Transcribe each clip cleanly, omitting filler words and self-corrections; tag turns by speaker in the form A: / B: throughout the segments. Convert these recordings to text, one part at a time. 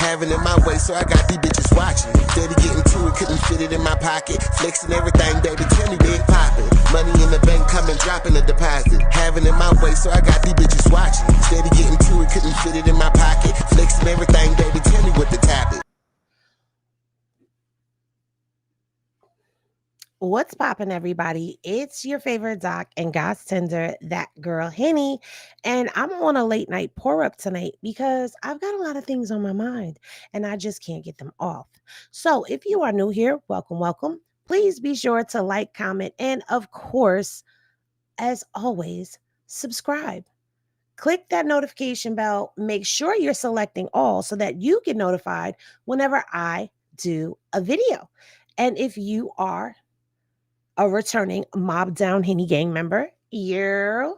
A: Having it my way, so I got these bitches watching. Steady getting to it, couldn't fit it in my pocket. Flexing everything, baby, tell me big poppin'. Money in the bank, coming, dropping a deposit. Having it my way, so I got these bitches watching. Steady getting to it, couldn't fit it in my pocket. Flexing everything, baby, tell me what the top is.
B: What's poppin', everybody? It's your favorite doc and God's tender, that girl Henny, and I'm on a late night pour up tonight because I've got a lot of things on my mind and I just can't get them off. So if you are new here, welcome, welcome. Please be sure to like, comment, and of course, as always, subscribe. Click that notification bell. Make sure you're selecting all so that you get notified whenever I do a video. And if you are a returning Mob Down Henny gang member. Yeah.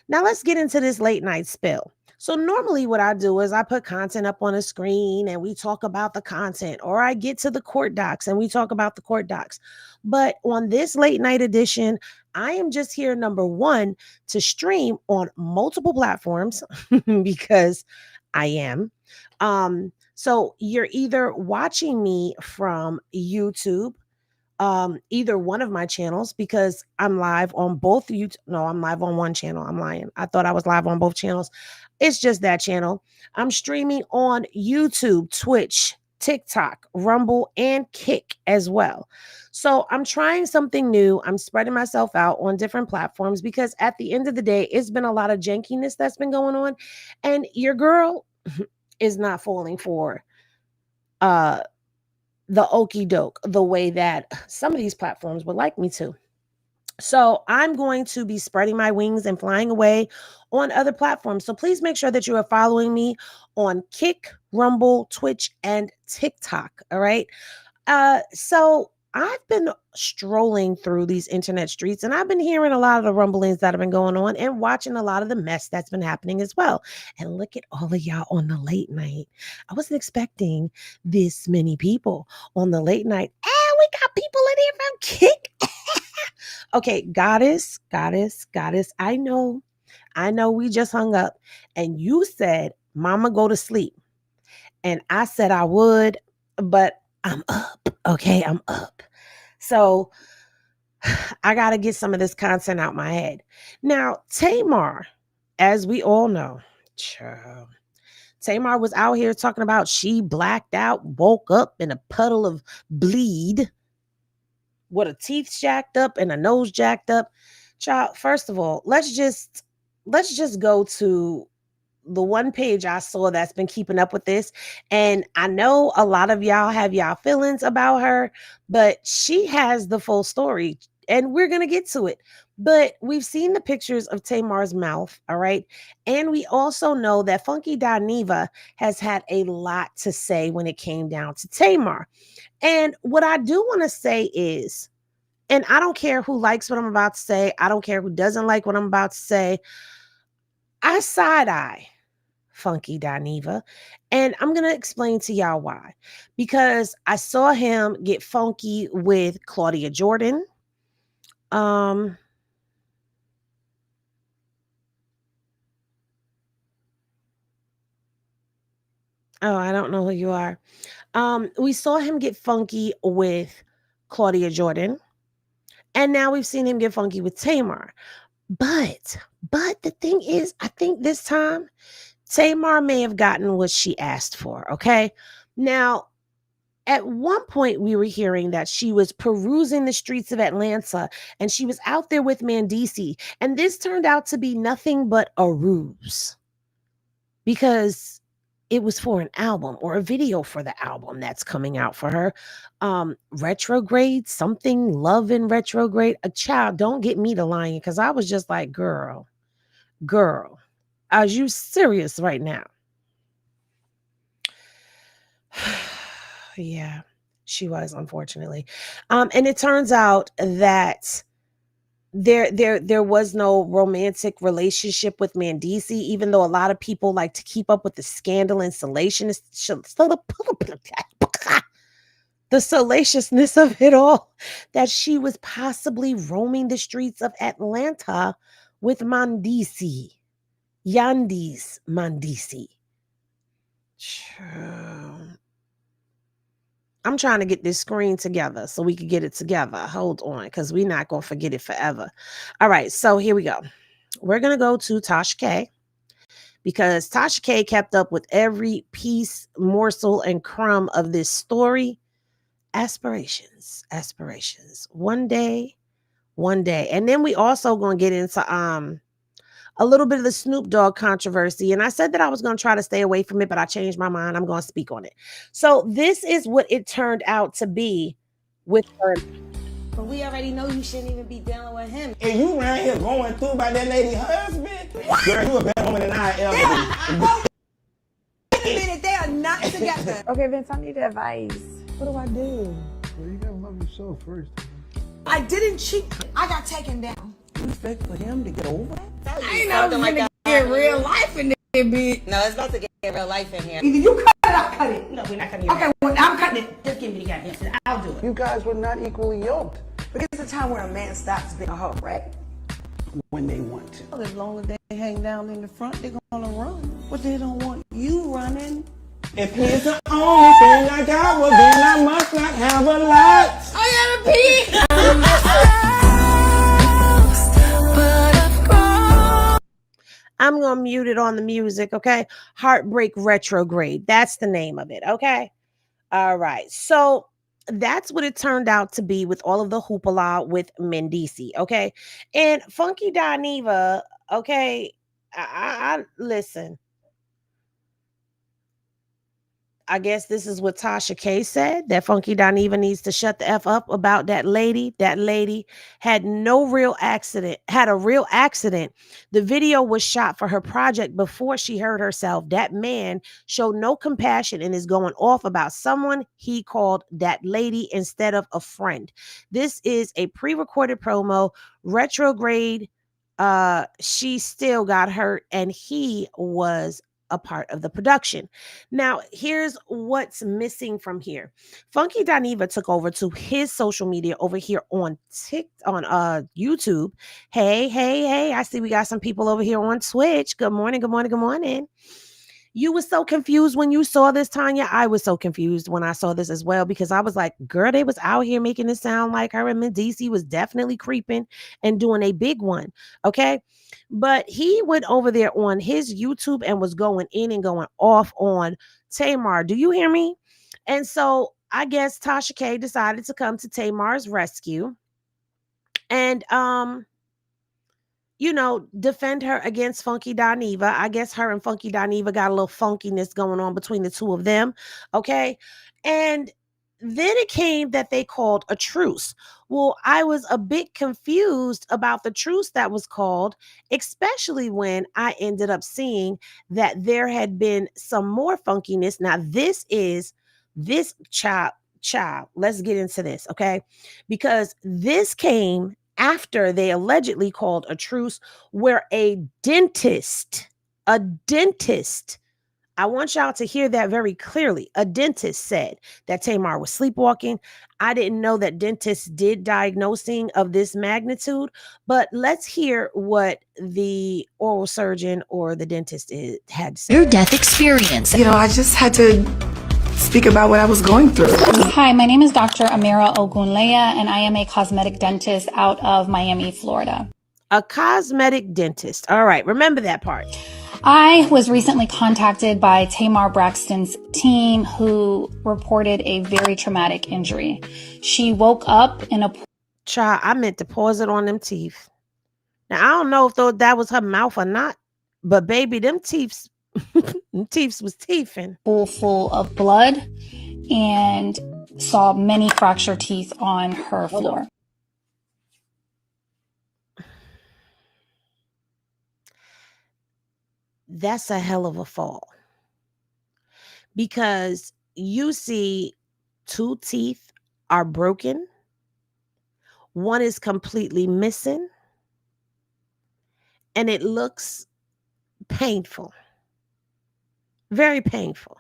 B: Now let's get into this late night spill. So normally what I do is I put content up on a screen and we talk about the content, or I get to the court docs and we talk about the court docs. But on this late night edition, I am just here, number one, to stream on multiple platforms because I am. So you're either watching me from YouTube, either one of my channels, because I'm live on both YouTube. No, I'm live on one channel. I'm lying. I thought I was live on both channels. It's just that channel. I'm streaming on YouTube, Twitch, TikTok, Rumble, and Kick as well. So I'm trying something new. I'm spreading myself out on different platforms because at the end of the day, it's been a lot of jankiness that's been going on. And your girl is not falling for the okie doke the way that some of these platforms would like me to. So I'm going to be spreading my wings and flying away on other platforms. So please make sure that you are following me on Kick, Rumble, Twitch, and TikTok. All right. So I've been strolling through these internet streets and I've been hearing a lot of the rumblings that have been going on and watching a lot of the mess that's been happening as well. And look at all of y'all on the late night. I wasn't expecting this many people on the late night. And we got people in here from Kick. Okay, goddess. I know we just hung up and you said, Mama, go to sleep. And I said I would, but I'm up. Okay, I'm up. So I got to get some of this content out my head. Now, Tamar, as we all know, child, Tamar was out here talking about she blacked out, woke up in a puddle of bleed with her teeth jacked up and a nose jacked up. Child, first of all, let's just go to the one page I saw that's been keeping up with this. And I know a lot of y'all have y'all feelings about her, but she has the full story and we're going to get to it. But we've seen the pictures of Tamar's mouth. All right. And we also know that Funky Dineva has had a lot to say when it came down to Tamar. And what I do want to say is, and I don't care who likes what I'm about to say, I don't care who doesn't like what I'm about to say, I side eye Funky Dineva. And I'm going to explain to y'all why. Because I saw him get funky with Claudia Jordan. Oh, I don't know who you are. We saw him get funky with Claudia Jordan. And now we've seen him get funky with Tamar. But the thing is, I think this time Tamar may have gotten what she asked for. Okay. Now, at one point, we were hearing that she was perusing the streets of Atlanta and she was out there with Mandisi. And this turned out to be nothing but a ruse because it was for an album or a video for the album that's coming out for her. Retrograde, something, love in retrograde. A child, don't get me to lying because I was just like, girl, are you serious right now? Yeah, she was, unfortunately. And it turns out that there was no romantic relationship with Mandisi, even though a lot of people like to keep up with the scandal and the salaciousness of it all, that she was possibly roaming the streets of Atlanta with Mandisi. Yandis Mandisi. I'm trying to get this screen together so we can get it together. Hold on, because we're not going to forget it forever. All right, so here we go. We're going to go to Tasha K, because Tasha K kept up with every piece, morsel, and crumb of this story. Aspirations. One day. And then we also going to get into a little bit of the Snoop Dogg controversy. And I said that I was going to try to stay away from it, but I changed my mind. I'm going to speak on it. So this is what it turned out to be with her.
C: But we already know you shouldn't even be dealing with him.
D: And you around here going through by that lady husband? What? Girl, you a better woman than I ever been.
C: Wait a minute, they are not together.
E: Okay, Vince, I need advice. What do I do?
F: Well, you gotta love yourself first.
C: I didn't cheat. I got taken down.
E: You expect for him to get over that?
C: I ain't know like that. Get real life in there, bitch.
G: No, it's about to get real life in here.
C: Either you cut it, I cut it.
B: No, we're not cutting it.
C: Okay, well, I'm cutting it.
B: Just give me the goddamn shit. I'll do it.
F: You guys were not equally yoked
C: Because it's a time where a man stops being a hoe, right?
F: when they want to.
E: Well, as long as they hang down in the front, they're gonna run. But they don't want you running.
D: If he's the only thing I got, well then I must not have a lot.
C: I gotta pee.
B: I'm going to mute it on the music, okay? Heartbreak Retrograde. That's the name of it, okay? All right. So that's what it turned out to be with all of the hoopla with Mendici, okay? And Funky Dineva, okay? I listen. I guess this is what Tasha K said, that Funky Dineva needs to shut the F up about that lady. That lady had a real accident. The video was shot for her project before she hurt herself. That man showed no compassion and is going off about someone he called that lady instead of a friend. This is a pre-recorded promo. Retrograde, she still got hurt and he was a part of the production. Now, here's what's missing from here. Funky Dineva took over to his social media over here on YouTube. Hey, I see we got some people over here on Twitch. Good morning. You were so confused when you saw this, Tanya. I was so confused when I saw this as well, because I was like, girl, they was out here making it sound like her and Mendici was definitely creeping and doing a big one. Okay. But he went over there on his YouTube and was going in and going off on Tamar. Do you hear me? And so I guess Tasha K decided to come to Tamar's rescue and, defend her against Funky Dineva. I guess her and Funky Dineva got a little funkiness going on between the two of them. Okay. And then it came that they called a truce. Well, I was a bit confused about the truce that was called, especially when I ended up seeing that there had been some more funkiness. Now, this child. Let's get into this, okay? Because this came after they allegedly called a truce where a dentist, I want y'all to hear that very clearly. A dentist said that Tamar was sleepwalking. I didn't know that dentists did diagnosing of this magnitude, but let's hear what the oral surgeon or the dentist had to say.
H: Your death experience.
C: I just had to speak about what I was going through.
I: Hi, my name is Dr. Amira Ogunleya, and I am a cosmetic dentist out of Miami, Florida.
B: A cosmetic dentist. All right, remember that part.
I: I was recently contacted by Tamar Braxton's team, who reported a very traumatic injury. She woke up in a...
B: Child, I meant to pause it on them teeth. Now, I don't know if that was her mouth or not, but baby, them teeth was teething.
I: Pool full of blood and saw many fractured teeth on her floor.
B: That's a hell of a fall, because you see 2 teeth are broken. One is completely missing, and it looks painful, very painful.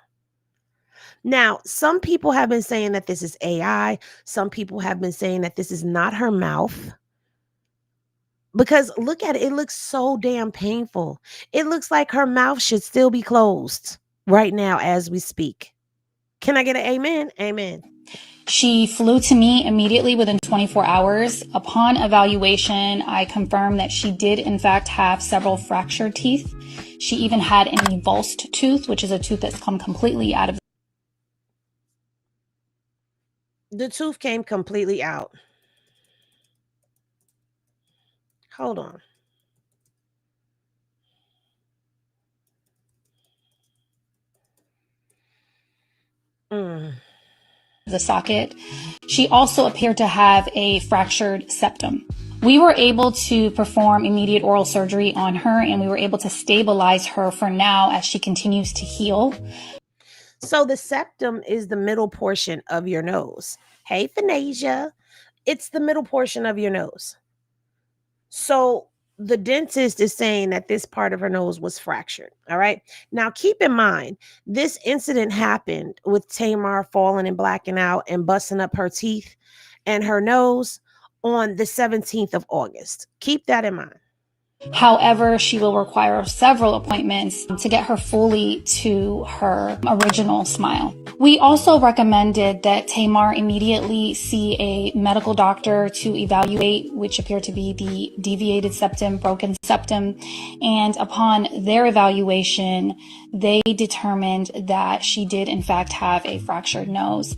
B: Now, some people have been saying that this is AI. Some people have been saying that this is not her mouth. Because look at it. It looks so damn painful. It looks like her mouth should still be closed right now as we speak. Can I get an amen? Amen.
I: She flew to me immediately within 24 hours. Upon evaluation, I confirmed that she did in fact have several fractured teeth. She even had an avulsed tooth, which is a tooth that's come completely out of
B: The tooth came completely out. Hold on.
I: the socket. She also appeared to have a fractured septum. We were able to perform immediate oral surgery on her, and we were able to stabilize her for now as she continues to heal.
B: So the septum is the middle portion of your nose. Hey, Phanasia. It's the middle portion of your nose. So the dentist is saying that this part of her nose was fractured. All right. Now, keep in mind, this incident happened with Tamar falling and blacking out and busting up her teeth and her nose on the 17th of August. Keep that in mind.
I: However, she will require several appointments to get her fully to her original smile. We also recommended that Tamar immediately see a medical doctor to evaluate, which appeared to be the deviated septum, broken septum. And upon their evaluation, they determined that she did in fact have a fractured nose.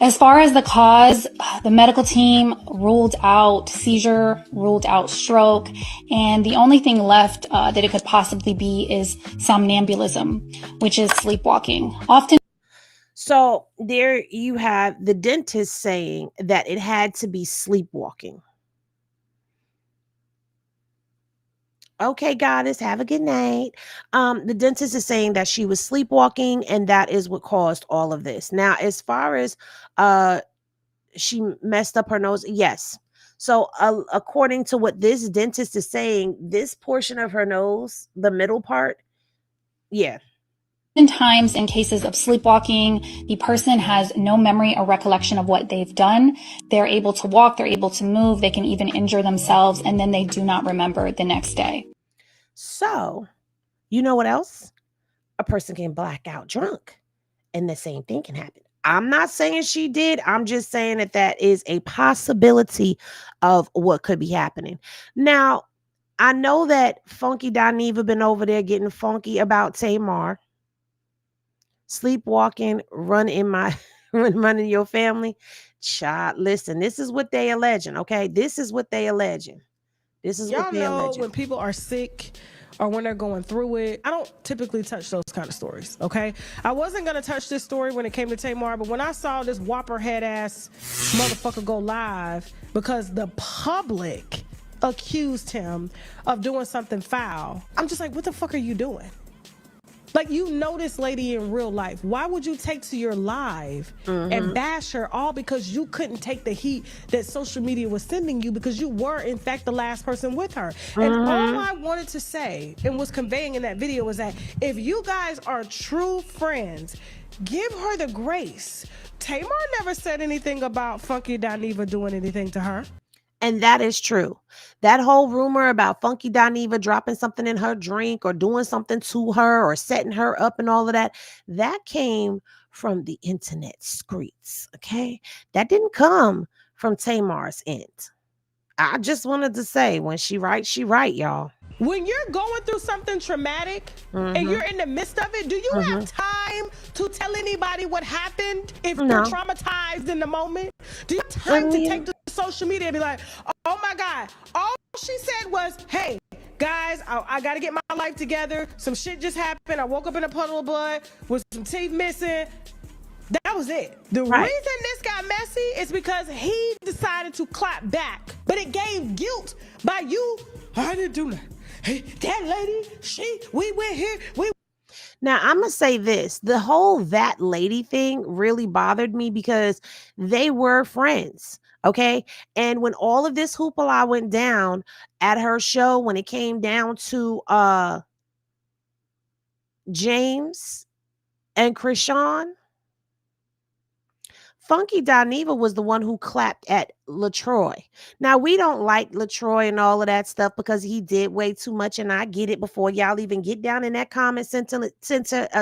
I: As far as the cause, the medical team ruled out seizure, ruled out stroke, and the only thing left that it could possibly be is somnambulism, which is sleepwalking. Often.
B: So there you have the dentist saying that it had to be sleepwalking. Okay, goddess, have a good night. The dentist is saying that she was sleepwalking, and that is what caused all of this. Now, as far as she messed up her nose, yes. So according to what this dentist is saying, this portion of her nose, the middle part, yeah.
I: Oftentimes, in cases of sleepwalking, the person has no memory or recollection of what they've done. They're able to walk, they're able to move, they can even injure themselves, and then they do not remember the next day.
B: So, you know what else? A person can black out drunk, and the same thing can happen. I'm not saying she did. I'm just saying that that is a possibility of what could be happening. Now, I know that Funky Dineva been over there getting funky about Tamar. Sleepwalking, run in your family. Child, listen, this is what they alleging, okay? This is what they alleging. This is what they alleging.
C: When people are sick or when they're going through it, I don't typically touch those kind of stories, okay? I wasn't going to touch this story when it came to Tamar, but when I saw this whopper head ass motherfucker go live because the public accused him of doing something foul, I'm just like, what the fuck are you doing? Like, you know this lady in real life. Why would you take to your live and bash her all because you couldn't take the heat that social media was sending you because you were, in fact, the last person with her? And all I wanted to say and was conveying in that video was that if you guys are true friends, give her the grace. Tamar never said anything about Funky Dineva doing anything to her.
B: And that is true. That whole rumor about Funky Dineva dropping something in her drink or doing something to her or setting her up and all of that, that came from the internet streets, okay? That didn't come from Tamar's end. I just wanted to say, when she right, y'all.
C: When you're going through something traumatic and you're in the midst of it, do you have time to tell anybody what happened if you're traumatized in the moment? Do you have time to take to social media and be like, oh my God, all she said was, hey, guys, I got to get my life together. Some shit just happened. I woke up in a puddle of blood with some teeth missing. That was it. The reason this got messy is because he decided to clap back, but it gave guilt by you. I didn't do nothing. Hey, that lady, we went here.
B: Now, I'm going to say this. The whole that lady thing really bothered me because they were friends. Okay. And when all of this hoopla went down at her show, when it came down to James and Krishan, Funky Dineva was the one who clapped at LaTroy. Now, we don't like LaTroy and all of that stuff because he did way too much, and I get it before y'all even get down in that comment center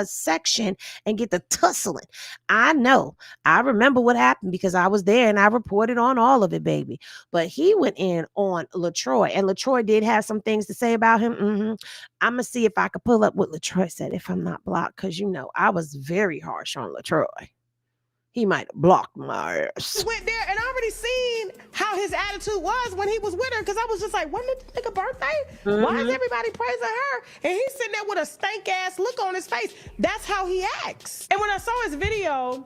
B: section and get the tussling. I know. I remember what happened because I was there and I reported on all of it, baby. But he went in on LaTroy, and LaTroy did have some things to say about him. I'm going to see if I could pull up what LaTroy said if I'm not blocked, because, you know, I was very harsh on LaTroy. He might have blocked my ass.
C: Went there and I already seen how his attitude was when he was with her, because I was just like, wasn't it the nigga birthday? Why is everybody praising her? And he's sitting there with a stank ass look on his face. That's how he acts. And when I saw his video,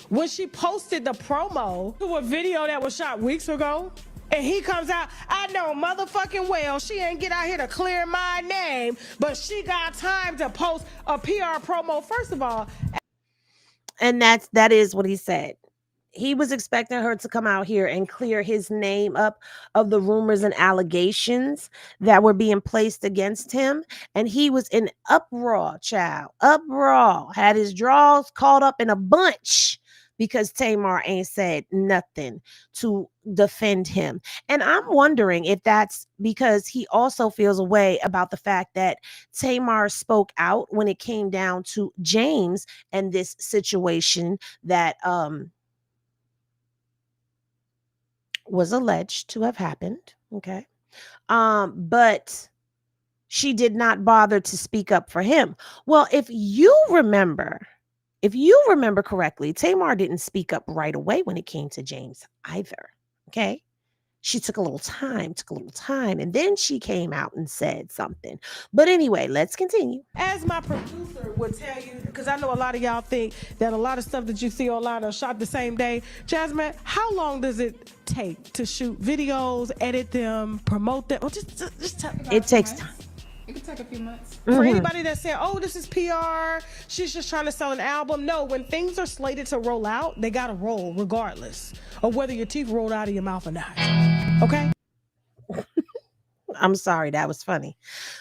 C: when she posted the promo to a video that was shot weeks ago, and he comes out, I know motherfucking well she ain't get out here to clear my name, but she got time to post a PR promo. First of all,
B: and that is what he said. He was expecting her to come out here and clear his name up of the rumors and allegations that were being placed against him. And he was in uproar, child. Uproar. Had his draws caught up in a bunch because Tamar ain't said nothing to defend him. And I'm wondering if that's because he also feels a way about the fact that Tamar spoke out when it came down to James and this situation that was alleged to have happened. Okay. But she did not bother to speak up for him. Well, if you remember correctly, Tamar didn't speak up right away when it came to James either. Okay. She took a little time, and then she came out and said something. But anyway, let's continue.
C: As my producer would tell you, because I know a lot of y'all think that a lot of stuff that you see online are shot the same day. Jasmine, how long does it take to shoot videos, edit them, promote them? Or just tell me.
B: It takes time.
H: It could take a few months.
C: For anybody that's saying, oh, this is PR, she's just trying to sell an album. No, when things are slated to roll out, they got to roll regardless of whether your teeth rolled out of your mouth or not. Okay?
B: I'm sorry, that was funny.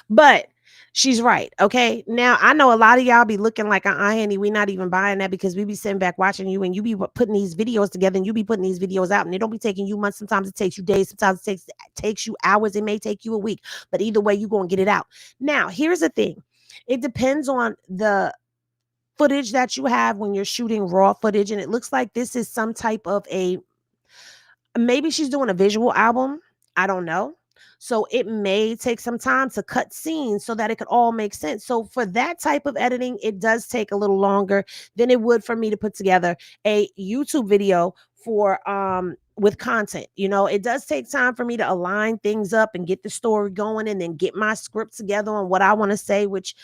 B: But she's right. Okay. Now, I know a lot of y'all be looking like, honey, we not even buying that because we be sitting back watching you and you be putting these videos together and you be putting these videos out and it don't be taking you months. Sometimes it takes you days. Sometimes it takes you hours. It may take you a week, but either way, you're going to get it out. Now, here's the thing. It depends on the footage that you have when you're shooting raw footage. And it looks like this is some type of maybe she's doing a visual album. I don't know. So it may take some time to cut scenes so that it could all make sense. So for that type of editing, it does take a little longer than it would for me to put together a YouTube video for with content. You know, it does take time for me to align things up and get the story going and then get my script together on what I want to say, which,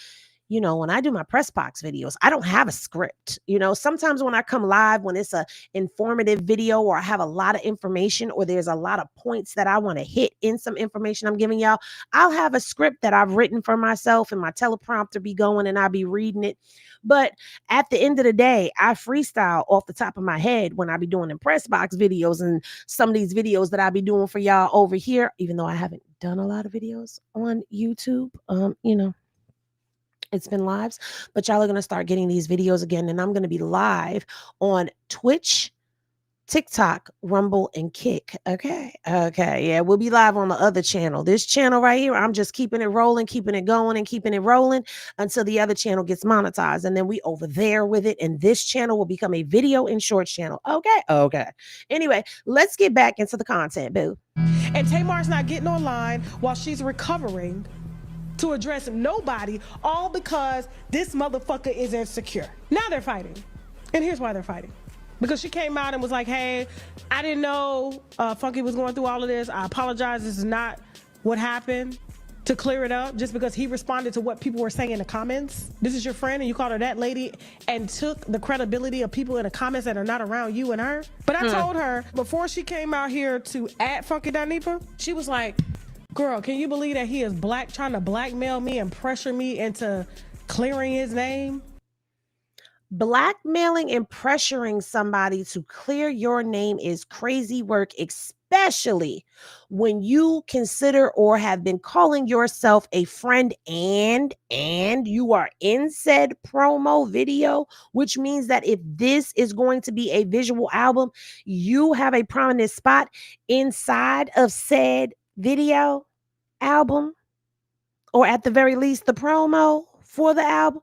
B: you know, when I do my press box videos, I don't have a script. You know, sometimes when I come live, when it's a informative video or I have a lot of information or there's a lot of points that I want to hit in some information I'm giving y'all, I'll have a script that I've written for myself and my teleprompter be going and I'll be reading it. But at the end of the day, I freestyle off the top of my head when I be doing the press box videos and some of these videos that I be doing for y'all over here, even though I haven't done a lot of videos on YouTube, you know. It's been lives, but y'all are going to start getting these videos again. And I'm going to be live on Twitch, TikTok, Rumble, and Kick. Okay. Yeah, we'll be live on the other channel. This channel right here, I'm just keeping it rolling, keeping it going, and keeping it rolling until the other channel gets monetized. And then we over there with it. And this channel will become a video and shorts channel. Okay. Anyway, let's get back into the content, boo.
C: And Tamar's not getting online while she's recovering to address nobody, all because this motherfucker is insecure. Now they're fighting. And here's why they're fighting. Because she came out and was like, hey, I didn't know Funky was going through all of this. I apologize. This is not what happened. To clear it up, just because he responded to what people were saying in the comments. This is your friend and you called her that lady and took the credibility of people in the comments that are not around you and her. But I told her before she came out here to add Funky Dineva, she was like, girl, can you believe that he is black, trying to blackmail me and pressure me into clearing his name?
B: Blackmailing and pressuring somebody to clear your name is crazy work, especially when you consider or have been calling yourself a friend and you are in said promo video, which means that if this is going to be a visual album, you have a prominent spot inside of said video album, or at the very least the promo for the album.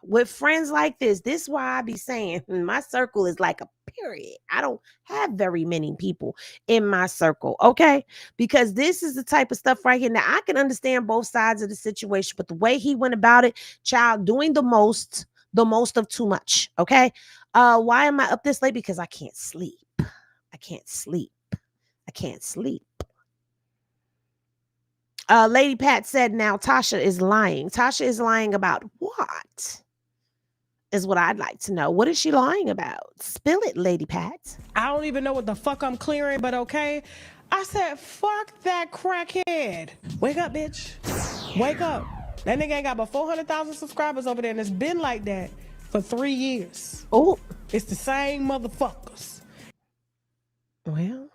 B: With friends like this is why I be saying my circle is like a period. I don't have very many people in my circle, okay? Because this is the type of stuff right here. Now, I can understand both sides of the situation, but the way he went about it, child, doing the most of too much, okay? Why am I up this late? Because I can't sleep. I can't sleep. I can't sleep. Lady Pat said, now Tasha is lying. Tasha is lying about what? Is what I'd like to know. What is she lying about? Spill it, Lady Pat.
C: I don't even know what the fuck I'm clearing, but okay. I said, fuck that crackhead. Wake up, bitch. Wake up. That nigga ain't got but 400,000 subscribers over there, and it's been like that for 3 years.
B: Oh.
C: It's the same motherfuckers.
B: Well.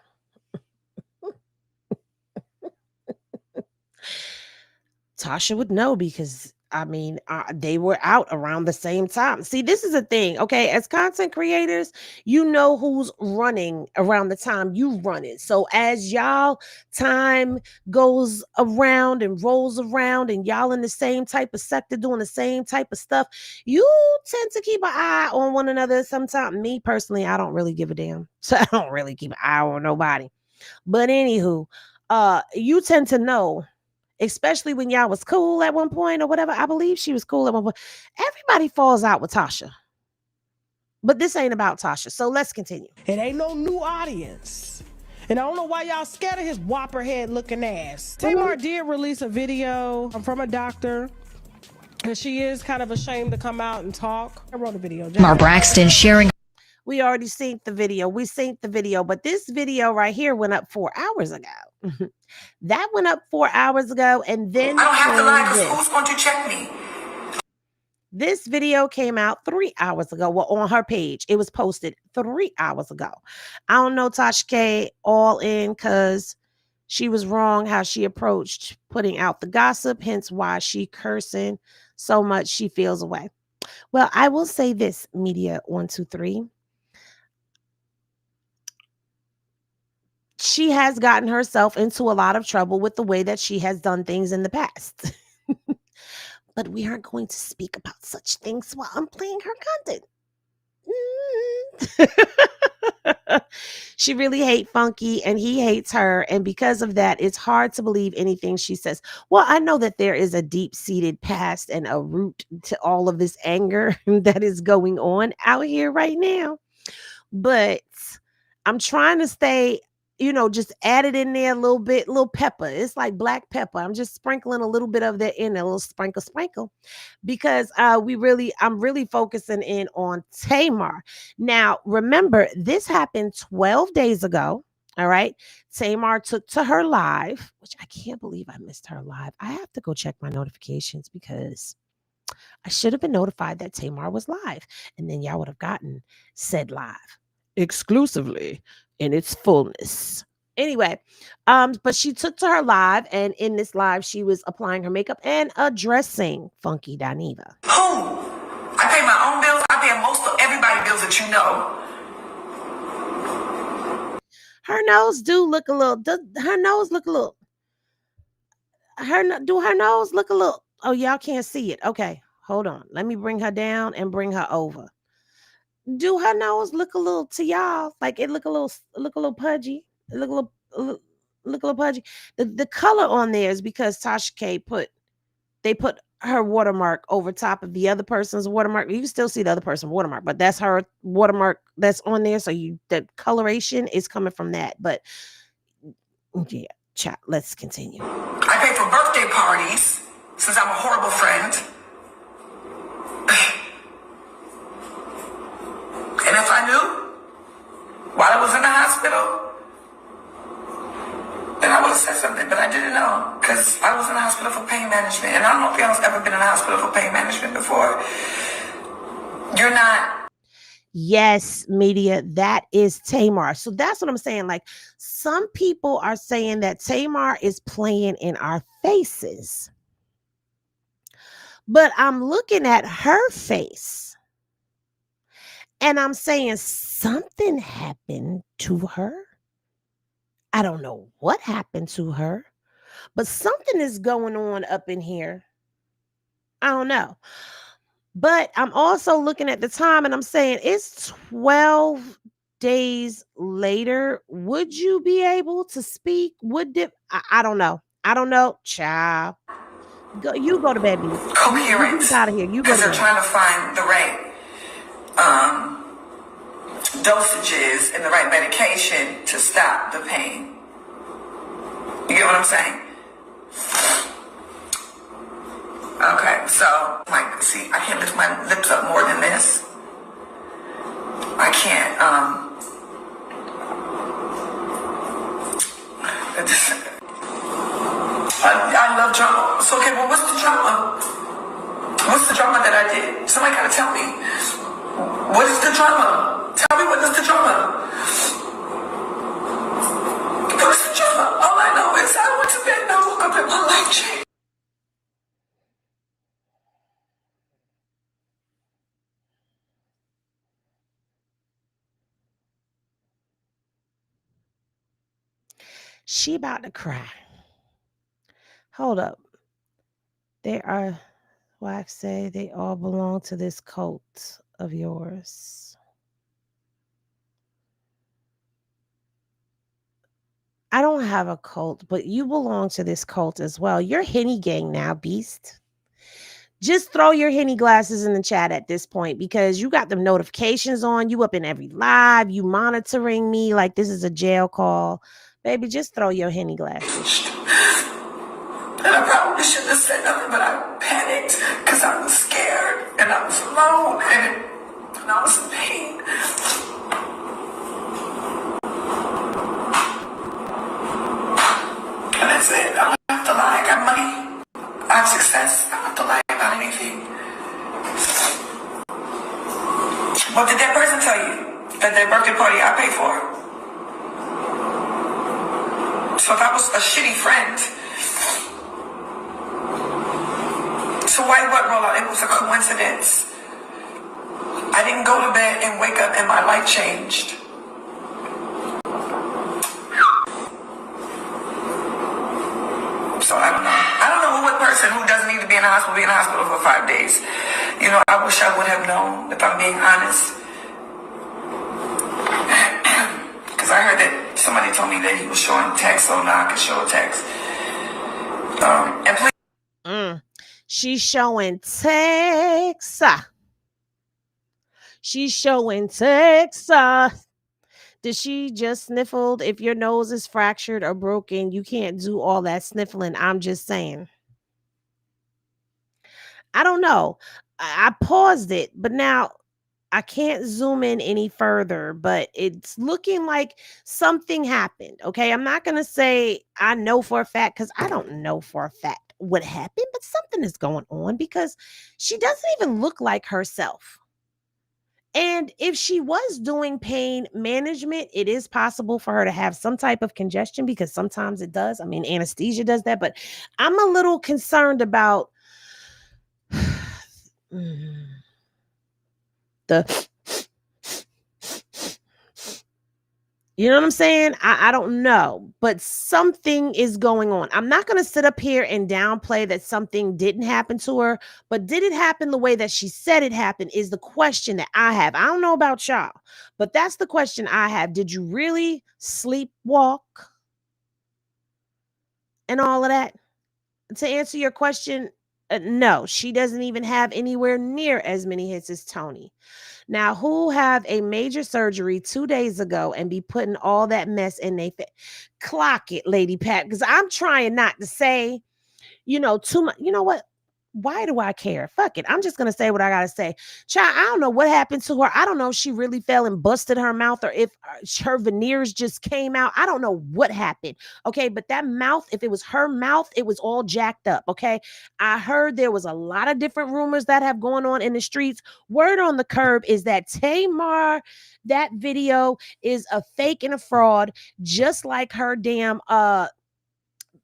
B: Tasha would know because, I mean, they were out around the same time. See, this is a thing, okay? As content creators, you know who's running around the time you run it. So as y'all time goes around and rolls around and y'all in the same type of sector doing the same type of stuff, you tend to keep an eye on one another. Sometimes, me personally, I don't really give a damn. So I don't really keep an eye on nobody. But anywho, you tend to know, especially when y'all was cool at one point or whatever. I believe she was cool at one point. Everybody falls out with Tasha. But this ain't about Tasha. So let's continue.
C: It ain't no new audience. And I don't know why y'all scared of his whopper head looking ass. Tamar did release a video from a doctor. And she is kind of ashamed to come out and talk. I wrote a video.
H: Tamar Braxton sharing.
B: We already synced the video. We synced the video. But this video right here went up 4 hours ago. That went up 4 hours ago. And then
J: I don't have to lie because who's going to check me?
B: This video came out 3 hours ago. Well, on her page. It was posted 3 hours ago. I don't know, Tasha K, all in because she was wrong how she approached putting out the gossip, hence why she cursing so much she feels away. Well, I will say this, Media 123. She has gotten herself into a lot of trouble with the way that she has done things in the past. But we aren't going to speak about such things while I'm playing her content. She really hates Funky and he hates her. And because of that, it's hard to believe anything she says. Well, I know that there is a deep-seated past and a root to all of this anger that is going on out here right now. But I'm trying to stay, just add it in there a little bit, little pepper. It's like black pepper. I'm just sprinkling a little bit of that in, a little sprinkle, because I'm really focusing in on Tamar. Now, remember, this happened 12 days ago. All right. Tamar took to her live, which I can't believe I missed her live. I have to go check my notifications because I should have been notified that Tamar was live. And then y'all would have gotten said live exclusively in its fullness. Anyway, but she took to her live, and in this live, she was applying her makeup and addressing Funky Dineva.
J: Who? I pay my own bills. I pay most of everybody's bills that you know.
B: Her nose do look a little. Do her nose look a little? Her nose look a little? Oh, y'all can't see it. Okay, hold on. Let me bring her down and bring her over. Do her nose look a little to y'all? Like it look a little pudgy. It look a little pudgy. The color on there is because Tasha K put her watermark over top of the other person's watermark. You can still see the other person's watermark, but that's her watermark that's on there. So the coloration is coming from that. But yeah, chat. Let's continue.
J: I pay for birthday parties since I'm a horrible friend. And if I knew while I was in the hospital, then I would have said something, but I didn't know because I was in the hospital for pain management. And I don't know if y'all's ever been in the hospital for pain management before. You're not.
B: Yes, media, that is Tamar. So that's what I'm saying. Like, some people are saying that Tamar is playing in our faces. But I'm looking at her face and I'm saying something happened to her. I don't know what happened to her, but something is going on up in here. I don't know. But I'm also looking at the time and I'm saying it's 12 days later. Would you be able to speak? I don't know. I don't know. Child. You go to bed, Beast.
J: Coherent.
B: You out of here. You go
J: Because
B: to
J: they're
B: bed.
J: trying to find the right dosages and the right medication to stop the pain. You get what I'm saying? Okay, so, like, see, I can't lift my lips up more than this. I can't, I love drama. So, okay, well, what's the drama? What's the drama that I did? Somebody gotta tell me. What is the drama? Tell me what is the drama? What's the drama? All I know is I went to bed and I woke up and my life changed.
B: She about to cry. Hold up. Wack say they all belong to this cult of yours. I don't have a cult, but you belong to this cult as well. You're Henny gang now, Beast. Just throw your Henny glasses in the chat at this point because you got the notifications on. You up in every live. You monitoring me like this is a jail call. Baby, just throw your Henny glasses.
J: And I probably shouldn't have said nothing, but I panicked because I was scared and I was alone and I was in pain. And that's it. I don't have to lie. I got money. I have success. I don't have to lie about anything. What did that person tell you? That their birthday party I paid for? So if I was a shitty friend, so why what roll out? It was a coincidence. I didn't go to bed and wake up and my life changed. So I don't know. I don't know what person who doesn't need to be in the hospital be in the hospital for 5 days. You know, I wish I would have known, if I'm being honest. Because I heard that somebody told me that he was showing text, so now I can show a text. And please.
B: She's showing text. She's showing text. Did she just sniffled? If your nose is fractured or broken, you can't do all that sniffling. I'm just saying. I don't know. I paused it, but now I can't zoom in any further, but it's looking like something happened. Okay. I'm not going to say I know for a fact because I don't know for a fact what happened, but something is going on because she doesn't even look like herself. And if she was doing pain management, it is possible for her to have some type of congestion because sometimes it does. I mean, anesthesia does that, but I'm a little concerned about you know what I'm saying? I don't know, but something is going on. I'm not going to sit up here and downplay that something didn't happen to her, but did it happen the way that she said it happened is the question that I have. I don't know about y'all, but that's the question I have. Did you really sleepwalk and all of that? To answer your question, no, she doesn't even have anywhere near as many hits as Tony. Now, who have a major surgery 2 days ago and be putting all that mess in their face? Clock it, Lady Pat, because I'm trying not to say, too much. You know what? Why do I care? Fuck it. I'm just going to say what I got to say. Child, I don't know what happened to her. I don't know if she really fell and busted her mouth or if her veneers just came out. I don't know what happened. Okay. But that mouth, if it was her mouth, it was all jacked up. Okay. I heard there was a lot of different rumors that have gone on in the streets. Word on the curb is that Tamar, that video is a fake and a fraud, just like her damn,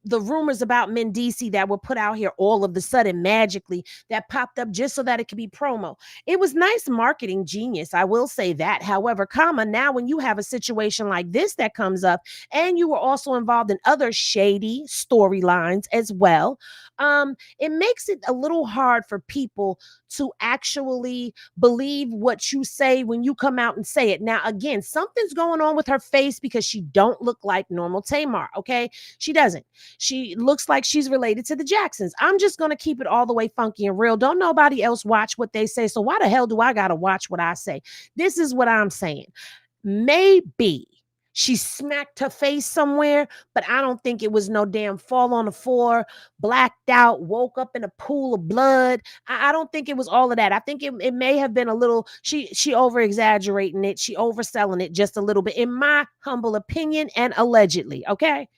B: the rumors about Mendici that were put out here all of the sudden magically that popped up just so that it could be promo. It was nice marketing genius. I will say that. However, now when you have a situation like this that comes up and you were also involved in other shady storylines as well, it makes it a little hard for people to actually believe what you say when you come out and say it. Now, again, something's going on with her face because she don't look like normal Tamar. Okay. She doesn't. She looks like she's related to the Jacksons. I'm just going to keep it all the way funky and real. Don't nobody else watch what they say. So why the hell do I got to watch what I say? This is what I'm saying. Maybe she smacked her face somewhere, but I don't think it was no damn fall on the floor, blacked out, woke up in a pool of blood. I don't think it was all of that. I think it may have been a little, she over exaggerating it. She overselling it just a little bit, in my humble opinion and allegedly. Okay.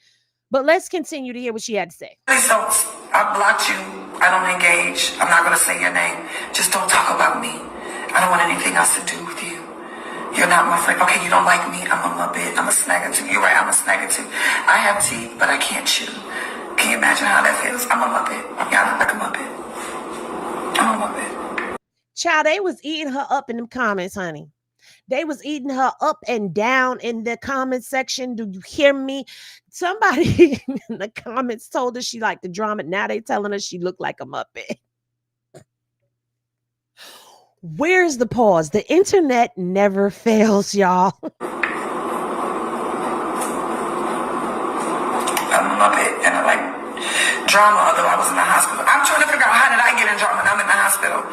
B: But let's continue to hear what she had to say.
J: Please don't. I blocked you. I don't engage. I'm not going to say your name. Just don't talk about me. I don't want anything else to do with you. You're not my friend. Okay, you don't like me. I'm a muppet. I'm a snagger too. You're right. I'm a snagger too. I have teeth, but I can't chew. Can you imagine how that feels? I'm a muppet. Yeah, I look like a muppet. I'm a muppet.
B: Child, they was eating her up in them comments, honey. They was eating her up and down in the comment section. Do you hear me? Somebody in the comments told her she liked the drama. Now they telling her she looked like a Muppet. Where's the pause? The internet never fails, y'all.
J: I'm a Muppet and I like drama, although I was in the hospital. I'm trying to figure out how did I get in drama and I'm in the hospital.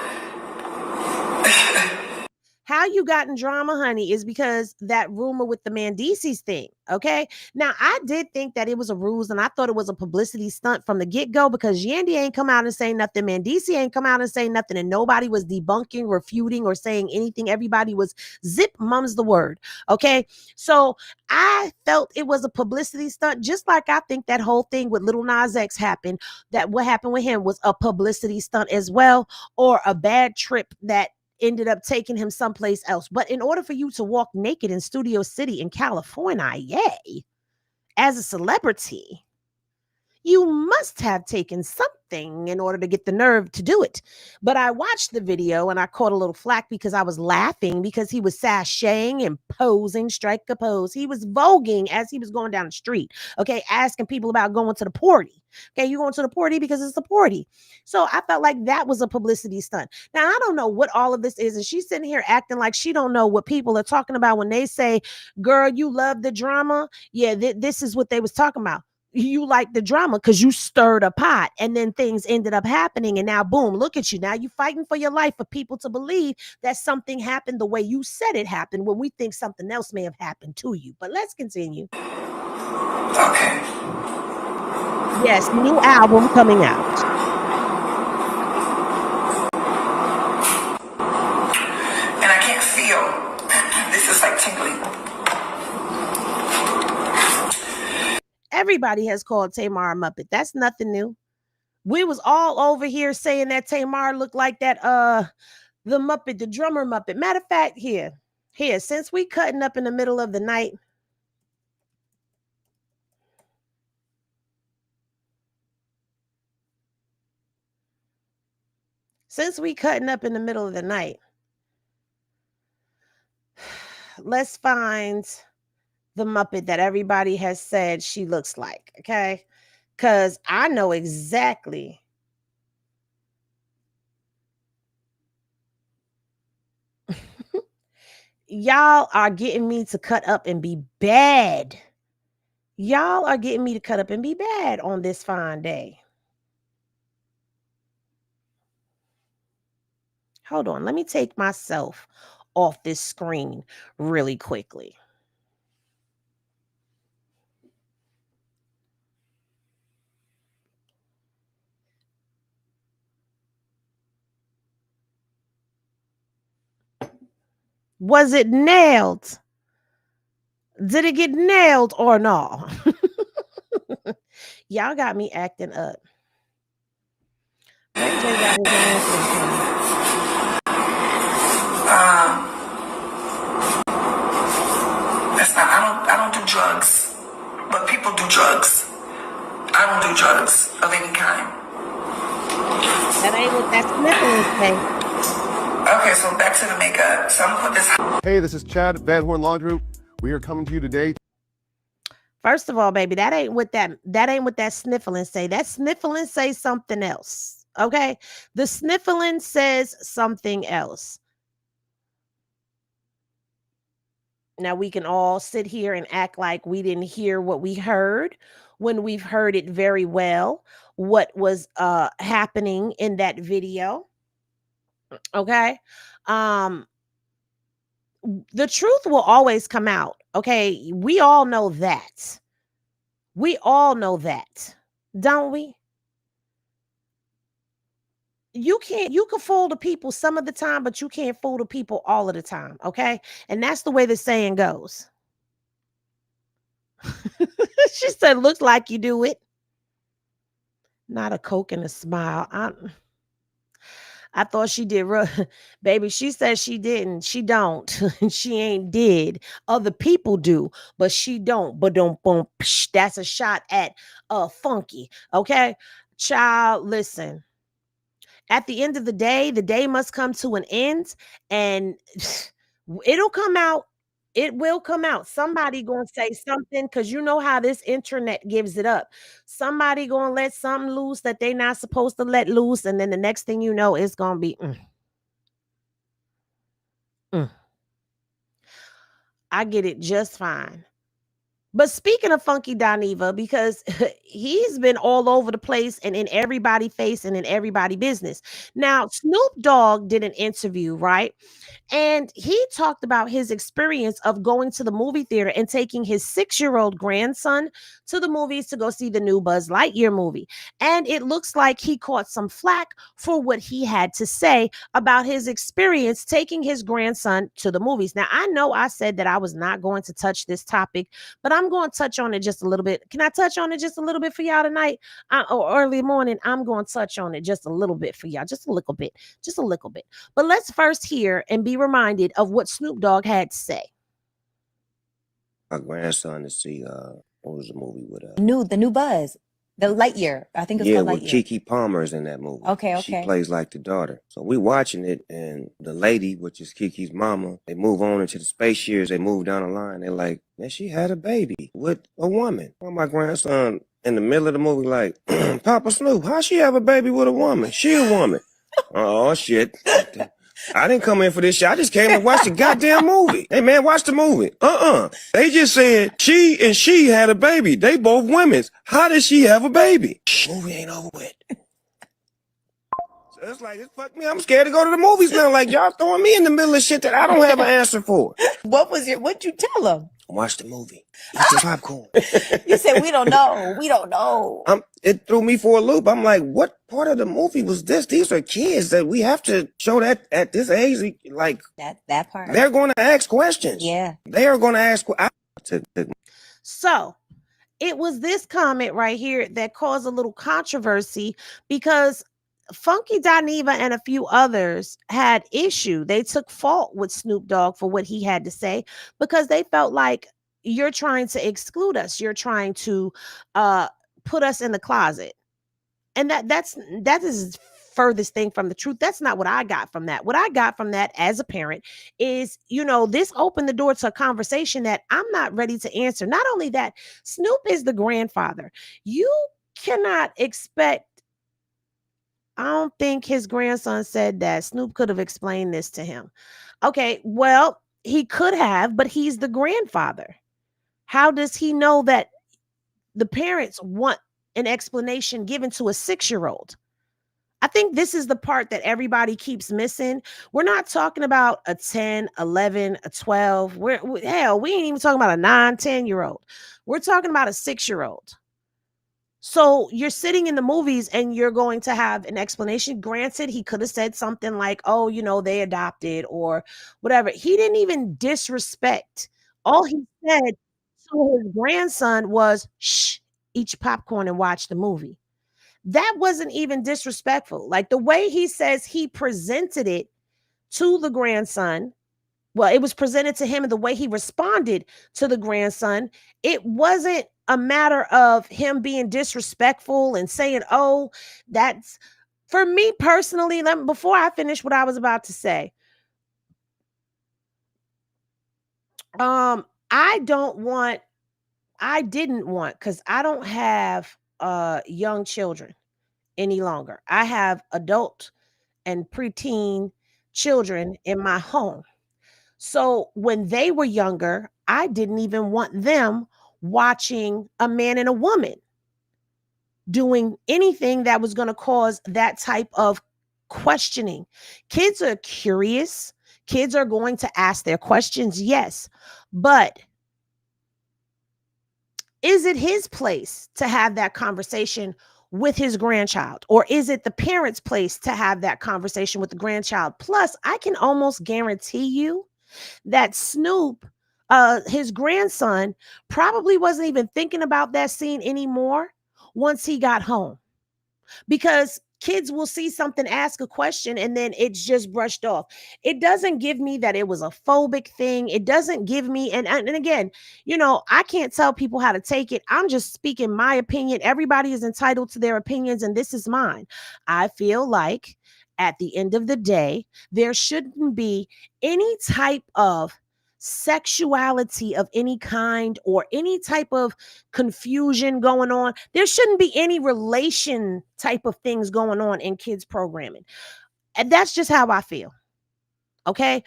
B: How you got in drama, honey, is because that rumor with the Mendicis thing. Okay. Now, I did think that it was a ruse and I thought it was a publicity stunt from the get-go because Yandy ain't come out and say nothing. Mendici ain't come out and say nothing. And nobody was debunking, refuting, or saying anything. Everybody was zip mum's the word. Okay. So I felt it was a publicity stunt, just like I think that whole thing with Lil Nas X happened, that what happened with him was a publicity stunt as well, or a bad trip that ended up taking him someplace else. But in order for you to walk naked in Studio City in California, yay, as a celebrity, you must have taken something in order to get the nerve to do it. But I watched the video and I caught a little flack because I was laughing because he was sashaying and posing, strike a pose. He was voguing as he was going down the street, okay, asking people about going to the party. Okay, you going to the party because it's the party. So I felt like that was a publicity stunt. Now, I don't know what all of this is. And she's sitting here acting like she don't know what people are talking about when they say, girl, you love the drama. Yeah, this is what they was talking about. You like the drama because you stirred a pot and then things ended up happening. And now, boom, look at you. Now you fighting for your life for people to believe that something happened the way you said it happened when we think something else may have happened to you. But let's continue.
J: Okay.
B: Yes, new album coming out.
J: And I can't feel. This is like tingling.
B: Everybody has called Tamar a Muppet. That's nothing new. We was all over here saying that Tamar looked like that the Muppet, the drummer Muppet. Matter of fact, here, since we cutting up in the middle of the night, let's find the Muppet that everybody has said she looks like, okay? Because I know exactly. Y'all are getting me to cut up and be bad. Y'all are getting me to cut up and be bad on this fine day. Hold on. Let me take myself off this screen really quickly. Was it nailed? Did it get nailed or no? Y'all got me acting up. Ray J got his own thing.
J: That's not. I don't do drugs, but people do drugs. I don't do drugs of any kind.
B: That ain't what that sniffling thing.
J: Okay, so back to the makeup. So I'm gonna put this.
H: Hey, this is Chad, Van Horn Law Group. We are coming to you today.
B: First of all, baby, that ain't what that sniffling say. That sniffling say something else. Okay? The sniffling says something else. Now we can all sit here and act like we didn't hear what we heard when we've heard it very well, what was happening in that video. Okay? The truth will always come out. Okay? We all know that. We all know that. Don't we? You can fool the people some of the time, but you can't fool the people all of the time. Okay? And that's the way the saying goes. She said, looks like you do it. Not a Coke and a smile. I thought she did. Baby, she said she didn't. She don't. She ain't did. Other people do, but she don't. But don't boom. That's a shot at Funky. Okay? Child, listen. At the end of the day must come to an end, and it'll come out. It will come out. Somebody gonna say something, because you know how this internet gives it up. Somebody gonna let something loose that they not supposed to let loose, and then the next thing you know, it's gonna be I get it just fine. But speaking of Funky Dineva, because he's been all over the place and in everybody's face and in everybody's business. Now, Snoop Dogg did an interview, right? And he talked about his experience of going to the movie theater and taking his 6-year-old grandson to the movies to go see the new Buzz Lightyear movie. And it looks like he caught some flack for what he had to say about his experience taking his grandson to the movies. Now, I know I said that I was not going to touch this topic, but I'm going to touch on it just a little bit. Can I touch on it just a little bit for y'all tonight or early morning? I'm going to touch on it just a little bit for y'all, just a little bit. But let's first hear and be reminded of what Snoop Dogg had to say.
K: My grandson to see what was the movie with
G: The new Buzz, the Lightyear. I think it's called Lightyear.
K: with Kiki Palmer's in that movie.
G: Okay.
K: She plays like the daughter. So we watching it, and the lady, which is Kiki's mama, they move on into the space years. They move down the line. They're like, man, she had a baby with a woman. Well, my grandson in the middle of the movie like, Papa Snoop, how she have a baby with a woman? She a woman. Oh shit. I didn't come in for this shit. I just came to watch the goddamn movie. Hey, man, watch the movie. They just said she had a baby. They both women's. How did she have a baby? Movie ain't over with. So it's like, it fucked me. I'm scared to go to the movies now. Like, y'all throwing me in the middle of shit that I don't have an answer for.
G: What'd you tell him?
K: Watch the movie. Eat your popcorn.
G: You said, we don't know. We don't know.
K: It threw me for a loop. I'm like, what part of the movie was this? These are kids that we have to show that at this age. Like
G: that part.
K: They're going to ask questions.
G: Yeah.
K: They are going to ask.
B: So it was this comment right here that caused a little controversy, because Funky Dineva and a few others had issue. They took fault with Snoop Dogg for what he had to say, because they felt like, you're trying to exclude us. You're trying to put us in the closet. And that is furthest thing from the truth. That's not what I got from that. What I got from that as a parent is, this opened the door to a conversation that I'm not ready to answer. Not only that, Snoop is the grandfather. You cannot expect. I don't think his grandson said that. Snoop could have explained this to him. Okay, well, he could have, but he's the grandfather. How does he know that the parents want an explanation given to a 6-year-old? I think this is the part that everybody keeps missing. We're not talking about a 10, 11, a 12. We ain't even talking about a 9, 10-year-old. We're talking about a 6-year-old. So you're sitting in the movies and you're going to have an explanation. Granted, he could have said something like, oh, they adopted or whatever. He didn't even disrespect. All he said to his grandson was, shh, eat your popcorn and watch the movie. That wasn't even disrespectful. Like the way he says he presented it to the grandson, well, it was presented to him and the way he responded to the grandson, it wasn't a matter of him being disrespectful and saying, oh, that's for me personally. Before I finish what I was about to say, I didn't want, because I don't have young children any longer. I have adult and preteen children in my home. So when they were younger, I didn't even want them watching a man and a woman doing anything that was going to cause that type of questioning. Kids are curious. Kids are going to ask their questions, yes. But is it his place to have that conversation with his grandchild? Or is it the parent's place to have that conversation with the grandchild? Plus, I can almost guarantee you that Snoop, his grandson, probably wasn't even thinking about that scene anymore once he got home, because kids will see something, ask a question, and then it's just brushed off. It doesn't give me that it was a phobic thing. It doesn't give me, and again, I can't tell people how to take it. I'm just speaking my opinion. Everybody is entitled to their opinions, and this is mine. I feel like at the end of the day, there shouldn't be any type of sexuality of any kind or any type of confusion going on. There shouldn't be any relation type of things going on in kids programming. And that's just how I feel. Okay.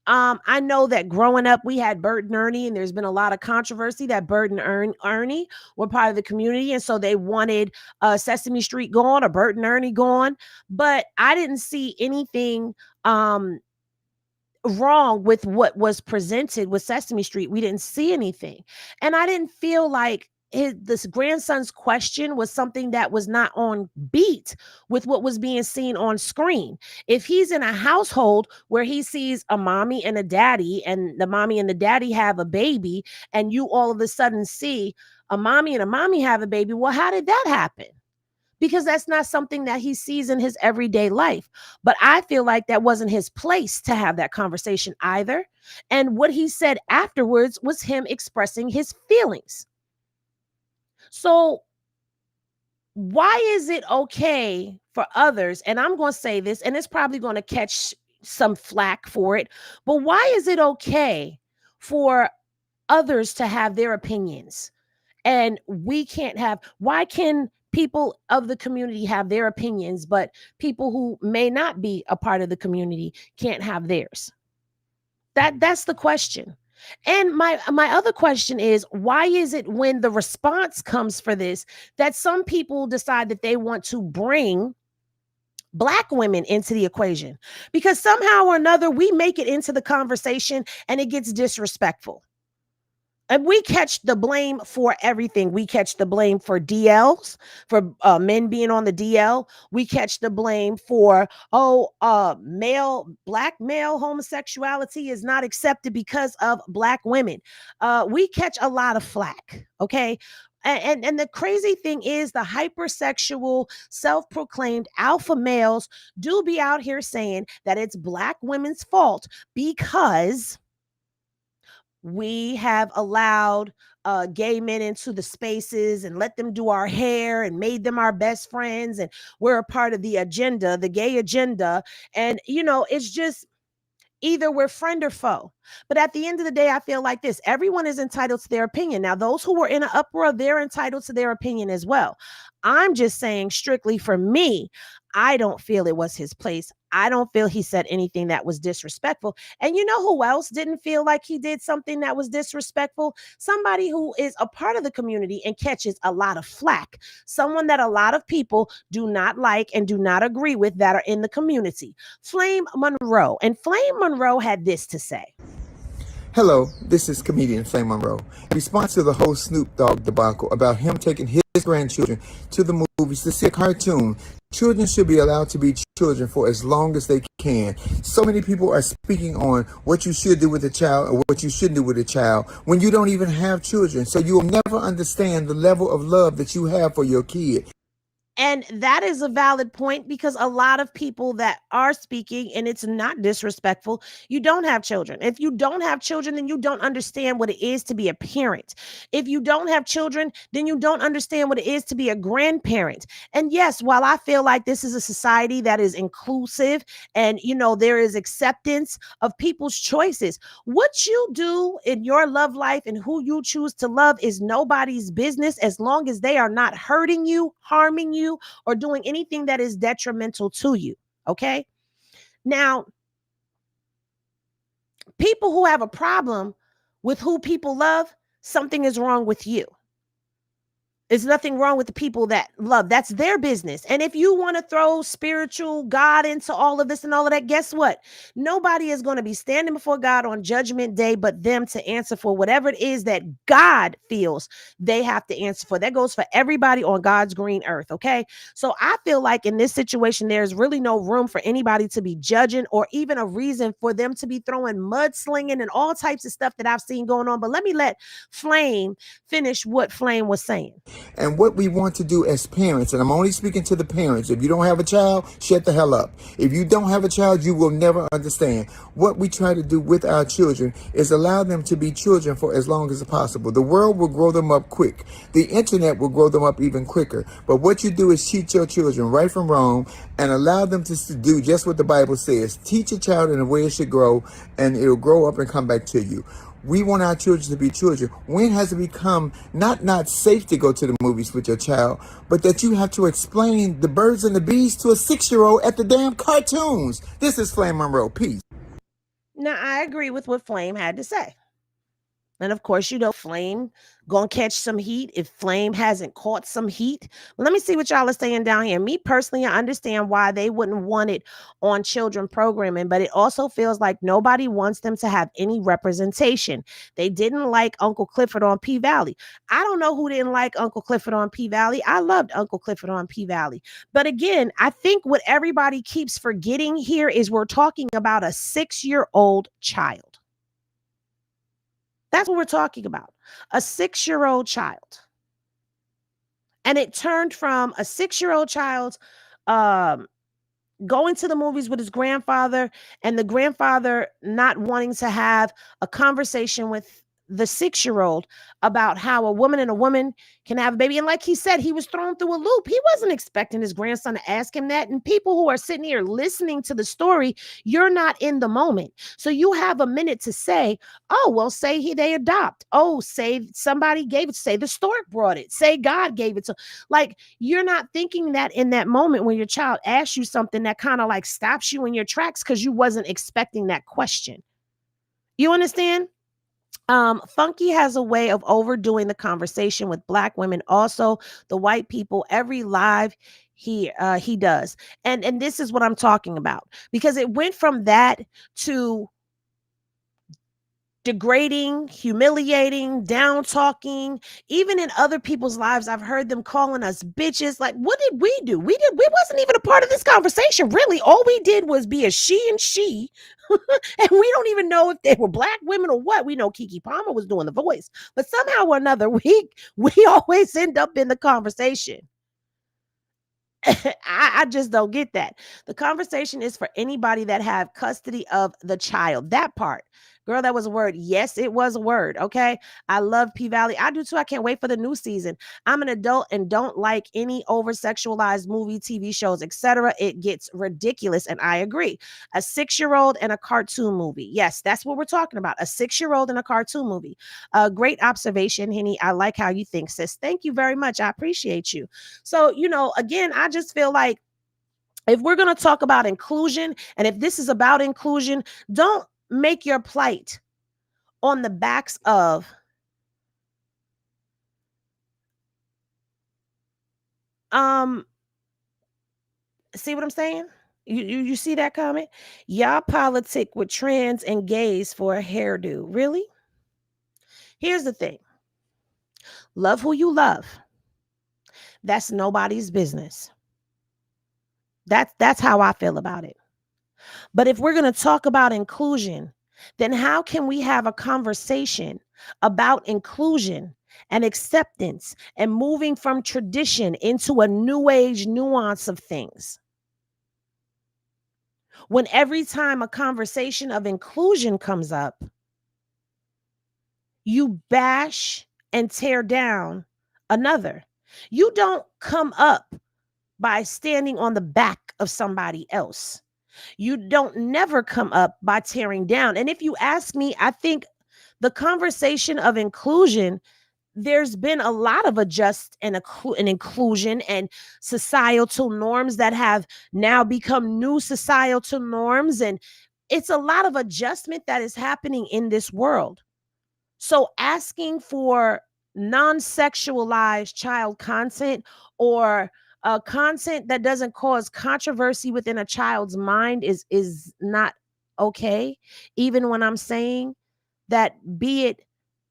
B: I know that growing up, we had Bert and Ernie, and there's been a lot of controversy that Bert and Ernie were part of the community. And so they wanted Sesame Street gone or Bert and Ernie gone. But I didn't see anything wrong with what was presented with Sesame Street. We didn't see anything. And I didn't feel like this grandson's question was something that was not on beat with what was being seen on screen. If he's in a household where he sees a mommy and a daddy, and the mommy and the daddy have a baby, and you all of a sudden see a mommy and a mommy have a baby, well, how did that happen? Because that's not something that he sees in his everyday life. But I feel like that wasn't his place to have that conversation either. And what he said afterwards was him expressing his feelings. So why is it okay for others? And I'm going to say this, and it's probably going to catch some flack for it, but why is it okay for others to have their opinions and we can't have? Why can people of the community have their opinions, but people who may not be a part of the community can't have theirs? That's the question. And my other question is, why is it when the response comes for this that some people decide that they want to bring Black women into the equation? Because somehow or another we make it into the conversation and it gets disrespectful. And we catch the blame for everything. We catch the blame for DLs, for men being on the DL. We catch the blame for, Black male homosexuality is not accepted because of Black women. We catch a lot of flack, okay? And the crazy thing is, the hypersexual, self-proclaimed alpha males do be out here saying that it's Black women's fault because we have allowed gay men into the spaces and let them do our hair and made them our best friends. And we're a part of the agenda, the gay agenda. And, it's just either we're friend or foe. But at the end of the day, I feel like this: everyone is entitled to their opinion. Now, those who were in an uproar, they're entitled to their opinion as well. I'm just saying, strictly for me, I don't feel it was his place. I don't feel he said anything that was disrespectful. And you know who else didn't feel like he did something that was disrespectful? Somebody who is a part of the community and catches a lot of flack. Someone that a lot of people do not like and do not agree with that are in the community. Flame Monroe. And Flame Monroe had this to say.
L: Hello, this is comedian Flame Monroe. In response to the whole Snoop Dogg debacle about him taking his grandchildren to the movies to see a cartoon. Children should be allowed to be children for as long as they can. So many people are speaking on what you should do with a child or what you shouldn't do with a child when you don't even have children. So you will never understand the level of love that you have for your kid.
B: And that is a valid point because a lot of people that are speaking, and it's not disrespectful, you don't have children. If you don't have children, then you don't understand what it is to be a parent. If you don't have children, then you don't understand what it is to be a grandparent. And yes, while I feel like this is a society that is inclusive and, there is acceptance of people's choices, what you do in your love life and who you choose to love is nobody's business as long as they are not hurting you, harming you, or doing anything that is detrimental to you. Okay. Now, people who have a problem with who people love, something is wrong with you. There's nothing wrong with the people that love. That's their business. And if you want to throw spiritual God into all of this and all of that, guess what? Nobody is going to be standing before God on judgment day but them to answer for whatever it is that God feels they have to answer for. That goes for everybody on God's green earth, okay? So I feel like in this situation, there's really no room for anybody to be judging or even a reason for them to be throwing mudslinging and all types of stuff that I've seen going on. But let me let Flame finish what Flame was saying.
L: And what we want to do as parents, and I'm only speaking to the parents, if you don't have a child, shut the hell up. If you don't have a child, you will never understand. What we try to do with our children is allow them to be children for as long as possible. The world will grow them up quick. The internet will grow them up even quicker. But what you do is teach your children right from wrong and allow them to do just what the Bible says. Teach a child in the way it should grow, and it'll grow up and come back to you. We want our children to be children. When has it become not safe to go to the movies with your child, but that you have to explain the birds and the bees to a 6-year-old at the damn cartoons? This is Flame Monroe. Peace.
B: Now, I agree with what Flame had to say. And of course, Flame gonna catch some heat if Flame hasn't caught some heat. Let me see what y'all are saying down here. Me personally, I understand why they wouldn't want it on children programming, but it also feels like nobody wants them to have any representation. They didn't like Uncle Clifford on P-Valley. I don't know who didn't like Uncle Clifford on P-Valley. I loved Uncle Clifford on P-Valley. But again, I think what everybody keeps forgetting here is we're talking about a 6-year-old child. That's what we're talking about. A 6-year-old child. And it turned from a 6-year-old child going to the movies with his grandfather and the grandfather not wanting to have a conversation with the 6-year-old about how a woman and a woman can have a baby. And like he said, he was thrown through a loop. He wasn't expecting his grandson to ask him that. And people who are sitting here listening to the story, you're not in the moment. So you have a minute to say, oh, well, say they adopt. Oh, say somebody gave it. Say the stork brought it. Say God gave it to. Like, you're not thinking that in that moment when your child asks you something that kind of like stops you in your tracks because you wasn't expecting that question. You understand? Funky has a way of overdoing the conversation with Black women. Also, the white people, every live he does. And this is what I'm talking about, because it went from that to degrading, humiliating, down talking. Even in other people's lives, I've heard them calling us bitches. Like, what did we do? We wasn't even a part of this conversation, really. All we did was be a she and she. And we don't even know if they were Black women or what. We know Keke Palmer was doing the voice, but somehow or another, we always end up in the conversation. I just don't get that. The conversation is for anybody that have custody of the child. That part. Girl, that was a word. Yes, it was a word. Okay. I love P-Valley. I do too. I can't wait for the new season. I'm an adult and don't like any over-sexualized movie, TV shows, etc. It gets ridiculous. And I agree. A 6-year-old and a cartoon movie. Yes, that's what we're talking about. A 6-year-old and a cartoon movie. Great observation, Henny. I like how you think, sis. Thank you very much. I appreciate you. So, again, I just feel like if we're going to talk about inclusion, and if this is about inclusion, don't make your plight on the backs of see what I'm saying? You see that comment? Y'all politic with trans and gays for a hairdo. Really? Here's the thing. Love who you love. That's nobody's business. That's how I feel about it. But if we're going to talk about inclusion, then how can we have a conversation about inclusion and acceptance and moving from tradition into a new age nuance of things, when every time a conversation of inclusion comes up, you bash and tear down another? You don't come up by standing on the back of somebody else. You don't never come up by tearing down. And if you ask me, I think the conversation of inclusion, there's been a lot of adjust and inclusion and societal norms that have now become new societal norms. And it's a lot of adjustment that is happening in this world. So asking for non-sexualized child content or content that doesn't cause controversy within a child's mind is not okay. Even when I'm saying that, be it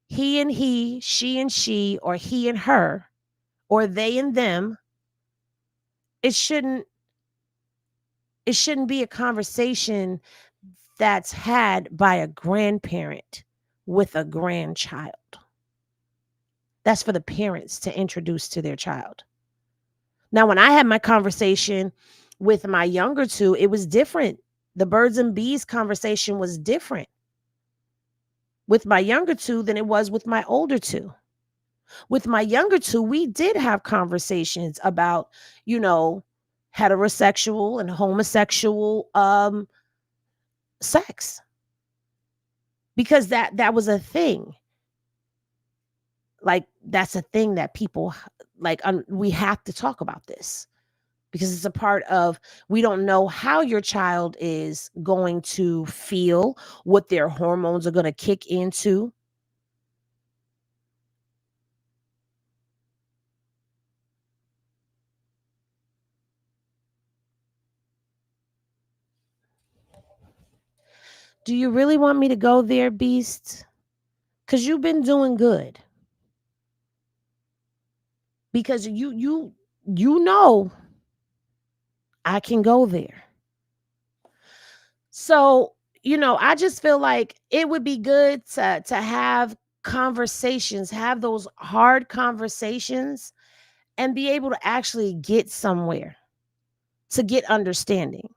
B: he and he, she and she, or he and her, or they and them, it shouldn't be a conversation that's had by a grandparent with a grandchild. That's for the parents to introduce to their child. Now, when I had my conversation with my younger two, it was different. The birds and bees conversation was different with my younger two than it was with my older two. With my younger two, we did have conversations about, heterosexual and homosexual sex, because that was a thing. Like, that's a thing that people like. We have to talk about this because it's a part of, we don't know how your child is going to feel, what their hormones are going to kick into. Do you really want me to go there, Beast? Because you've been doing good. Because you know I can go there. So, I just feel like it would be good to have conversations, have those hard conversations, and be able to actually get somewhere, to get understanding.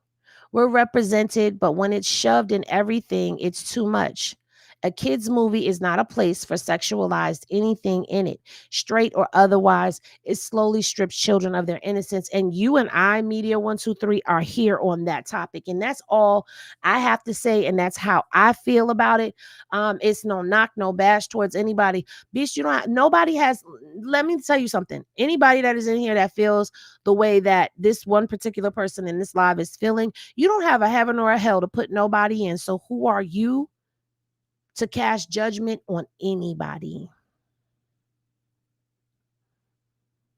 B: We're represented, but when it's shoved in everything, it's too much. A kid's movie is not a place for sexualized anything in it, straight or otherwise. It slowly strips children of their innocence. And you and I, Media 123, are here on that topic. And that's all I have to say. And that's how I feel about it. It's no knock, no bash towards anybody. Bitch, nobody has, let me tell you something. Anybody that is in here that feels the way that this one particular person in this live is feeling, you don't have a heaven or a hell to put nobody in. So who are you to cast judgment on anybody?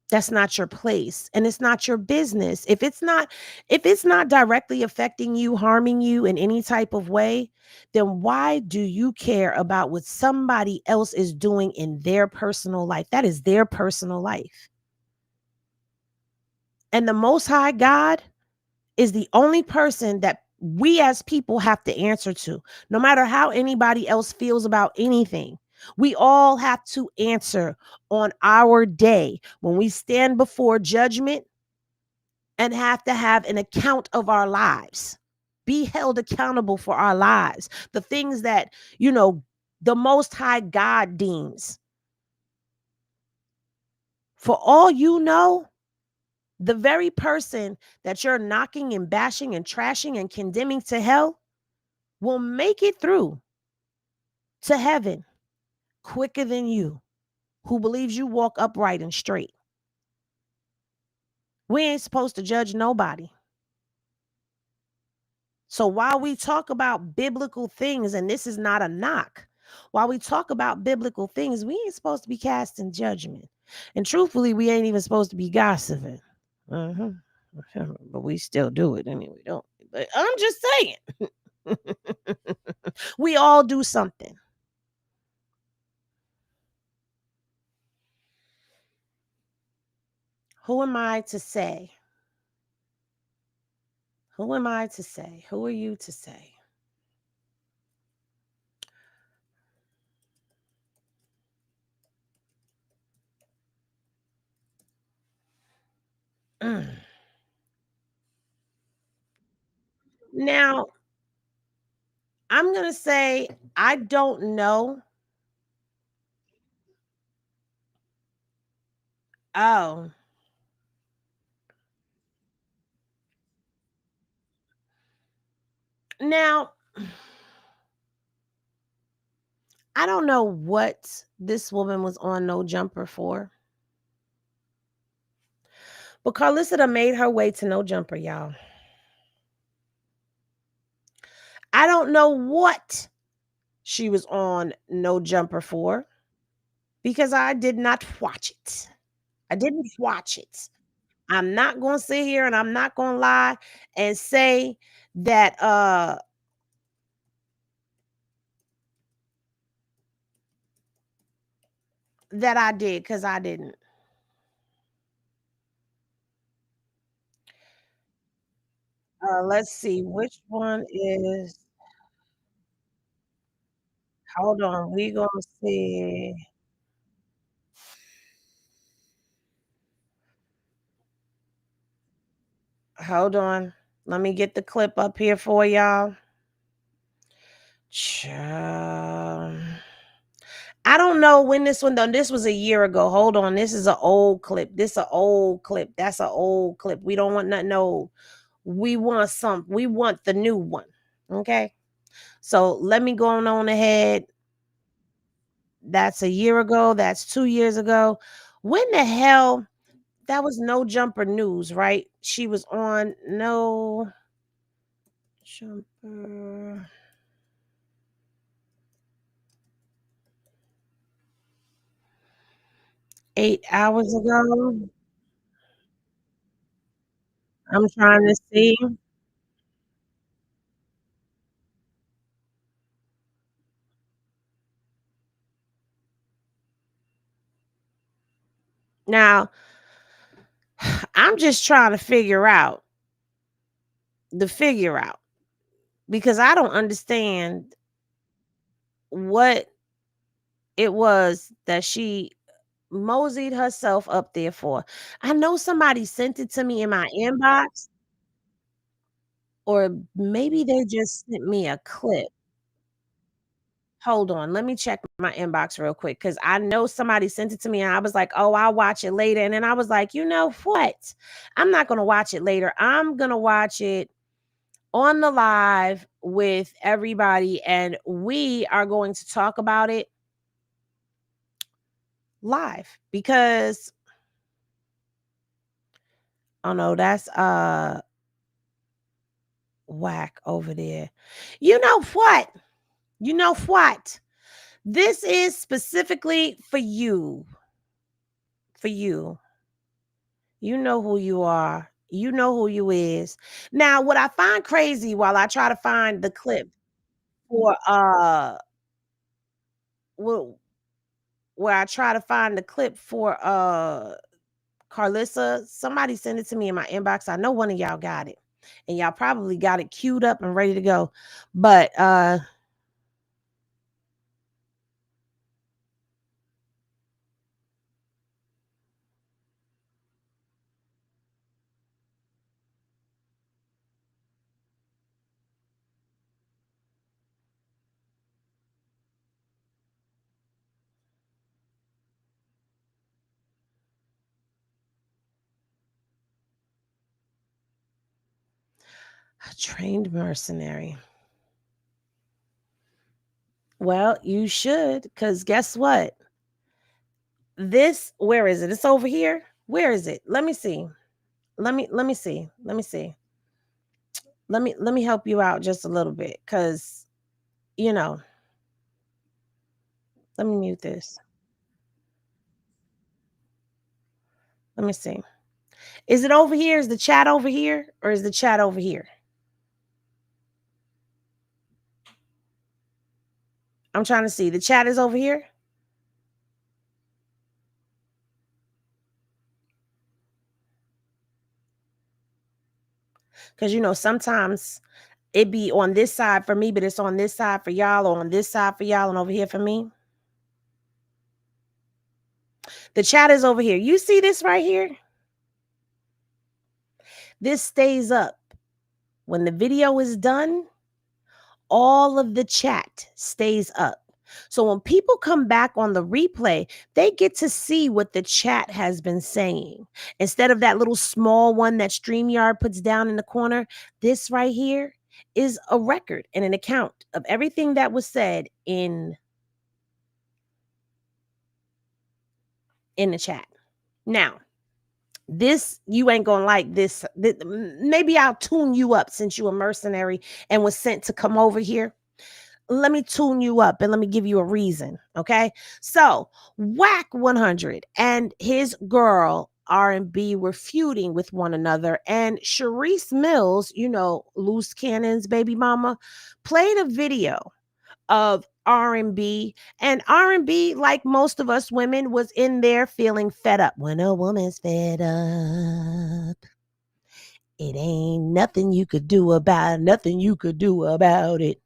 B: That's not your place, and it's not your business. If it's not directly affecting you, harming you in any type of way, then why do you care about what somebody else is doing in their personal life? That is their personal life. And the Most High God is the only person that we as people have to answer to. No matter how anybody else feels about anything, we all have to answer on our day when we stand before judgment and have to have an account of our lives, be held accountable for our lives, the things that, the Most High God deems. For all you know, the very person that you're knocking and bashing and trashing and condemning to hell will make it through to heaven quicker than you, who believes you walk upright and straight. We ain't supposed to judge nobody. So while we talk about biblical things, and this is not a knock, while we talk about biblical things, we ain't supposed to be casting judgment. And truthfully, we ain't even supposed to be gossiping. But we still do it anyway, don't we? But I'm just saying. We all do something. Who am I to say? Who am I to say? Who are you to say? Now, I'm going to say I don't know. Oh. Now, I don't know what this woman was on No Jumper for. But Carlissa done made her way to No Jumper, y'all. I don't know what she was on No Jumper for because I did not watch it. I didn't watch it. I'm not going to sit here and I'm not going to lie and say that that I did, because I didn't. Let's see which one is. Hold on, we gonna see. Hold on. Let me get the clip up here for y'all. I don't know when this one done. This was a year ago. Hold on. This is an old clip. This an old clip. That's an old clip. We don't want nothing old. We want the new one. Okay. So let me go on ahead. That's a year ago. That's 2 years ago. When the hell? That was No Jumper News, right? She was on No Jumper. Eight hours ago. I'm trying to see. Now, I'm just trying to figure out because I don't understand what it was that she moseyed herself up there for. I know somebody sent it to me in my inbox, or maybe they just sent me a clip. Hold on, let me check my inbox real quick because I know somebody sent it to me and I was like, oh, I'll watch it later. And then I was like, you know what? I'm not going to watch it later. I'm going to watch it on the live with everybody and we are going to talk about it live because oh no, that's Wack over there. You know what? You know what? This is specifically for you. For you. You know who you are. You know who you is. Now, what I find crazy while I try to find the clip for wh- where I try to find the clip for Carlissa, somebody sent it to me in my inbox. I know one of y'all got it. And y'all probably got it queued up and ready to go. But a trained mercenary. Well, you should, because guess what? This, where is it? It's over here. Where is it? Let me see. Let me see. Let me see. Let me help you out just a little bit because you know, let me mute this. Let me see. Is it over here? Is the chat over here? Or is the chat over here? I'm trying to see. The chat is over here. Because, sometimes it be on this side for me, but it's on this side for y'all, or on this side for y'all and over here for me. The chat is over here. You see this right here? This stays up. When the video is done, all of the chat stays up. So when people come back on the replay, they get to see what the chat has been saying. Instead of that little small one that StreamYard puts down in the corner, this right here is a record and an account of everything that was said in the chat. Now, this, you ain't gonna like this. Maybe I'll tune you up since you a mercenary and was sent to come over here. Let me tune you up and let me give you a reason. Okay. So Wack 100 and his girl R&B were feuding with one another. And Sharice Mills, Loose Cannon's baby mama, played a video of R&B, and R&B, like most of us women, was in there feeling fed up. When a woman's fed up, it ain't nothing you could do about it.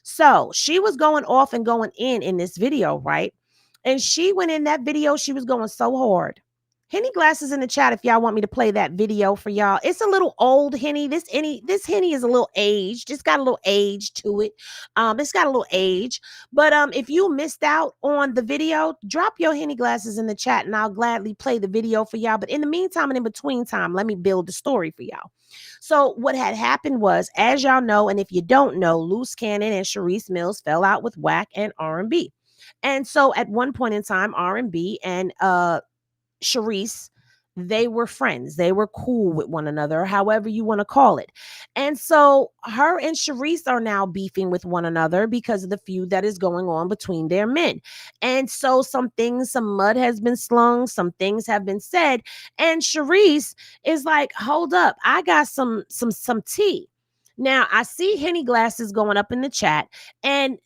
B: So she was going off and going in this video, right? And she went in that video, she was going so hard. Henny Glasses in the chat if y'all want me to play that video for y'all. It's a little old Henny. This Henny is a little aged. It's got a little age to it. It's got a little age. But if you missed out on the video, drop your Henny Glasses in the chat and I'll gladly play the video for y'all. But in the meantime and in between time, let me build the story for y'all. So what had happened was, as y'all know, and if you don't know, Loose Cannon and Sharice Mills fell out with Wack and R&B. And so at one point in time, R&B and Sharice, they were friends. They were cool with one another, however you want to call it. And so her and Sharice are now beefing with one another because of the feud that is going on between their men. And so some mud has been slung, some things have been said. And Sharice is like, hold up, I got some tea. Now I see Henny Glasses going up in the chat, and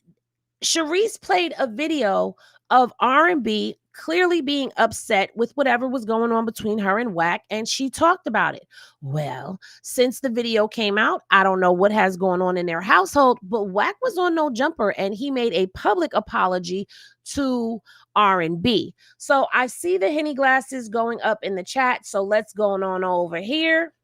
B: Sharice played a video of R&B clearly being upset with whatever was going on between her and Wack, and she talked about it. Well, since the video came out, I don't know what has gone on in their household, but Wack was on no jumper, and he made a public apology to R&B. So I see the Henny Glasses going up in the chat, so let's go on over here.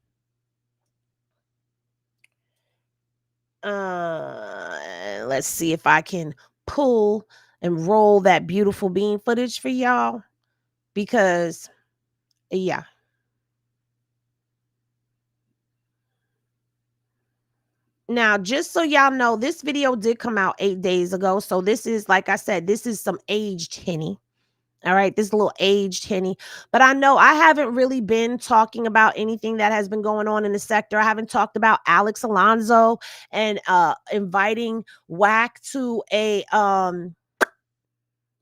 B: Let's see if I can pull and roll that beautiful bean footage for y'all, because yeah. Now, just so y'all know, this video did come out 8 days ago. So this is, like I said, this is some aged Henny. All right, this is a little aged Henny. But I know I haven't really been talking about anything that has been going on in the sector. I haven't talked about Alex Alonso and inviting Wack to a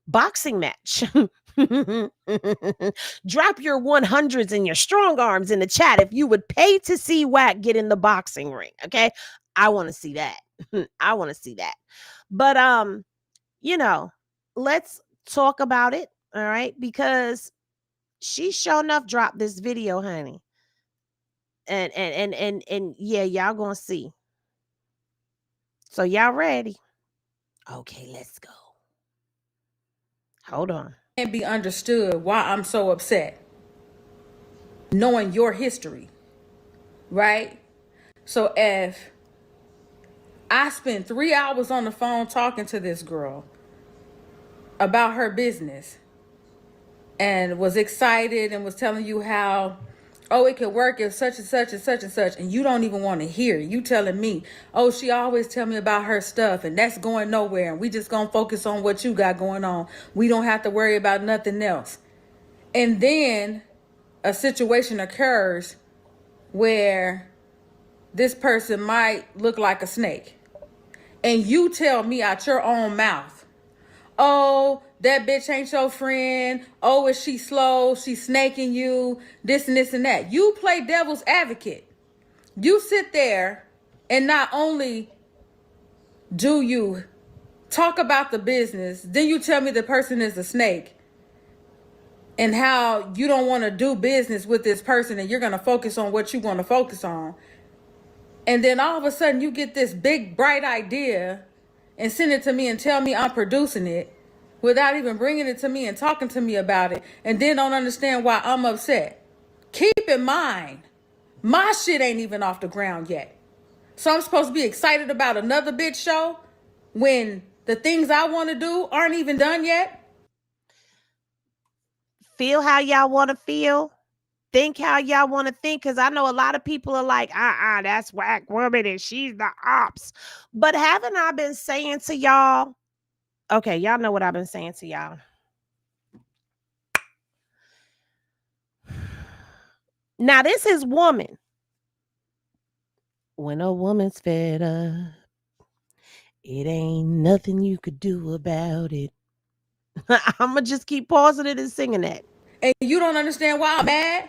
B: boxing match. Drop your 100s and your strong arms in the chat if you would pay to see Wack get in the boxing ring. Okay, I want to see that. I want to see that. But let's talk about it. All right, because she sure enough dropped this video, honey. And yeah, y'all gonna see. So y'all ready? Okay, let's go. Hold on.
C: Can't be understood why I'm so upset. Knowing your history, right? So if I spent 3 hours on the phone talking to this girl about her business and was excited and was telling you how, oh, it could work if such and such and such and such, and you don't even want to hear it. You telling me, oh, she always tell me about her stuff and that's going nowhere, and we just gonna focus on what you got going on. We don't have to worry about nothing else. And then a situation occurs where this person might look like a snake, and you tell me out your own mouth, oh, that bitch ain't your friend. Oh, is she slow? She's snaking you, this and this and that. You play devil's advocate. You sit there and not only do you talk about the business, then you tell me the person is a snake and how you don't want to do business with this person and you're going to focus on what you want to focus on.
M: And then all of a sudden you get this big bright idea and send it to me and tell me I'm producing it without even bringing it to me and talking to me about it, and then don't understand why I'm upset. Keep in mind, my shit ain't even off the ground yet. So I'm supposed to be excited about another bitch show when the things I want to do aren't even done yet?
B: Feel how y'all want to feel. Think how y'all want to think, because I know a lot of people are like, that's Wack woman and she's the ops. But haven't I been saying to y'all? Okay, y'all know what I've been saying to y'all. Now, this is woman. When a woman's fed up, it ain't nothing you could do about it. I'm going to just keep pausing it and singing that.
M: And you don't understand why I'm mad?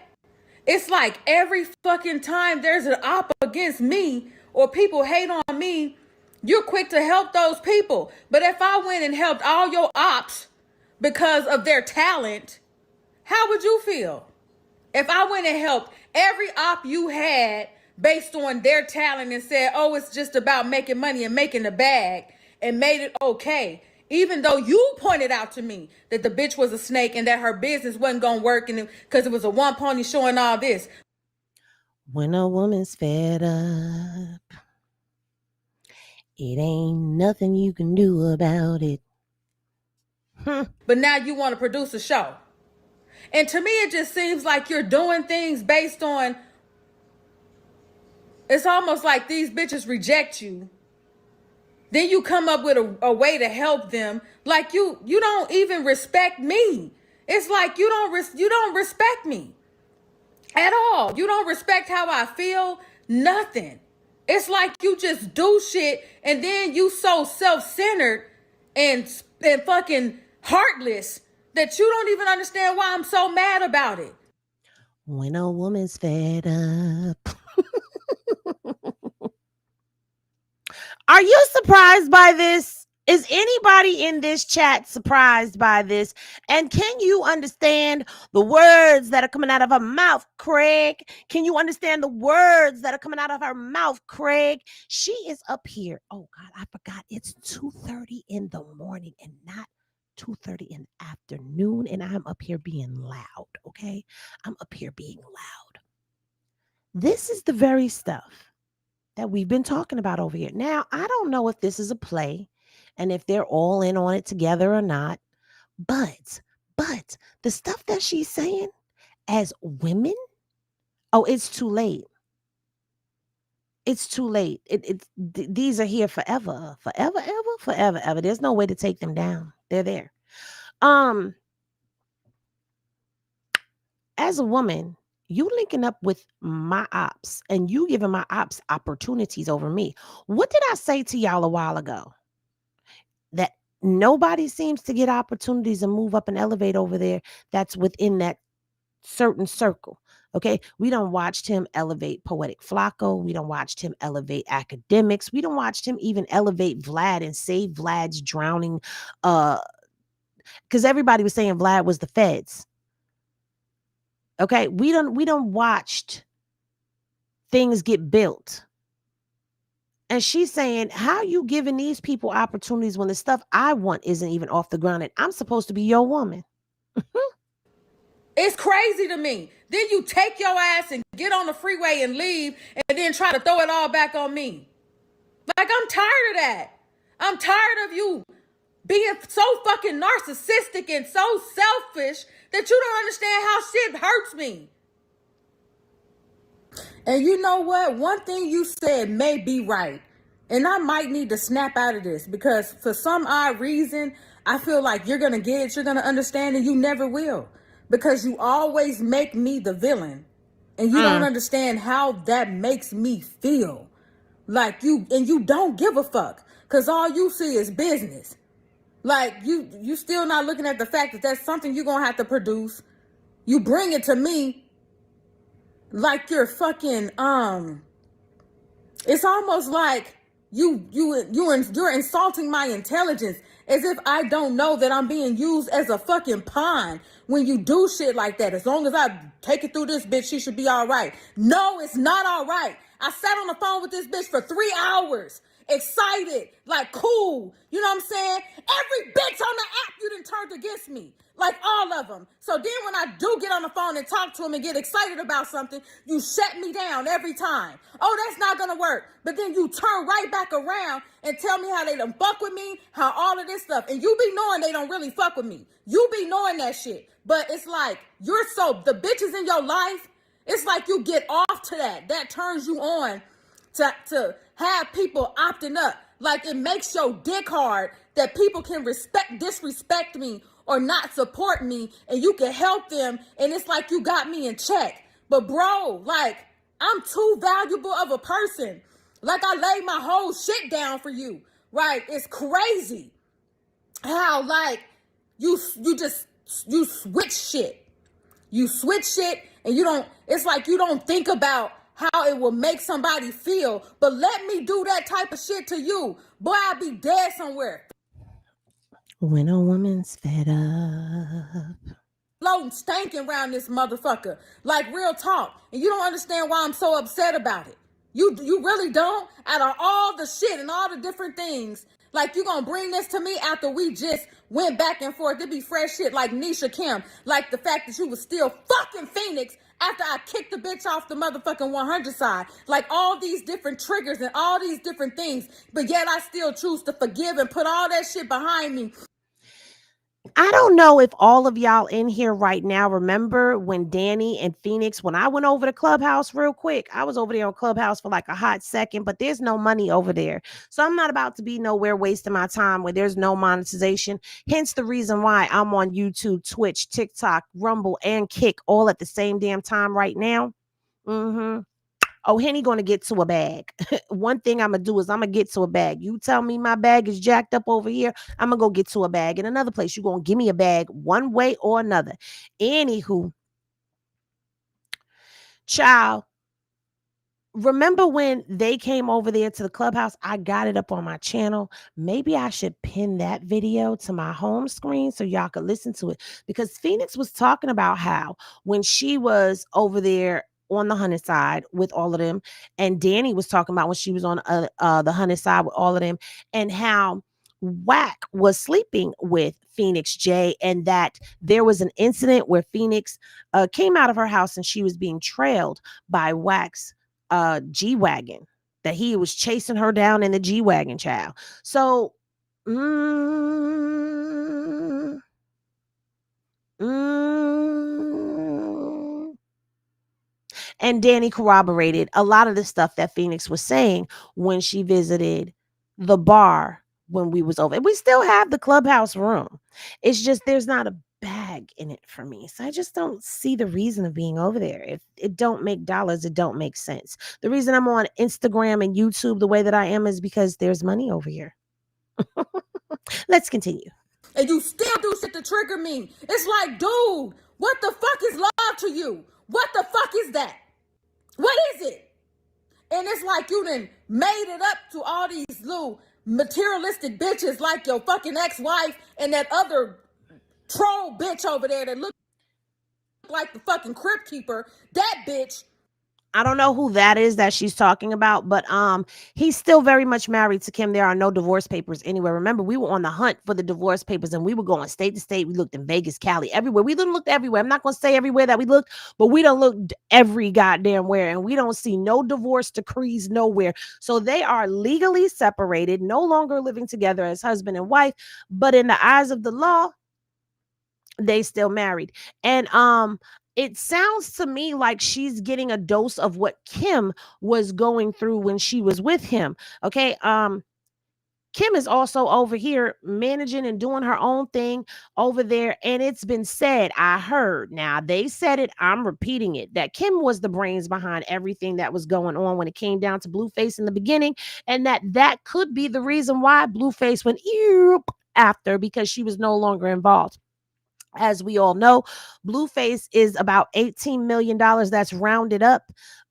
M: It's like every fucking time there's an op against me or people hate on me, you're quick to help those people. But if I went and helped all your ops because of their talent, how would you feel? If I went and helped every op you had based on their talent and said, oh, it's just about making money and making the bag, and made it okay, even though you pointed out to me that the bitch was a snake and that her business wasn't going to work and because it was a one pony show and all this.
B: When a woman's fed up, it ain't nothing you can do about it.
M: But now you want to produce a show. And to me, it just seems like you're doing things based on, it's almost like these bitches reject you. Then you come up with a way to help them. Like you don't even respect me. It's like you don't respect me at all. You don't respect how I feel. Nothing. It's like you just do shit and then you so self-centered and fucking heartless that you don't even understand why I'm so mad about it.
B: When a woman's fed up. Are you surprised by this? Is anybody in this chat surprised by this? And can you understand the words that are coming out of her mouth, Craig? Can you understand the words that are coming out of her mouth, Craig? She is up here. Oh, God, I forgot. It's 2:30 in the morning and not 2:30 in the afternoon. And I'm up here being loud, okay? I'm up here being loud. This is the very stuff that we've been talking about over here. Now, I don't know if this is a play and if they're all in on it together or not, but the stuff that she's saying as women, oh, it's too late. It's too late. These are here forever. There's no way to take them down. They're there. As a woman, you linking up with my ops and you giving my ops opportunities over me. What did I say to y'all a while ago? That nobody seems to get opportunities and move up and elevate over there that's within that certain circle. Okay, we don't watch him elevate Poetic Flacco. We don't watch him elevate academics. We don't watch him even elevate Vlad and save Vlad's drowning. Because everybody was saying Vlad was the feds. Okay, we don't watched things get built. And she's saying, how you giving these people opportunities when the stuff I want isn't even off the ground and I'm supposed to be your woman?
M: It's crazy to me. Then you take your ass and get on the freeway and leave and then try to throw it all back on me. Like, I'm tired of that. I'm tired of you being so fucking narcissistic and so selfish that you don't understand how shit hurts me. And you know what? One thing you said may be right. And I might need to snap out of this because for some odd reason, I feel like you're going to get it, you're going to understand, and you never will. Because you always make me the villain. And you don't understand how that makes me feel. Like you don't give a fuck. Because all you see is business. Like, you still not looking at the fact that that's something you're going to have to produce. You bring it to me like you're fucking, it's almost like you're insulting my intelligence as if I don't know that I'm being used as a fucking pawn when you do shit like that. As long as I take it through this bitch, she should be all right. No, it's not all right. I sat on the phone with this bitch for 3 hours. Excited, like cool. You know what I'm saying? Every bitch on the app you done turned against me. Like all of them. So then when I do get on the phone and talk to them and get excited about something, you shut me down every time. Oh, that's not gonna work. But then you turn right back around and tell me how they done fuck with me, how all of this stuff. And you be knowing they don't really fuck with me. You be knowing that shit. But it's like, the bitches in your life, it's like you get off to that. That turns you on to have people opting up. Like it makes your dick hard that people can disrespect me or not support me and you can help them and it's like you got me in check. But bro, like I'm too valuable of a person. Like I laid my whole shit down for you, right? It's crazy how like you switch shit. You switch shit and it's like you don't think about how it will make somebody feel. But let me do that type of shit to you. Boy, I'll be dead somewhere.
B: When a woman's fed up.
M: Floating, stanking around this motherfucker. Like real talk. And you don't understand why I'm so upset about it. You really don't? Out of all the shit and all the different things, like you gonna bring this to me after we just went back and forth. It'd be fresh shit like Nisha Kim. Like the fact that you was still fucking Phoenix after I kicked the bitch off the motherfucking 100 side. Like all these different triggers and all these different things. But yet I still choose to forgive and put all that shit behind me.
B: I don't know if all of y'all in here right now remember when Danny and Phoenix, when I went over to Clubhouse real quick, I was over there on Clubhouse for like a hot second, but there's no money over there. So I'm not about to be nowhere wasting my time where there's no monetization. Hence the reason why I'm on YouTube, Twitch, TikTok, Rumble, and Kick all at the same damn time right now. Oh, Henny gonna get to a bag. One thing I'm gonna do is I'm gonna get to a bag. You tell me my bag is jacked up over here, I'm gonna go get to a bag in another place. You're gonna give me a bag one way or another. Anywho, child, remember when they came over there to the Clubhouse? I got it up on my channel. Maybe I should pin that video to my home screen so y'all could listen to it, because Phoenix was talking about how when she was over there on the Hunted side with all of them, and Danny was talking about when she was on the Hunted side with all of them, and how Wack was sleeping with Phoenix J, and that there was an incident where Phoenix came out of her house and she was being trailed by Wack's G-Wagon, that he was chasing her down in the G-Wagon, child. So and Danny corroborated a lot of the stuff that Phoenix was saying when she visited the bar when we was over. We still have the Clubhouse room. It's just there's not a bag in it for me. So I just don't see the reason of being over there. If it don't make dollars, it don't make sense. The reason I'm on Instagram and YouTube the way that I am is because there's money over here. Let's continue.
M: And you still do shit to trigger me. It's like, dude, what the fuck is love to you? What the fuck is that? What is it? And it's like you done made it up to all these little materialistic bitches like your fucking ex-wife and that other troll bitch over there that look like the fucking crypt keeper. That bitch.
B: I don't know who that is that she's talking about, but he's still very much married to Kim. There are no divorce papers anywhere. Remember, we were on the hunt for the divorce papers, and we were going state to state. We looked in Vegas, Cali, everywhere. We done looked everywhere. I'm not going to say everywhere that we looked, but we done looked every goddamn where, and we don't see no divorce decrees nowhere. So they are legally separated, no longer living together as husband and wife, but in the eyes of the law, they still married. And it sounds to me like she's getting a dose of what Kim was going through when she was with him. Okay. Kim is also over here managing and doing her own thing over there. And it's been said, I heard, now they said it, I'm repeating it, that Kim was the brains behind everything that was going on when it came down to Blueface in the beginning. And that could be the reason why Blueface went after, because she was no longer involved. As we all know, Blueface is about $18 million. That's rounded up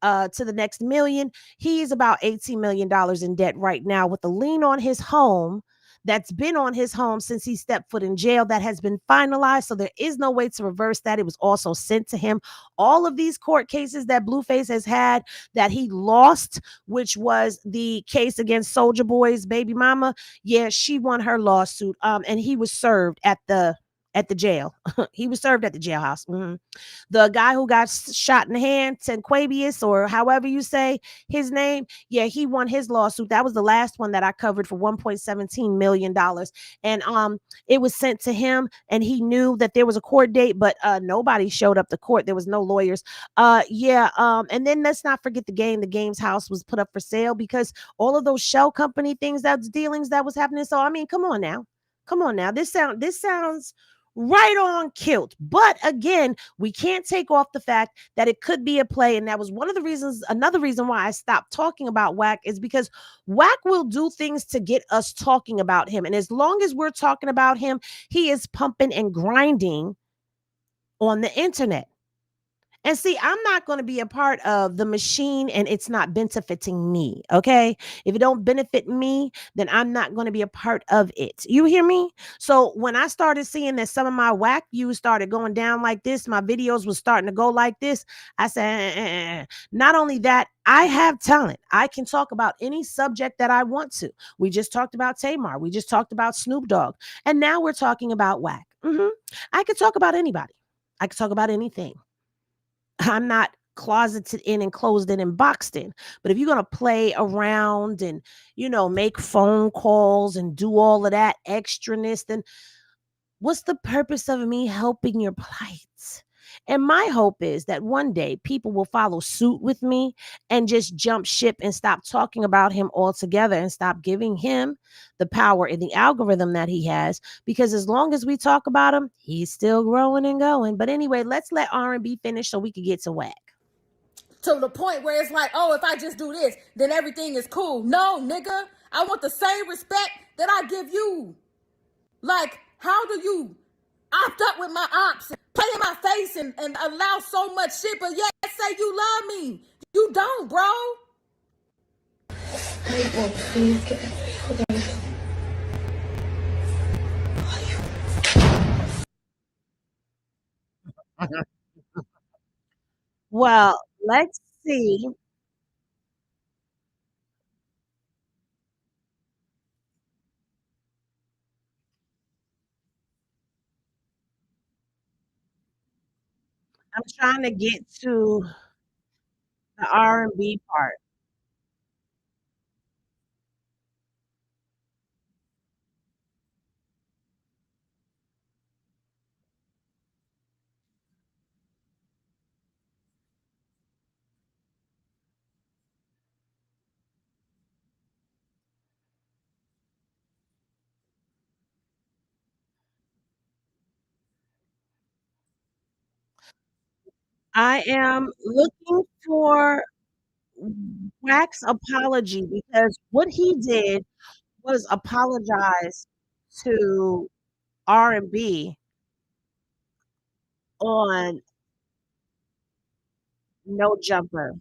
B: to the next million. He's about $18 million in debt right now with a lien on his home that's been on his home since he stepped foot in jail that has been finalized. So there is no way to reverse that. It was also sent to him. All of these court cases that Blueface has had that he lost, which was the case against Soulja Boy's baby mama. Yeah, she won her lawsuit. And he was served at the jail. He was served at the jailhouse. The guy who got shot in the hand, Tenquabius, or however you say his name, yeah, he won his lawsuit. That was the last one that I covered for $1.17 million. And it was sent to him, and he knew that there was a court date, but nobody showed up to court. There was no lawyers. And then let's not forget the game. The game's house was put up for sale because all of those shell company things, that's dealings that was happening. So I mean, come on now. This sounds right on kilt. But again, we can't take off the fact that it could be a play. And that was one of the reasons, another reason why I stopped talking about Wack is because Wack will do things to get us talking about him. And as long as we're talking about him, he is pumping and grinding on the internet. And see, I'm not going to be a part of the machine and it's not benefiting me. Okay. If it don't benefit me, then I'm not going to be a part of it. You hear me? So when I started seeing that some of my Wack views started going down like this, my videos was starting to go like this, I said, Not only that, I have talent. I can talk about any subject that I want to. We just talked about Tamar. We just talked about Snoop Dogg. And now we're talking about Wack. I could talk about anybody. I could talk about anything. I'm not closeted in and closed in and boxed in. But if you're going to play around and, make phone calls and do all of that extraness, then what's the purpose of me helping your plight? And my hope is that one day people will follow suit with me and just jump ship and stop talking about him altogether and stop giving him the power in the algorithm that he has. Because as long as we talk about him, he's still growing and going. But anyway, let's let R&B finish so we can get to Wack.
M: To the point where it's like, oh, if I just do this, then everything is cool. No, nigga, I want the same respect that I give you. Like, how do you opt up with my ops, play in my face and allow so much shit, but yet say you love me? You don't, bro.
I: Please get
B: Well, let's see. I'm trying to get to the R&B part. I am looking for Wack's apology because what he did was apologize to R&B on No Jumper.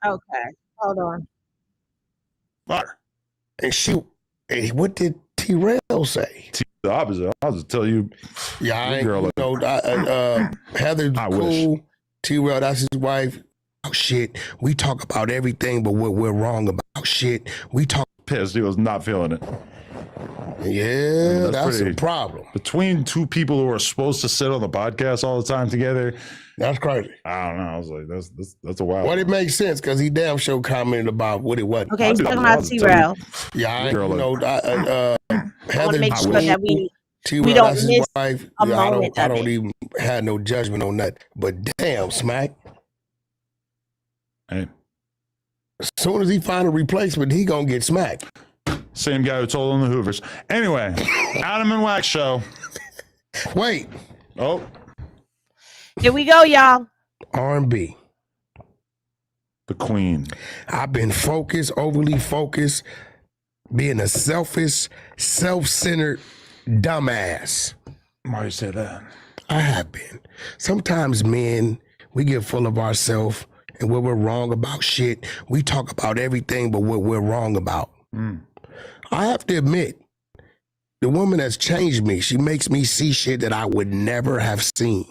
B: Okay, hold on.
N: And what did T-Rail say?
O: The opposite. I'll just tell you.
N: Yeah, Heather's cool. T-Rail, that's his wife. Oh shit, we talk about everything, but what we're wrong about shit. We talk.
O: Pissed. He was not feeling it.
N: Yeah, that's a problem.
O: Between two people who are supposed to sit on the podcast all the time together.
N: That's crazy.
O: I don't know. I was like, that's a wild.
N: Well, it makes sense because he damn sure commented about what it was.
B: Okay, he's talking about T-Rail.
N: Yeah,
B: I want
N: Heather,
B: to make sure that we
N: T-Rail,
B: don't
N: that's
B: miss
N: his wife.
B: a
N: Yeah,
B: moment
N: I
B: of
N: don't
B: it.
N: even have no judgment on that. But damn, Smack.
O: Hey.
N: As soon as he find a replacement, he gonna get smacked.
O: Same guy who told on the Hoovers. Anyway, Adam and Wack show.
N: Wait.
O: Oh.
B: Here we go, y'all.
N: R&B.
O: The queen.
N: I've been focused, overly focused, being a selfish, self-centered dumbass.
O: Why you say that?
N: I have been. Sometimes men, we get full of ourselves, and when we're wrong about shit, we talk about everything but what we're wrong about. I have to admit, the woman has changed me. She makes me see shit that I would never have seen.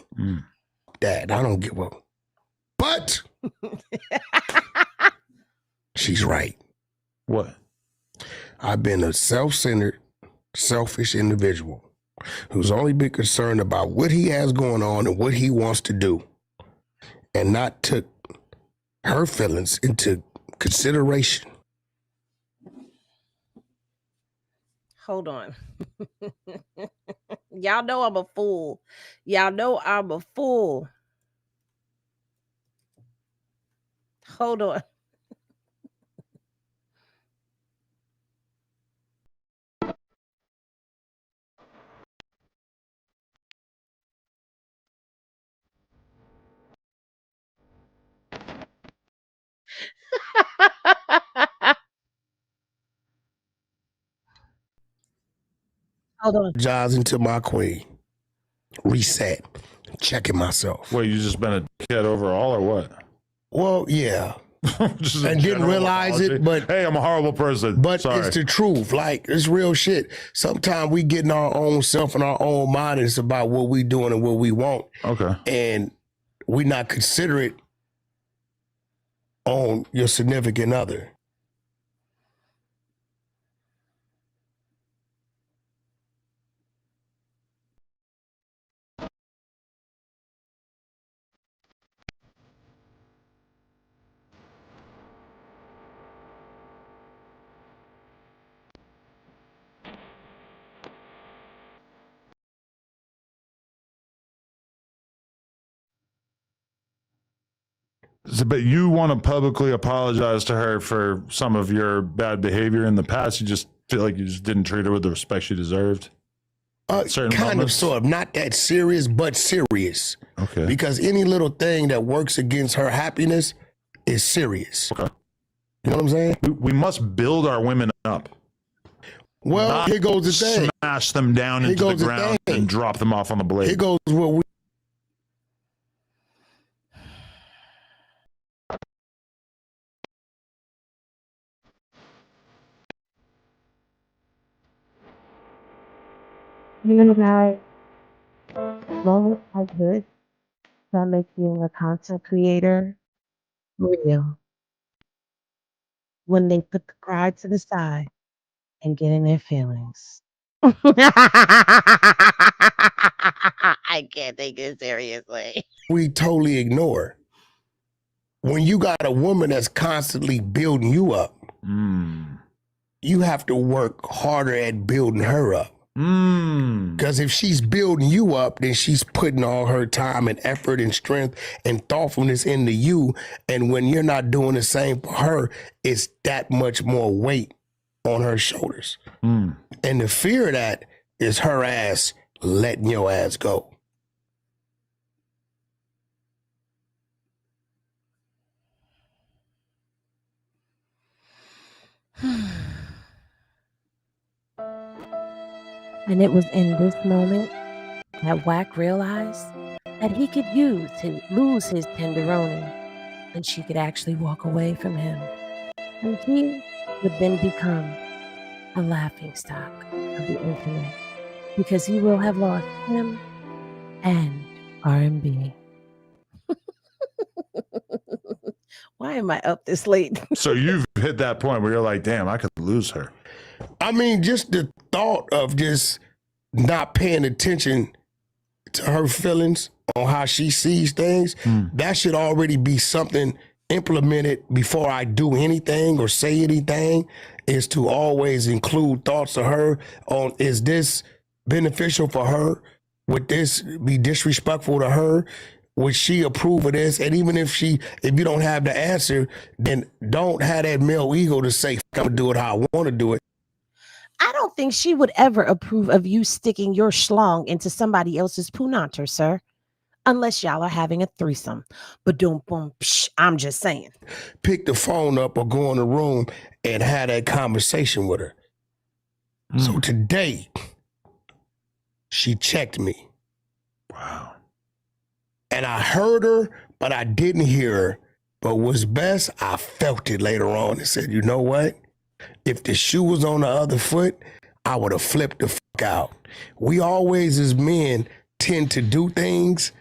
N: Dad, I don't give a... But she's right.
O: What?
N: I've been a self-centered, selfish individual who's only been concerned about what he has going on and what he wants to do, and not took her feelings into consideration.
B: Hold on. Y'all know I'm a fool. Y'all know I'm a fool. Hold on. Hold on.
N: Apologizing to my queen. Reset. Checking myself.
O: Wait, you just been a dickhead overall or what?
N: Well, yeah.
O: Just
N: and didn't realize
O: apology.
N: it, but
O: hey, I'm a horrible person.
N: But
O: Sorry.
N: it's the truth. Like, it's real shit. Sometimes we get in our own self and our own mind, and it's about what we doing and what we want.
O: Okay.
N: And we not considerate on your significant other.
O: But you want to publicly apologize to her for some of your bad behavior in the past. You just feel like you just didn't treat her with the respect she deserved.
N: Kind of, sort of, not that serious, but serious.
O: Okay.
N: Because any little thing that works against her happiness is serious.
O: Okay.
N: You know what I'm saying?
O: We must build our women up.
N: Well,
O: Not
N: here goes the thing.
O: Smash them down into the ground and drop them off on the blade.
N: Here goes what we.
B: You guys, moment I could start like being a content creator real when they put the pride to the side and get in their feelings. I can't take it seriously.
N: We totally ignore. When you got a woman that's constantly building you up, you have to work harder at building her up. Because if she's building you up, then she's putting all her time and effort and strength and thoughtfulness into you. And when you're not doing the same for her, it's that much more weight on her shoulders. And the fear of that is her ass letting your ass go.
B: And it was in this moment that Wack realized that he could lose his tenderoni, and she could actually walk away from him. And he would then become a laughingstock of the internet, because he will have lost him and R&B. Why am I up this late?
O: So you've hit that point where you're like, damn, I could lose her.
N: I mean, just the thought of just not paying attention to her feelings on how she sees things, that should already be something implemented before I do anything or say anything, is to always include thoughts of her on, is this beneficial for her? Would this be disrespectful to her? Would she approve of this? And even if you don't have the answer, then don't have that male ego to say, I'm gonna do it how I want to do it.
B: I don't think she would ever approve of you sticking your schlong into somebody else's punanter, sir. Unless y'all are having a threesome. But don't boom, I'm just saying.
N: Pick the phone up or go in the room and have that conversation with her. So today, she checked me.
O: Wow.
N: And I heard her, but I didn't hear her. But what's best, I felt it later on and said, you know what? If the shoe was on the other foot, I would have flipped the fuck out. We always, as men, tend to do things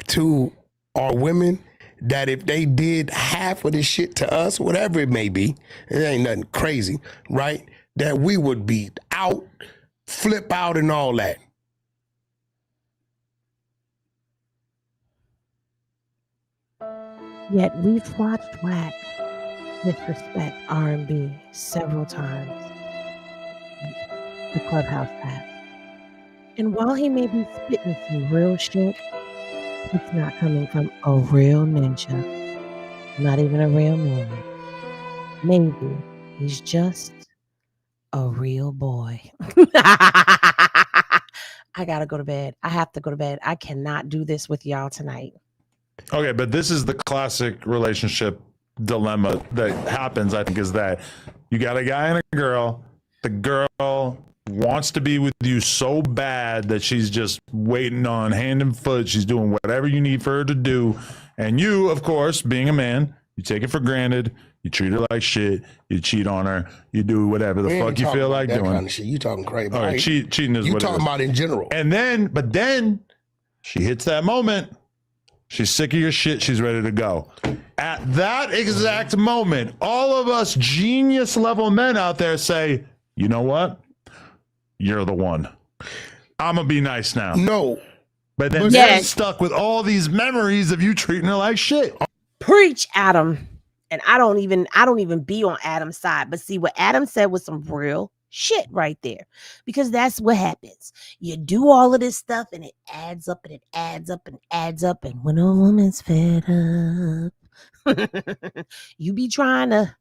N: to our women that if they did half of the shit to us, whatever it may be, it ain't nothing crazy, right? That we would be out, flip out and all that.
B: Yet we've watched Wack disrespect R&B several times. The Clubhouse app. And while he may be spitting some real shit, it's not coming from a real ninja. Not even a real man. Maybe he's just a real boy. I gotta go to bed. I have to go to bed. I cannot do this with y'all tonight.
O: Okay, but this is the classic relationship dilemma that happens, I think, is that you got a guy and a girl. The girl wants to be with you so bad that she's just waiting on hand and foot. She's doing whatever you need for her to do. And you, of course, being a man, you take it for granted. You treat her like shit. You cheat on her. You do whatever the fuck you feel like doing.
N: Kind of shit. You talking crazy.
O: All right, cheating is
N: you
O: what it is.
N: talking about in general.
O: But then she hits that moment. She's sick of your shit. She's ready to go. At that exact moment, all of us genius level men out there say, you know what? You're the one. I'm going to be nice now.
N: No.
O: But then they're stuck with all these memories of you treating her like shit.
B: Preach, Adam. And I don't even be on Adam's side. But see, what Adam said was some real shit right there, because that's what happens. You do all of this stuff and it adds up and it adds up and adds up, and when a woman's fed up, you be trying to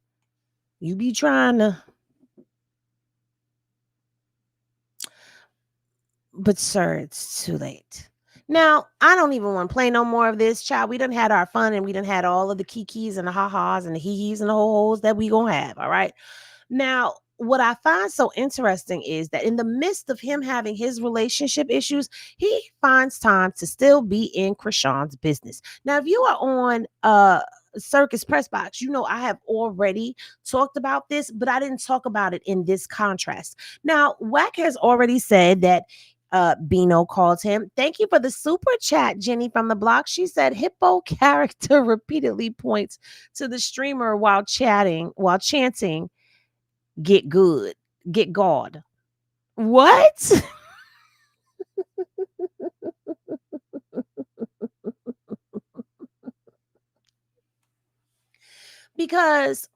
B: but sir, it's too late. Now, I don't even want to play no more of this, child. We done had our fun, and we done had all of the kikis and the ha-has and the hee-hees and the ho-hos that we gonna have, all right? Now, what I find so interesting is that in the midst of him having his relationship issues, he finds time to still be in Krishan's business. Now, if you are on Circus Press Box, you know I have already talked about this, but I didn't talk about it in this contrast. Now, Wack has already said that Bino called him. Thank you for the super chat, Jenny from the block. She said hippo character repeatedly points to the streamer while chanting, get good, get God. What? Because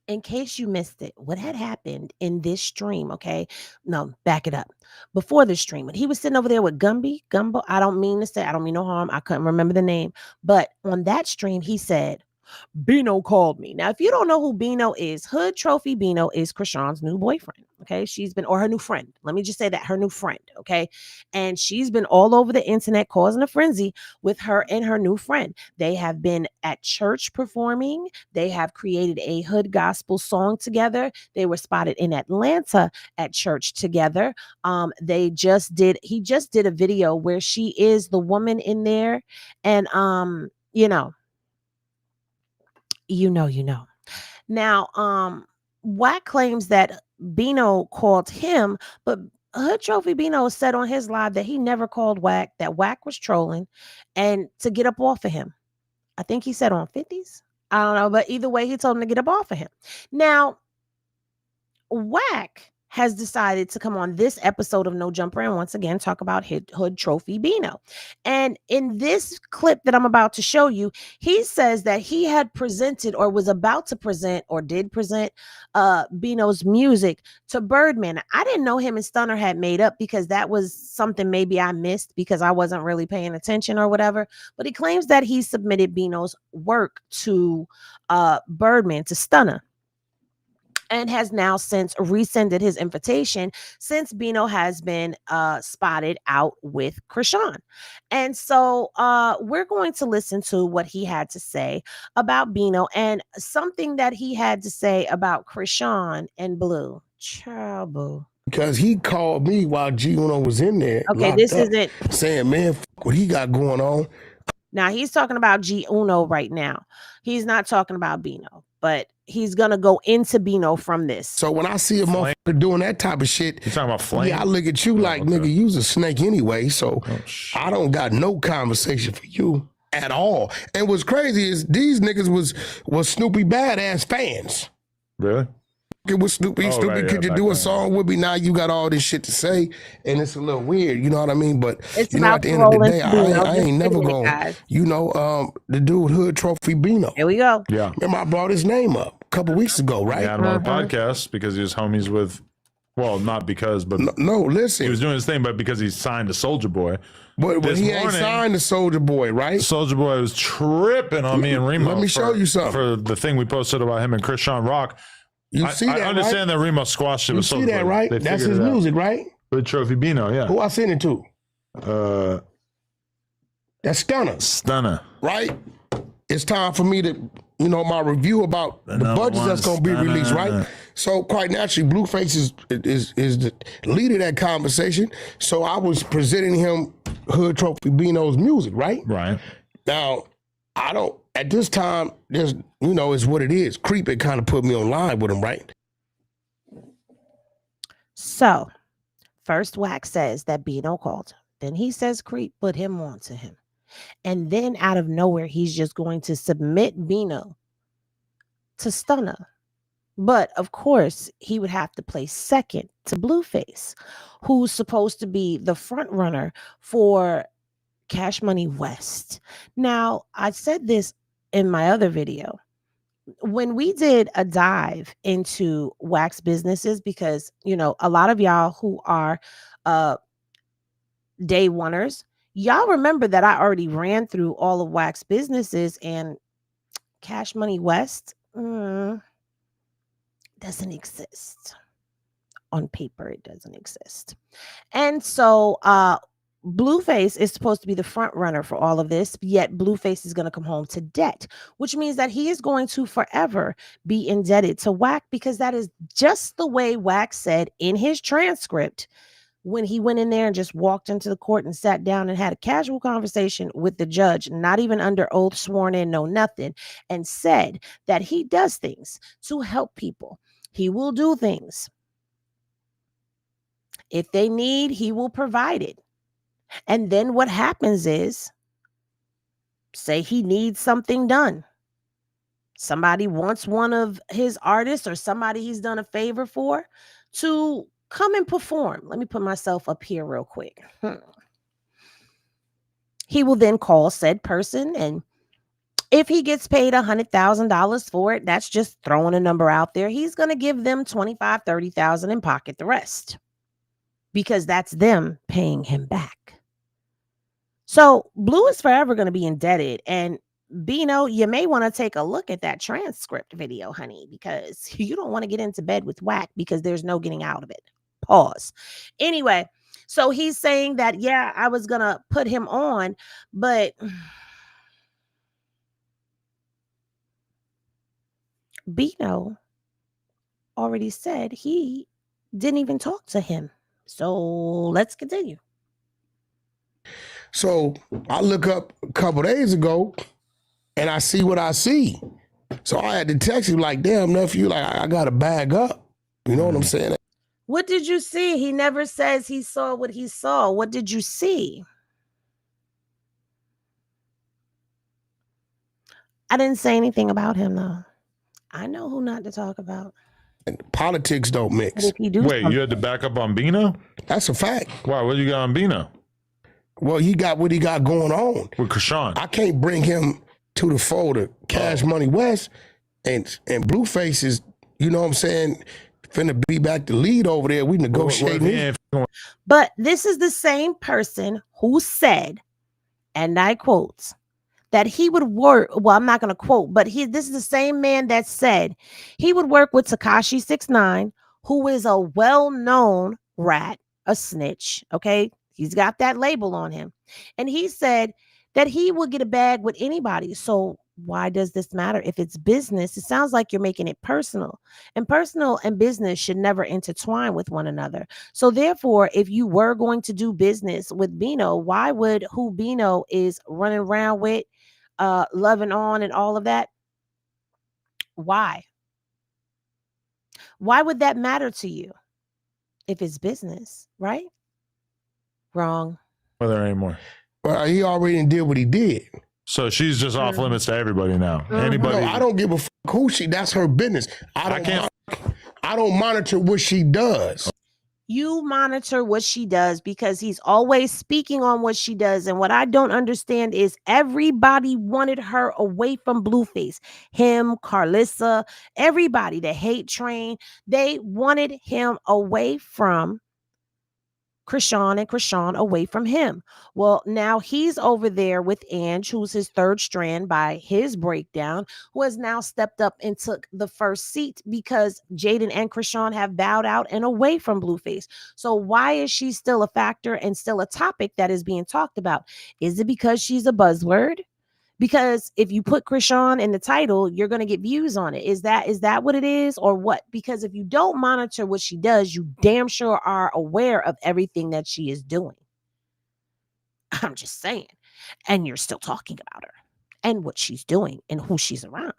B: in case you missed it, what had happened in this stream, okay? No, back it up. Before the stream, when he was sitting over there with Gumbo, I don't mean no harm. I couldn't remember the name. But on that stream, he said, Bino called me. Now, if you don't know who Bino is, Hood Trophy Bino is Krishan's new boyfriend. Okay. Or her new friend. Let me just say that, her new friend. Okay. And she's been all over the internet causing a frenzy with her and her new friend. They have been at church performing. They have created a hood gospel song together. They were spotted in Atlanta at church together. He just did a video where she is the woman in there. And, you know. Now, Wack claims that Bino called him, but Hood Trophy Bino said on his live that he never called Wack, that Wack was trolling and to get up off of him. I think he said on 50s. I don't know, but either way, he told him to get up off of him. Now, Wack has decided to come on this episode of No Jumper and once again talk about Hood Trophy Bino. And in this clip that I'm about to show you, he says that he had presented or was about to present or did present Bino's music to Birdman. I didn't know him and Stunner had made up because that was something maybe I missed because I wasn't really paying attention or whatever. But he claims that he submitted Bino's work to Birdman, to Stunner. and has now since rescinded his invitation since Bino has been spotted out with Krishan. And so we're going to listen to what he had to say about Bino and something that he had to say about Krishan and Blue. Child, boo.
N: Because he called me while G Uno was in there.
B: Okay, this
N: up,
B: isn't
N: saying, man, what he got going on.
B: Now he's talking about G Uno right now. He's not talking about Bino, but he's gonna go into Bino from this.
N: So when I see a motherfucker doing that type of shit,
O: you talking about flame?
N: Yeah, I look at you like, nigga, you's a snake anyway. So I don't got no conversation for you at all. And what's crazy is these niggas was Snoopy badass fans.
O: Really?
N: It was Snoopy. Snoopy,
O: right,
N: could you do a song with me? Now you got all this shit to say, and it's a little weird. You know what I mean? But
B: it's
N: you know, at the end of the day, I ain't never going. You know, the dude Hood Trophy Bino.
B: Here we go.
O: Yeah.
N: Remember, I brought his name up a couple weeks ago, right?
O: He had him on the podcast because he was homies with. Well, not because, but
N: no. Listen,
O: he was doing his thing, but because he signed to Soulja Boy.
N: But he ain't signed to Soulja Boy, right?
O: Soulja Boy was tripping on me and Remo.
N: Let me show you something
O: for the thing we posted about him and Krishan Rock.
N: You see that,
O: I understand that Remo squashed it with Soulja Boy.
N: You see that, right? That's his music, right?
O: With Trophy Bino, yeah.
N: Who I sent it to? That's Stunner. Right? It's time for me to, you know, my review about the budgets that's going to be released, right? So quite naturally, Blueface is the lead of that conversation. So I was presenting him Hood Trophy Bino's music, right?
O: Right.
N: Now, I don't, at this time, there's, you know, it's what it is. Creep had kind of put me online with him, right?
B: So, first Wack says that Bino called him. Then he says Creep put him on to him. And then out of nowhere, he's just going to submit Bino to Stunner. But of course, he would have to play second to Blueface, who's supposed to be the front runner for Cash Money West. Now, I said this in my other video. When we did a dive into Wack's businesses, because, you know, a lot of y'all who are day oneers, y'all remember that I already ran through all of Wack's businesses, and Cash Money West doesn't exist. On paper, it doesn't exist. And so Blueface is supposed to be the front runner for all of this, yet Blueface is going to come home to debt, which means that he is going to forever be indebted to Wack, because that is just the way Wack said in his transcript when he went in there and just walked into the court and sat down and had a casual conversation with the judge, not even under oath, sworn in, no nothing, and said that he does things to help people. He will do things. If they need, he will provide it. And then what happens is, say he needs something done. Somebody wants one of his artists or somebody he's done a favor for to come and perform. Let me put myself up here real quick. He will then call said person, and if he gets paid $100,000 for it, that's just throwing a number out there. He's going to give them $25,000, $30,000 and pocket the rest, because that's them paying him back. So Blue is forever going to be indebted. And Bino, you may want to take a look at that transcript video, honey, because you don't want to get into bed with Wack, because there's no getting out of it. Pause. Anyway, so he's saying that, yeah, I was going to put him on, but Bino already said he didn't even talk to him. So let's continue.
N: So I look up a couple days ago and I see what I see. So I had to text him like, damn, nephew, like I got to bag up. You know what I'm saying?
B: What did you see? He never says he saw what he saw. What did you see? I didn't say anything about him, though. I know who not to talk about.
N: And politics don't mix.
O: Wait, you had to back up on Bino?
N: That's a fact.
O: Why? What you got on Bino?
N: Well, he got what he got going on.
O: With Krishan.
N: I can't bring him to the fold of Cash Money West, and Blueface is, you know what I'm saying, finna be back the lead over there. We negotiating.
B: But this is the same person who said, and I quote, that he would work. Well, I'm not going to quote, but this is the same man that said he would work with Tekashi 6ix9ine, who is a well-known rat, a snitch. Okay, he's got that label on him, and he said that he would get a bag with anybody. So why does this matter if it's business? It sounds like you're making it personal, and personal and business should never intertwine with one another. So therefore, if you were going to do business with Bino, why would who Bino is running around with, loving on and all of that? Why would that matter to you if it's business, right? Wrong.
O: Are there any more?
N: Well, he already did what he did.
O: So she's just off limits to everybody now. Anybody?
N: No, I don't give a fuck who she. That's her business. I don't monitor what she does.
B: You monitor what she does because he's always speaking on what she does. And what I don't understand is everybody wanted her away from Blueface. Him, Carlissa, everybody, the hate train. They wanted him away from Krishan and Krishan away from him. Well, now he's over there with Ange, who's his third strand by his breakdown, who has now stepped up and took the first seat because Jaden and Krishan have bowed out and away from Blueface. So why is she still a factor and still a topic that is being talked about? Is it because she's a buzzword? Because if you put Krishan in the title, you're going to get views on it. Is that what it is or what? Because if you don't monitor what she does, you damn sure are aware of everything that she is doing. I'm just saying. And you're still talking about her and what she's doing and who she's around.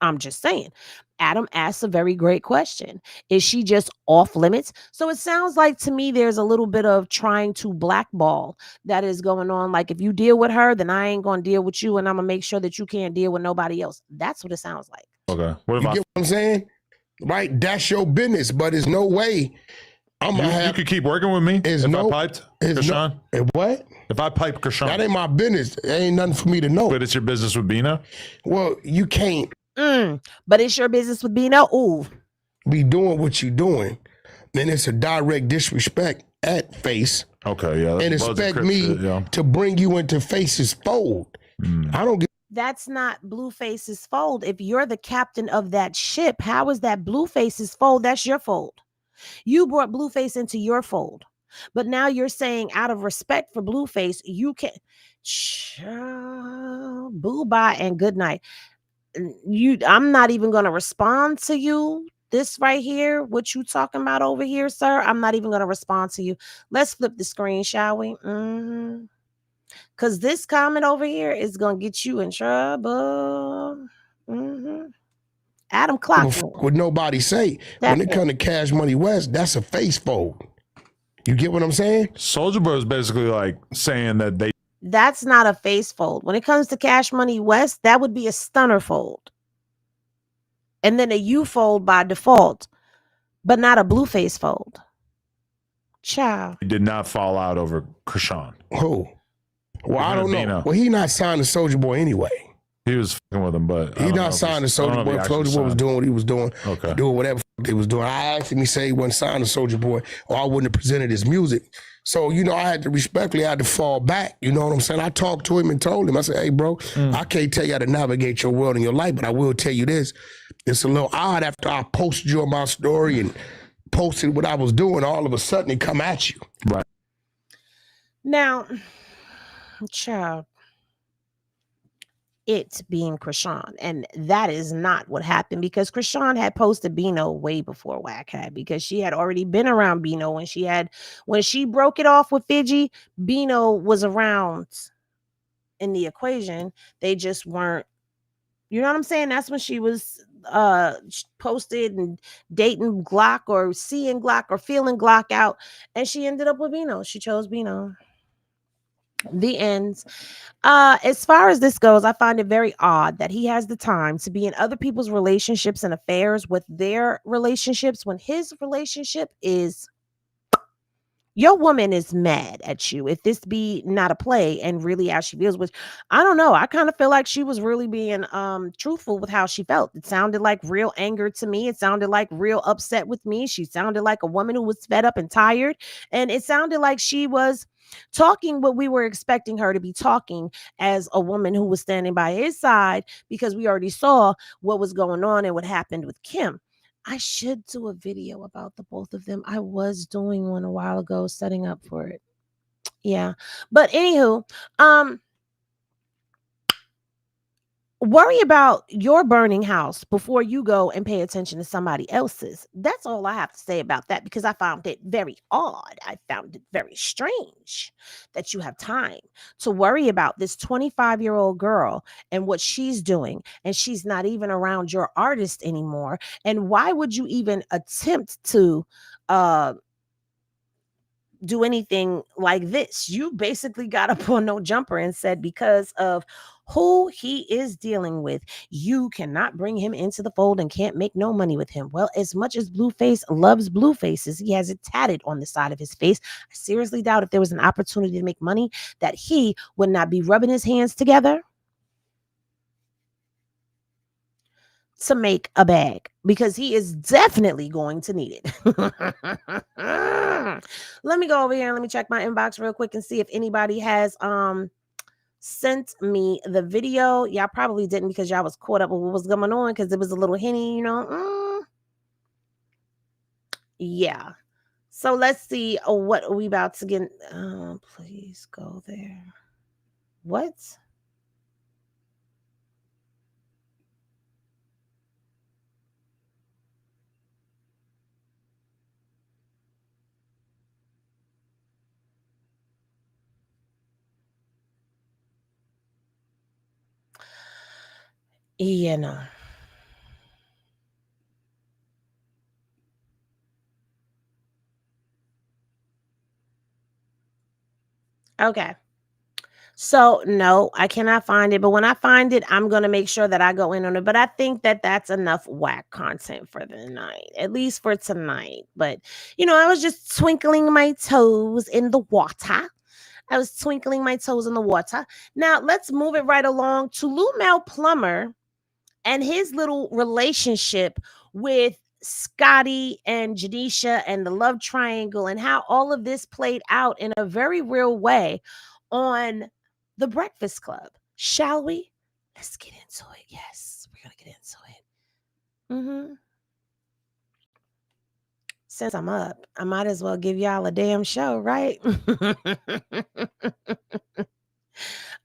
B: I'm just saying. Adam asks a very great question. Is she just off limits? So it sounds like to me there's a little bit of trying to blackball that is going on. Like if you deal with her, then I ain't going to deal with you and I'm going to make sure that you can't deal with nobody else. That's what it sounds like.
O: Okay.
N: You get what I'm saying? Right? That's your business, but there's no way
O: you could keep working with me if I piped Krishan.
N: What?
O: If I pipe Krishan.
N: That ain't my business. It ain't nothing for me to know.
O: But it's your business with Bino?
N: Well, you can't.
B: But it's your business with Bino? Ooh.
N: Be doing what you're doing. Then it's a direct disrespect at Face.
O: Okay, yeah.
N: And expect me to bring you into Face's fold. I don't get.
B: That's not Blueface's fold. If you're the captain of that ship, how is that Blueface's fold? That's your fold. You brought Blueface into your fold. But now you're saying out of respect for Blueface, you can boo bye and good night. I'm not even going to respond to you. This right here, what you talking about over here, sir? I'm not even going to respond to you. Let's flip the screen, shall we? Because this comment over here is going to get you in trouble. Adam Clock.
N: What nobody say. When it comes to Cash Money West, that's a Face fold. You get what I'm saying?
O: Soulja Boy is basically like saying that
B: that's not a Face fold. When it comes to Cash Money West, that would be a Stunner fold. And then a U fold by default, but not a Blueface fold. Ciao.
O: He did not fall out over Krishan.
N: Who? Well, I don't know. Well, he not signed to Soulja Boy anyway.
O: He was fucking with him, but
N: he not signed to Soulja Boy. Soulja Boy was doing what he was doing.
O: Okay.
N: Doing whatever he was doing. I asked him, he said he wasn't signed to Soulja Boy, or I wouldn't have presented his music. So, I had to respectfully, I had to fall back. You know what I'm saying? I talked to him and told him, I said, hey, bro, I can't tell you how to navigate your world and your life, but I will tell you this. It's a little odd after I posted you on my story and posted what I was doing, all of a sudden it come at you.
O: Right.
B: Now, child, it being Krishan, and that is not what happened because Krishan had posted Bino way before Wack had, because she had already been around Bino when she broke it off with Fiji. Bino was around in the equation. They just weren't, you know what I'm saying? That's when she was posted and dating Glock or seeing Glock or feeling Glock out, and she ended up with Bino. She chose Bino. The ends. As far as this goes, I find it very odd that he has the time to be in other people's relationships and affairs with their relationships when his relationship is, your woman is mad at you. If this be not a play and really how she feels, which I don't know. I kind of feel like she was really being truthful with how she felt. It sounded like real anger to me. It sounded like real upset with me. She sounded like a woman who was fed up and tired. And it sounded like she was talking what we were expecting her to be talking as a woman who was standing by his side, because we already saw what was going on and what happened with Kim. I should do a video about the both of them. I was doing one a while ago, setting up for it. Yeah. But anywho, worry about your burning house before you go and pay attention to somebody else's. That's all I have to say about that, because I found it very odd. I found it very strange that you have time to worry about this 25-year-old girl and what she's doing, and she's not even around your artist anymore. And why would you even attempt to do anything like this? You basically got up on No Jumper and said, because of who he is dealing with, you cannot bring him into the fold and can't make no money with him. Well, as much as Blueface loves blue faces, he has it tatted on the side of his face. I seriously doubt if there was an opportunity to make money that he would not be rubbing his hands together to make a bag, because he is definitely going to need it. Let me go over here and let me check my inbox real quick and see if anybody has sent me the video. Y'all probably didn't, because y'all was caught up with what was going on, because it was a little henny, you know. Yeah. So let's see what we about to get. Please go there. What? Yeah, no. Okay. So no, I cannot find it. But when I find it, I'm going to make sure that I go in on it. But I think that that's enough whack content for the night, at least for tonight. But, you know, I was just twinkling my toes in the water. Now, let's move it right along to Lou Mel Plummer and his little relationship with Scotty and Janisha and the love triangle, and how all of this played out in a very real way on The Breakfast Club. Shall we? Let's get into it. Yes, we're going to get into it. Since I'm up, I might as well give y'all a damn show, right?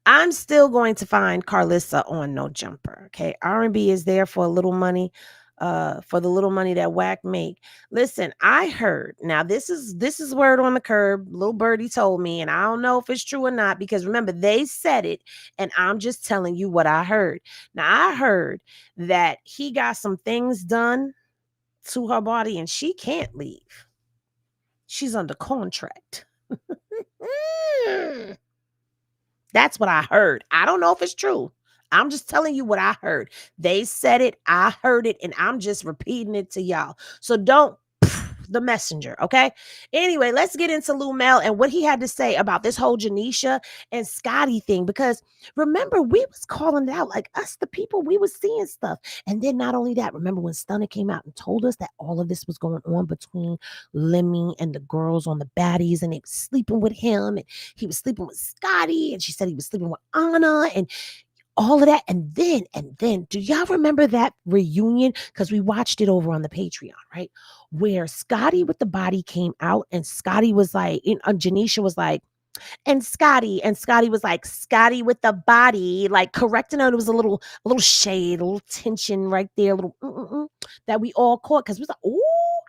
B: I'm still going to find Carlissa on No Jumper. Okay. R&B is there for a little money, for the little money that Wack make. Listen, I heard, now this is word on the curb. Little birdie told me, and I don't know if it's true or not, because remember, they said it, and I'm just telling you what I heard. Now, I heard that he got some things done to her body and she can't leave. She's under contract. That's what I heard. I don't know if it's true. I'm just telling you what I heard. They said it, I heard it, and I'm just repeating it to y'all. So don't the messenger, okay? Anyway, let's get into Lou Mel and what he had to say about this whole Janisha and Scotty thing, because remember, we was calling it out, like us, the people, we was seeing stuff. And then not only that, remember when Stunner came out and told us that all of this was going on between Lemmy and the girls on the baddies, and they was sleeping with him, and he was sleeping with Scotty, and she said he was sleeping with Anna, and all of that. And then, do y'all remember that reunion? Because we watched it over on the Patreon, right? Where Scotty with the body came out, and Scotty was like, Janisha was like, and Scotty was like, Scotty with the body, like correcting her. It was a little shade, a little tension right there, a little that we all caught, because we was like, oh,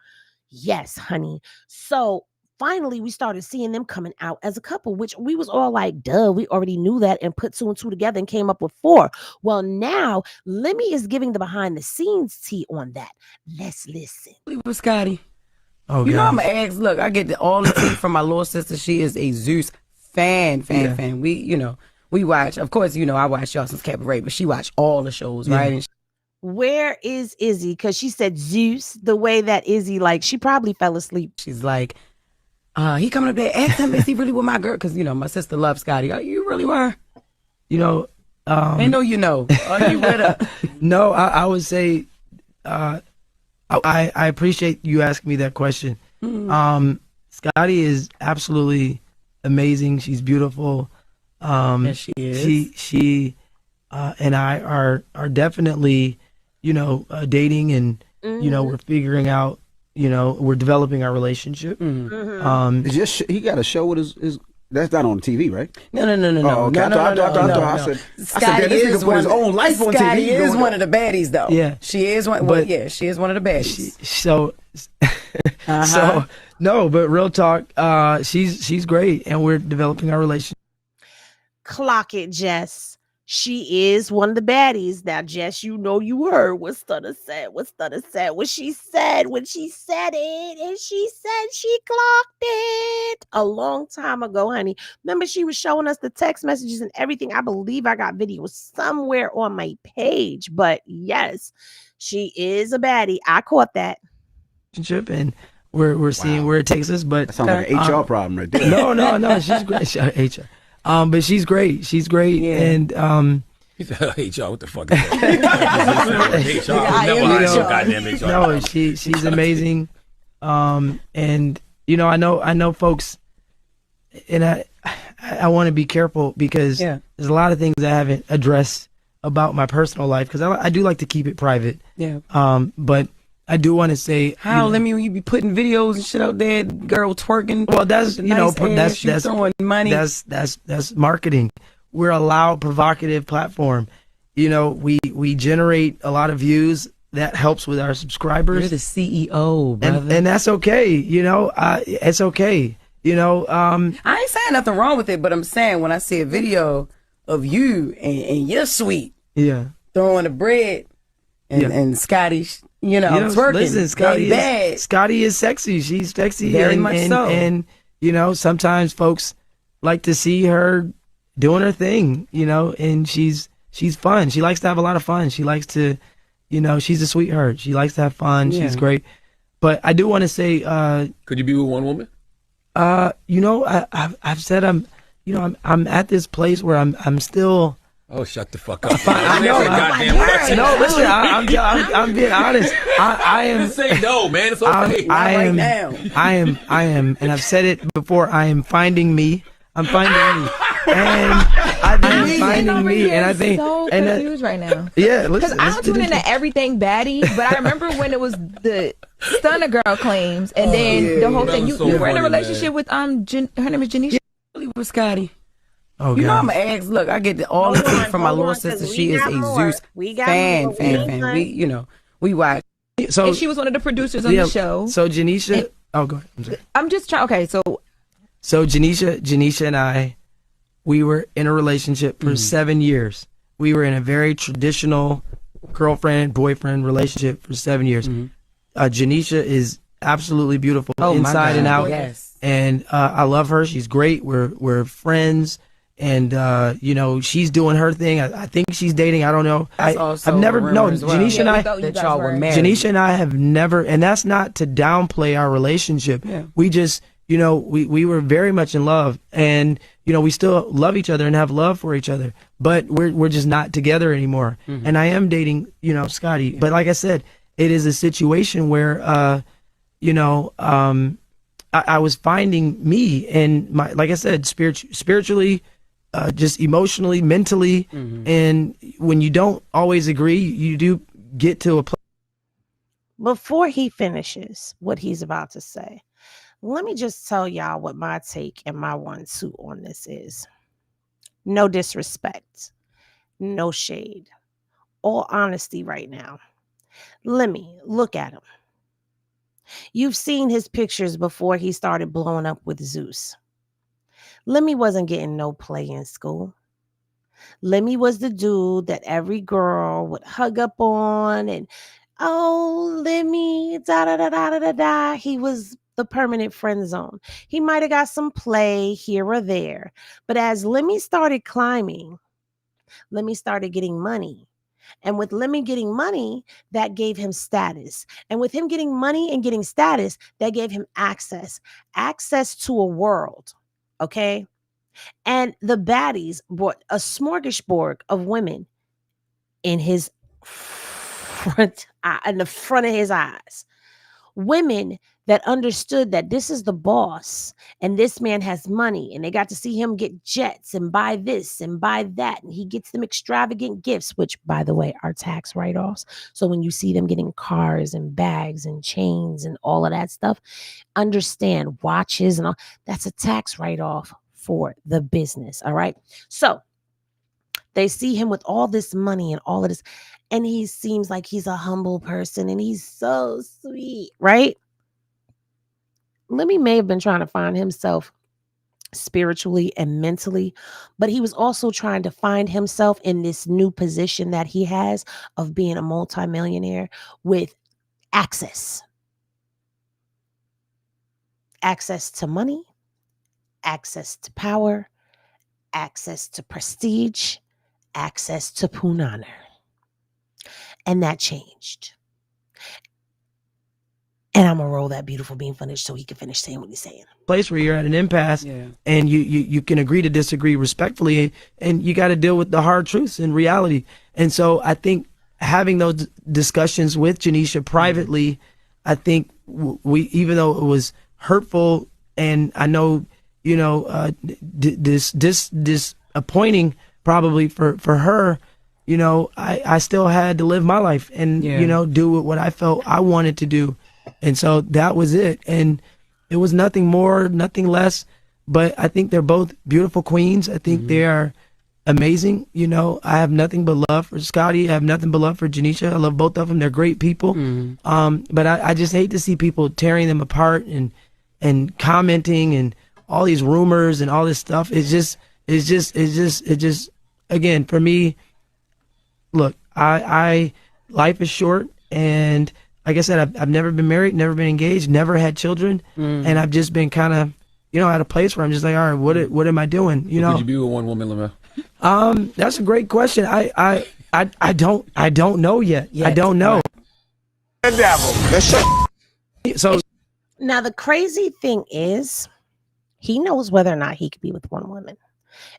B: yes, honey. So finally, we started seeing them coming out as a couple, which we was all like, duh, we already knew that, and put 2 and 2 together and came up with 4. Well, now Lemmy is giving the behind the scenes tea on that. Let's listen.
P: With Scotty.
Q: Oh,
P: you know,
Q: God.
P: I'm going to ask, look, I get all the tea from my little sister. She is a Zeus fan. We watch, of course, I watch y'all since Cabaret, but she watched all the shows, right? And
B: where is Izzy? Because she said Zeus, the way that Izzy, like, she probably fell asleep.
P: She's like, he coming up there, ask him, is he really with my girl? Because, my sister loves Scotty. Oh, you really were?
Q: I know
P: you know. Are you with her?
Q: No, I would say, I appreciate you asking me that question. Scotty is absolutely amazing. She's beautiful.
P: Yes, she is.
Q: She and I are definitely, dating, and we're figuring out, we're developing our relationship.
R: It's just he got a show with his. That's not on TV, right?
P: No.
R: Oh, okay. I said,
P: Scotty
R: this nigga put his own life on TV.
P: Scotty is one of the baddies, though.
Q: Yeah,
P: she is one. Well, yeah, she is one of the baddies.
Q: So no, but real talk, she's great, and we're developing our relationship.
B: Clock it, Jess. She is one of the baddies. Now, Jess, you heard what Stunner said. What she said when she said it. And she said she clocked it a long time ago, honey. Remember, she was showing us the text messages and everything. I believe I got videos somewhere on my page. But yes, she is a baddie. I caught that.
Q: And we're seeing where it takes us. But
R: that sounds like an HR problem right there.
Q: No, she's great. HR. But she's great. She's great. Yeah. And
S: he said, HR, what the fuck is that? HR, never mind goddamn HR.
Q: No, she's amazing. And I know folks, and I want to be careful because there's a lot of things I haven't addressed about my personal life because I do like to keep it private.
P: Yeah.
Q: But I do want to say
P: let me you be putting videos and shit out there, girl twerking.
Q: Well, that's that's
P: throwing money.
Q: That's marketing. We're a loud, provocative platform. We generate a lot of views that helps with our subscribers.
P: You're the CEO, brother.
Q: And that's okay. It's okay.
P: I ain't saying nothing wrong with it, but I'm saying when I see a video of you and you're sweet, throwing the bread and Scotty. Twerking.
Q: Listen, Scotty is sexy. She's sexy.
P: Very much so.
Q: And, sometimes folks like to see her doing her thing, and she's fun. She likes to have a lot of fun. She likes to, she's a sweetheart. She likes to have fun. Yeah. She's great. But I do want to say,
S: could you be with one woman?
Q: I've said I'm at this place where I'm still.
S: Oh, shut the fuck up!
Q: I know. No, listen. I'm being honest. I am.
S: Just say no, man. It's okay.
Q: I am, and I've said it before. I am finding me. I'm finding me, and I'm finding me, and I think.
T: So confused right now.
Q: Yeah,
T: because I don't tune into everything baddie, but I remember when it was the Stunner Girl claims, and then the whole thing. You were in a relationship with her name is Janisha.
P: With Scotty.
Q: Oh,
P: you know I'm an ex. Look, I get all the tea from my little sister. She is a Zeus fan. We watch.
T: So, and she was one of the producers on the show.
Q: So Janisha, go ahead.
T: I'm just trying. Okay, so
Q: Janisha and I, we were in a relationship for 7 years. We were in a very traditional girlfriend-boyfriend relationship for 7 years. Janisha is absolutely beautiful inside and out.
P: Yes.
Q: And I love her. She's great. We're friends. And she's doing her thing. I think she's dating. I don't know. I've never Janisha and I
P: that y'all were married.
Q: Janisha and I have never, and that's not to downplay our relationship.
P: Yeah.
Q: We just we were very much in love, and we still love each other and have love for each other, but we're just not together anymore. And I am dating Scotty, but like I said, it is a situation where I was finding me, and my, like I said, spiritually, just emotionally, mentally, and when you don't always agree, you do get to a place.
B: Before he finishes what he's about to say, let me just tell y'all what my take and my 1-2 on this is. No disrespect, no shade, all honesty right now. Let me look at him. You've seen his pictures before he started blowing up with Zeus. Lemmy wasn't getting no play in school. Lemmy was the dude that every girl would hug up on and, oh, Lemmy, da-da-da-da-da-da. He was the permanent friend zone. He might have got some play here or there. But as Lemmy started climbing, Lemmy started getting money. And with Lemmy getting money, that gave him status. And with him getting money and getting status, that gave him access to a world. Okay. And the baddies brought a smorgasbord of women in his front eye, in the front of his eyes. Women that understood that this is the boss and this man has money, and they got to see him get jets and buy this and buy that, and he gets them extravagant gifts, which, by the way, are tax write-offs. So when you see them getting cars and bags and chains and all of that stuff, understand, watches and all, that's a tax write-off for the business. All right. So they see him with all this money and all of this, and he seems like he's a humble person and he's so sweet, right? Lemmy may have been trying to find himself spiritually and mentally, but he was also trying to find himself in this new position that he has of being a multimillionaire with access to money, access to power, access to prestige, access to punana. And that changed. And I'm gonna roll that beautiful bean footage so he can finish saying what he's saying.
Q: Place where you're at an impasse, and you can agree to disagree respectfully, and you got to deal with the hard truths and reality. And so I think having those discussions with Janisha privately, I think we, even though it was hurtful, and I know, you know, disappointing probably for her, you know, I still had to live my life and, you know, do what I felt I wanted to do. And so that was it. And it was nothing more, nothing less. But I think they're both beautiful queens. I think they are amazing. You know, I have nothing but love for Scotty. I have nothing but love for Janisha. I love both of them. They're great people. But I just hate to see people tearing them apart and commenting and all these rumors and all this stuff. It just, again, for me, look, I life is short, and like I said, I've never been married, never been engaged, never had children, and I've just been kind of, you know, at a place where I'm just like, all right, what am I doing? You know,
S: could you be with one woman, Lamel?
Q: That's a great question. I don't know yet. I don't know. So
B: now the crazy thing is, he knows whether or not he could be with one woman.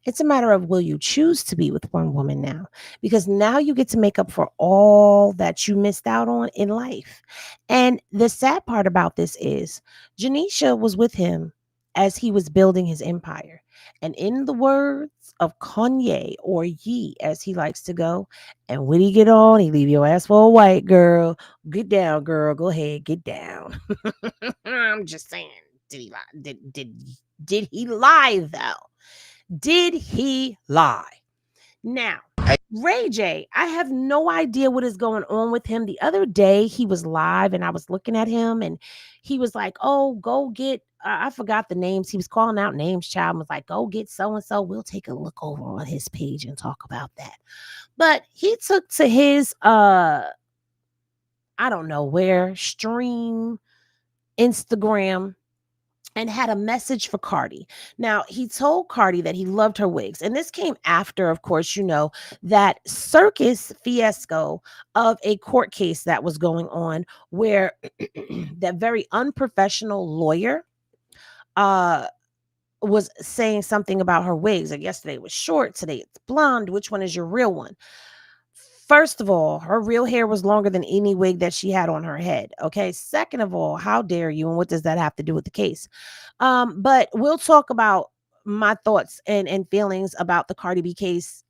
B: It's a matter of, will you choose to be with one woman now? Because now you get to make up for all that you missed out on in life. And the sad part about this is Janisha was with him as he was building his empire. And in the words of Kanye, or Ye, as he likes to go, and when he get on, he leave your ass for a white girl. Get down, girl. Go ahead, get down. I'm just saying, did he lie? Did he lie though? Did he lie? Now, Ray J, I have no idea what is going on with him. The other day, he was live and I was looking at him and he was like, oh, go get, I forgot the names. He was calling out names, child, and was like, go get so-and-so. We'll take a look over on his page and talk about that. But he took to his, I don't know where, stream, Instagram, and had a message for Cardi. Now, he told Cardi that he loved her wigs. And this came after, of course, you know, that circus fiasco of a court case that was going on where that very unprofessional lawyer was saying something about her wigs. Like yesterday it was short, today it's blonde. Which one is your real one? First of all, her real hair was longer than any wig that she had on her head. Okay. Second of all, how dare you? And what does that have to do with the case? But we'll talk about my thoughts and feelings about the Cardi B case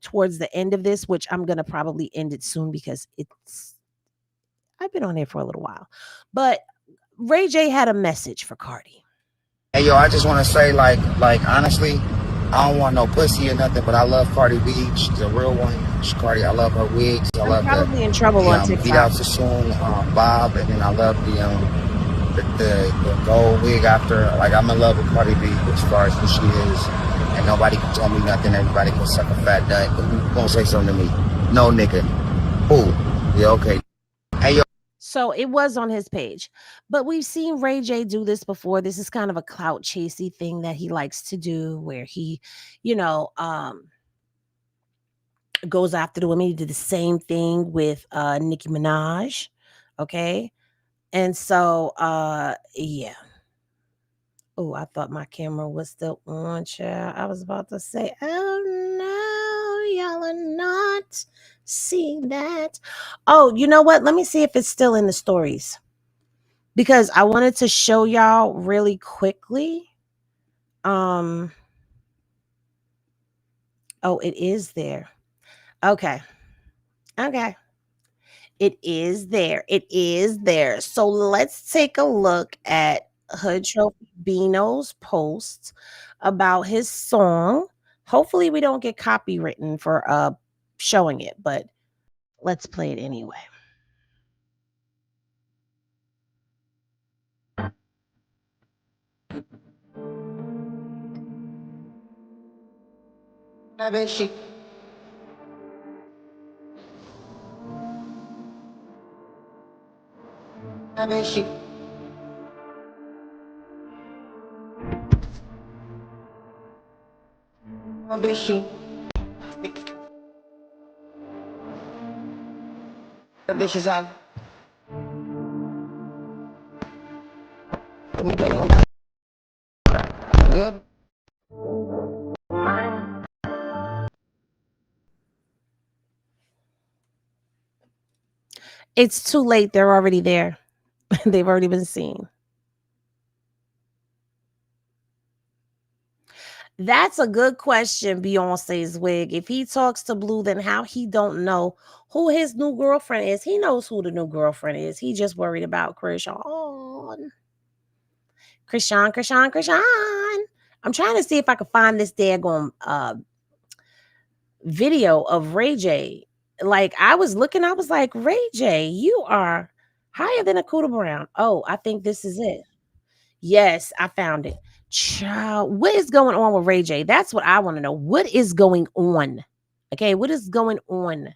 B: towards the end of this, which I'm going to probably end it soon because I've been on here for a little while. But Ray J had a message for Cardi.
U: Hey, yo, I just want to say, like honestly, I don't want no pussy or nothing, but I love Cardi B. She's a real one. She's Cardi. I love her wigs. I love
B: probably in trouble on TikTok.
U: Beat Out Sassoon, Bob, and then I love the gold wig after. Like, I'm in love with Cardi B as far as who she is, and nobody can tell me nothing. Everybody can suck a fat nut. But who gonna say something to me? No nigga. Who? Yeah, okay. Hey, yo.
B: So it was on his page, but we've seen Ray J do this before. This is kind of a clout chasey thing that he likes to do, where he, you know, goes after the women. He did the same thing with Nicki Minaj. Okay. And so, yeah. Oh, I thought my camera was still on, child. I was about to say, oh no, y'all are not seeing that. Oh, you know what? Let me see if it's still in the stories. because I wanted to show y'all really quickly. Oh, it is there. Okay. Okay. It is there. It is there. So let's take a look at Hood Trophy Bino's post about his song. Hopefully we don't get copywritten for showing it, but let's play it anyway. It's too late. They're already there. They've already been seen. That's a good question, Beyonce's wig. If he talks to Blue, then how he don't know who his new girlfriend is? He knows who the new girlfriend is. He just worried about Krishan. Krishan. I'm trying to see if I can find this daggone video of Ray J. Like, I was looking, I was like, Ray J, you are higher than a Cooter Brown. Oh, I think this is it. Yes, I found it. Child, what is going on with Ray J? That's what I want to know. What is going on? Okay, what is going on?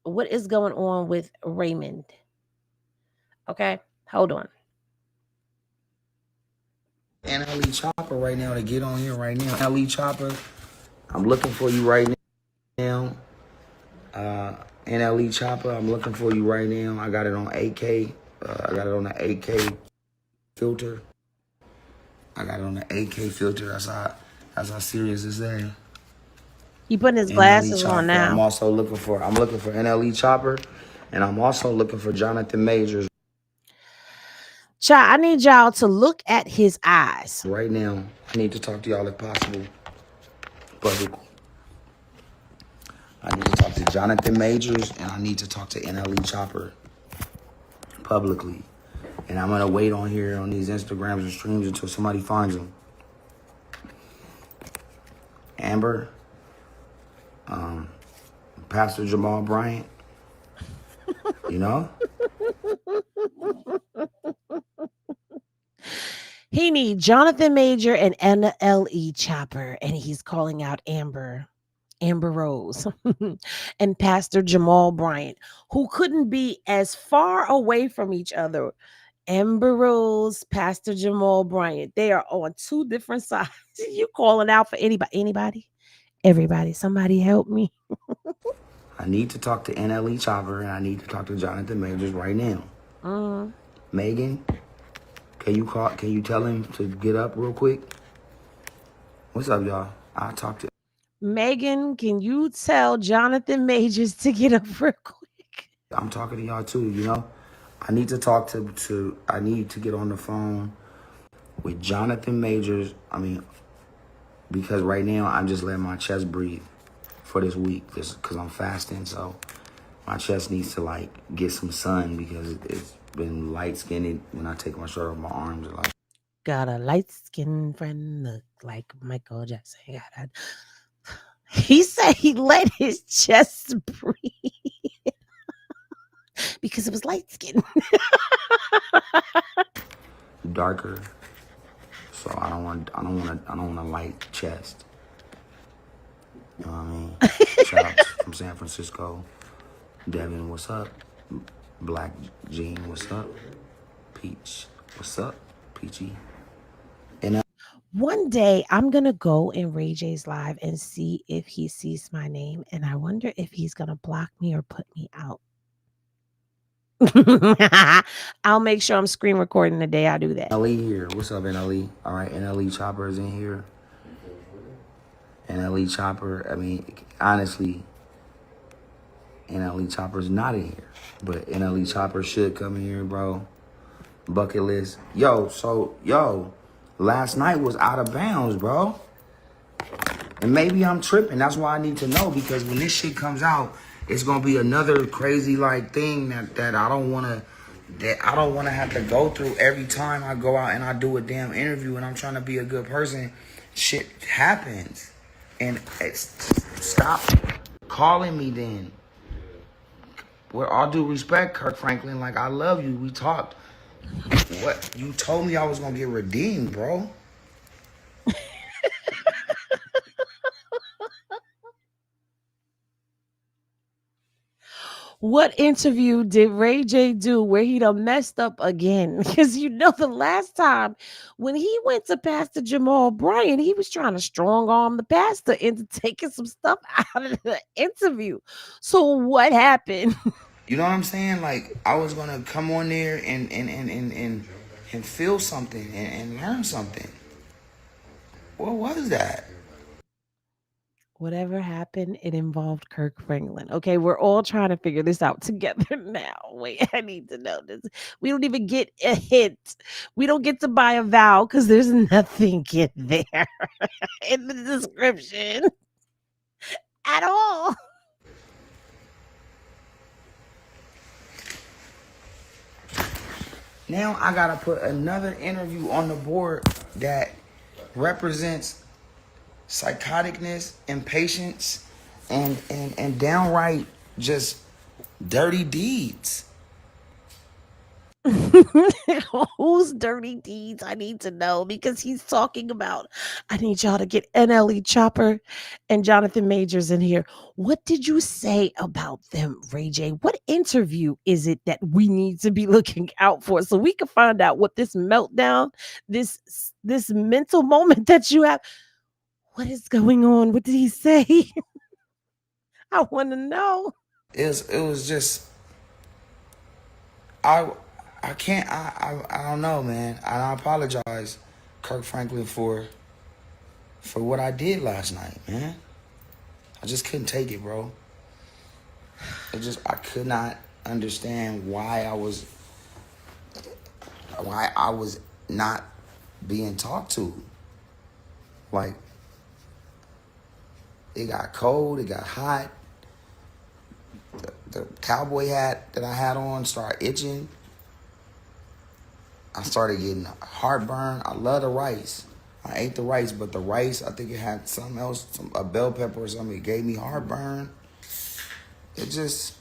B: What is going on with Raymond? Okay, hold on.
A: NLE Chopper right now to get on here right now. NLE Chopper, I'm looking for you right now. NLE Chopper, I'm looking for you right now. I got it on 8K. I got it on the 8K filter. I got it on the 8K filter. That's how serious this is.
B: He putting his glasses on now.
A: I'm looking for NLE Chopper, and I'm also looking for Jonathan Majors.
B: Child, I need y'all to look at his eyes.
A: Right now, I need to talk to y'all if possible. Publicly. I need to talk to Jonathan Majors, and I need to talk to NLE Chopper publicly. And I'm going to wait on here on these Instagrams and streams until somebody finds them. Amber, Pastor Jamal Bryant, you know?
B: He needs Jonathan Major and NLE Chopper, and he's calling out Amber Rose, and Pastor Jamal Bryant, who couldn't be as far away from each other. Amber Rose, Pastor Jamal Bryant, they are on two different sides. You calling out for anybody? Everybody, somebody help me.
A: I need to talk to NLE Chopper, and I need to talk to Jonathan Majors right now. Megan, can you tell him to get up real quick? What's up, y'all? I'll talk to
B: Megan, can you tell Jonathan Majors to get up real quick?
A: I'm talking to y'all too, you know? I need to talk I need to get on the phone with Jonathan Majors. Because right now I'm just letting my chest breathe for this week, just because I'm fasting. So my chest needs to like get some sun because it's been light skinned when I take my shirt off. My arms are like.
B: Got a light skinned friend, look like Michael Jackson. He said he let his chest breathe because it was light skin.
A: Darker. So I don't want a light chest. You know what I mean? Shout out from San Francisco. Devin, what's up? Black Jean, what's up? Peach, what's up? Peachy. And
B: one day I'm gonna go in Ray J's live and see if he sees my name, and I wonder if he's gonna block me or put me out. I'll make sure I'm screen recording the day I do that.
A: NLE here. What's up, NLE? All right, NLE Chopper is in here. NLE Chopper, honestly, NLE Chopper's not in here. But NLE Chopper should come in here, bro. Bucket list. Yo, last night was out of bounds, bro. And maybe I'm tripping. That's why I need to know, because when this shit comes out, it's gonna be another crazy like thing that I don't wanna have to go through every time I go out and I do a damn interview and I'm trying to be a good person. Shit happens. And stop calling me then. With all due respect, Kirk Franklin, like, I love you. We talked. What? You told me I was gonna get redeemed, bro.
B: What interview did Ray J do where he done messed up again? Because you know the last time when he went to Pastor Jamal Bryant, he was trying to strong arm the pastor into taking some stuff out of the interview. So what happened?
A: You know what I'm saying? Like, I was gonna come on there and feel something and learn something. What was that?
B: Whatever happened, it involved Kirk Franklin. Okay, we're all trying to figure this out together now. Wait, I need to know this. We don't even get a hint. We don't get to buy a vowel because there's nothing in there in the description at all.
A: Now I gotta put another interview on the board that represents psychoticness, impatience, and downright just dirty deeds.
B: Whose dirty deeds? I need to know, because he's talking about, I need y'all to get NLE Chopper and Jonathan Majors in here. What did you say about them, Ray J? What interview is it that we need to be looking out for so we can find out what this meltdown, this mental moment that you have, what is going on? What did he say? I want to know.
A: It was just I don't know, man. And I apologize, Kirk Franklin, for what I did last night, man. I just couldn't take it, bro. I could not understand why I was not being talked to. Like, it got cold, it got hot. The cowboy hat that I had on started itching. I started getting heartburn. I love the rice. I ate the rice, but the rice, I think it had something else, a bell pepper or something. It gave me heartburn. It just...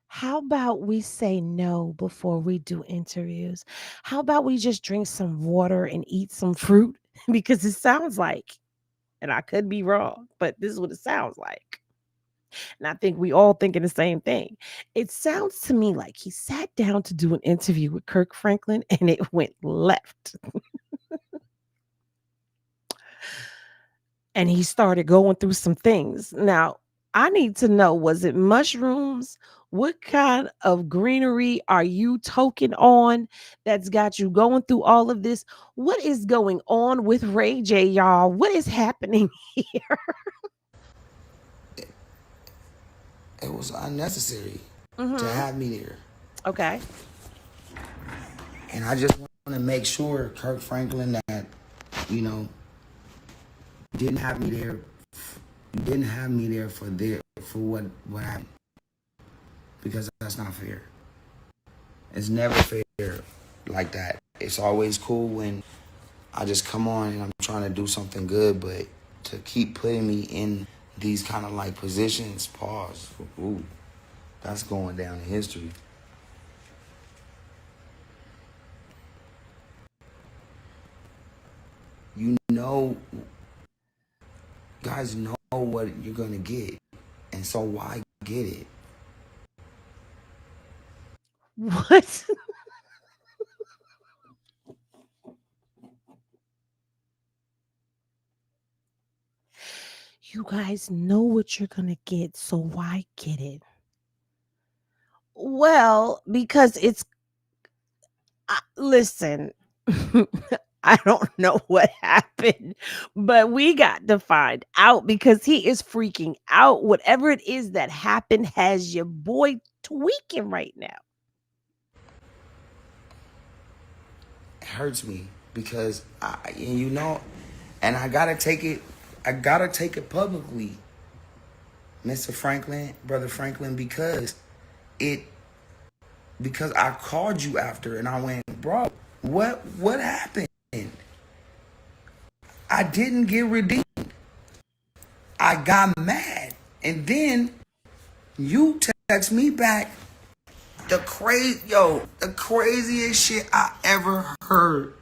B: How about we say no before we do interviews? How about we just drink some water and eat some fruit? Because it sounds like, and I could be wrong, but this is what it sounds like. And I think we all thinking the same thing. It sounds to me like he sat down to do an interview with Kirk Franklin and it went left. And he started going through some things. Now, I need to know, was it mushrooms? What kind of greenery are you toking on that's got you going through all of this? What is going on with Ray J, y'all? What is happening here?
A: It was unnecessary to have me there.
B: Okay.
A: And I just want to make sure, Kirk Franklin, that, you know, didn't have me there. You didn't have me there for what happened. Because that's not fair. It's never fair like that. It's always cool when I just come on and I'm trying to do something good, but to keep putting me in these kind of like positions, pause. Ooh, that's going down in history. You know, guys know what you're gonna get, and so why get it?
B: What? You guys know what you're going to get, so why get it? Well, because it's... listen, I don't know what happened, but we got to find out because he is freaking out. Whatever it is that happened has your boy tweaking right now.
A: It hurts me because and I gotta take it. I gotta take it publicly, Mr. Franklin, Brother Franklin, because I called you after and I went, bro, what happened? I didn't get redeemed. I got mad. And then you text me back the craziest shit I ever heard.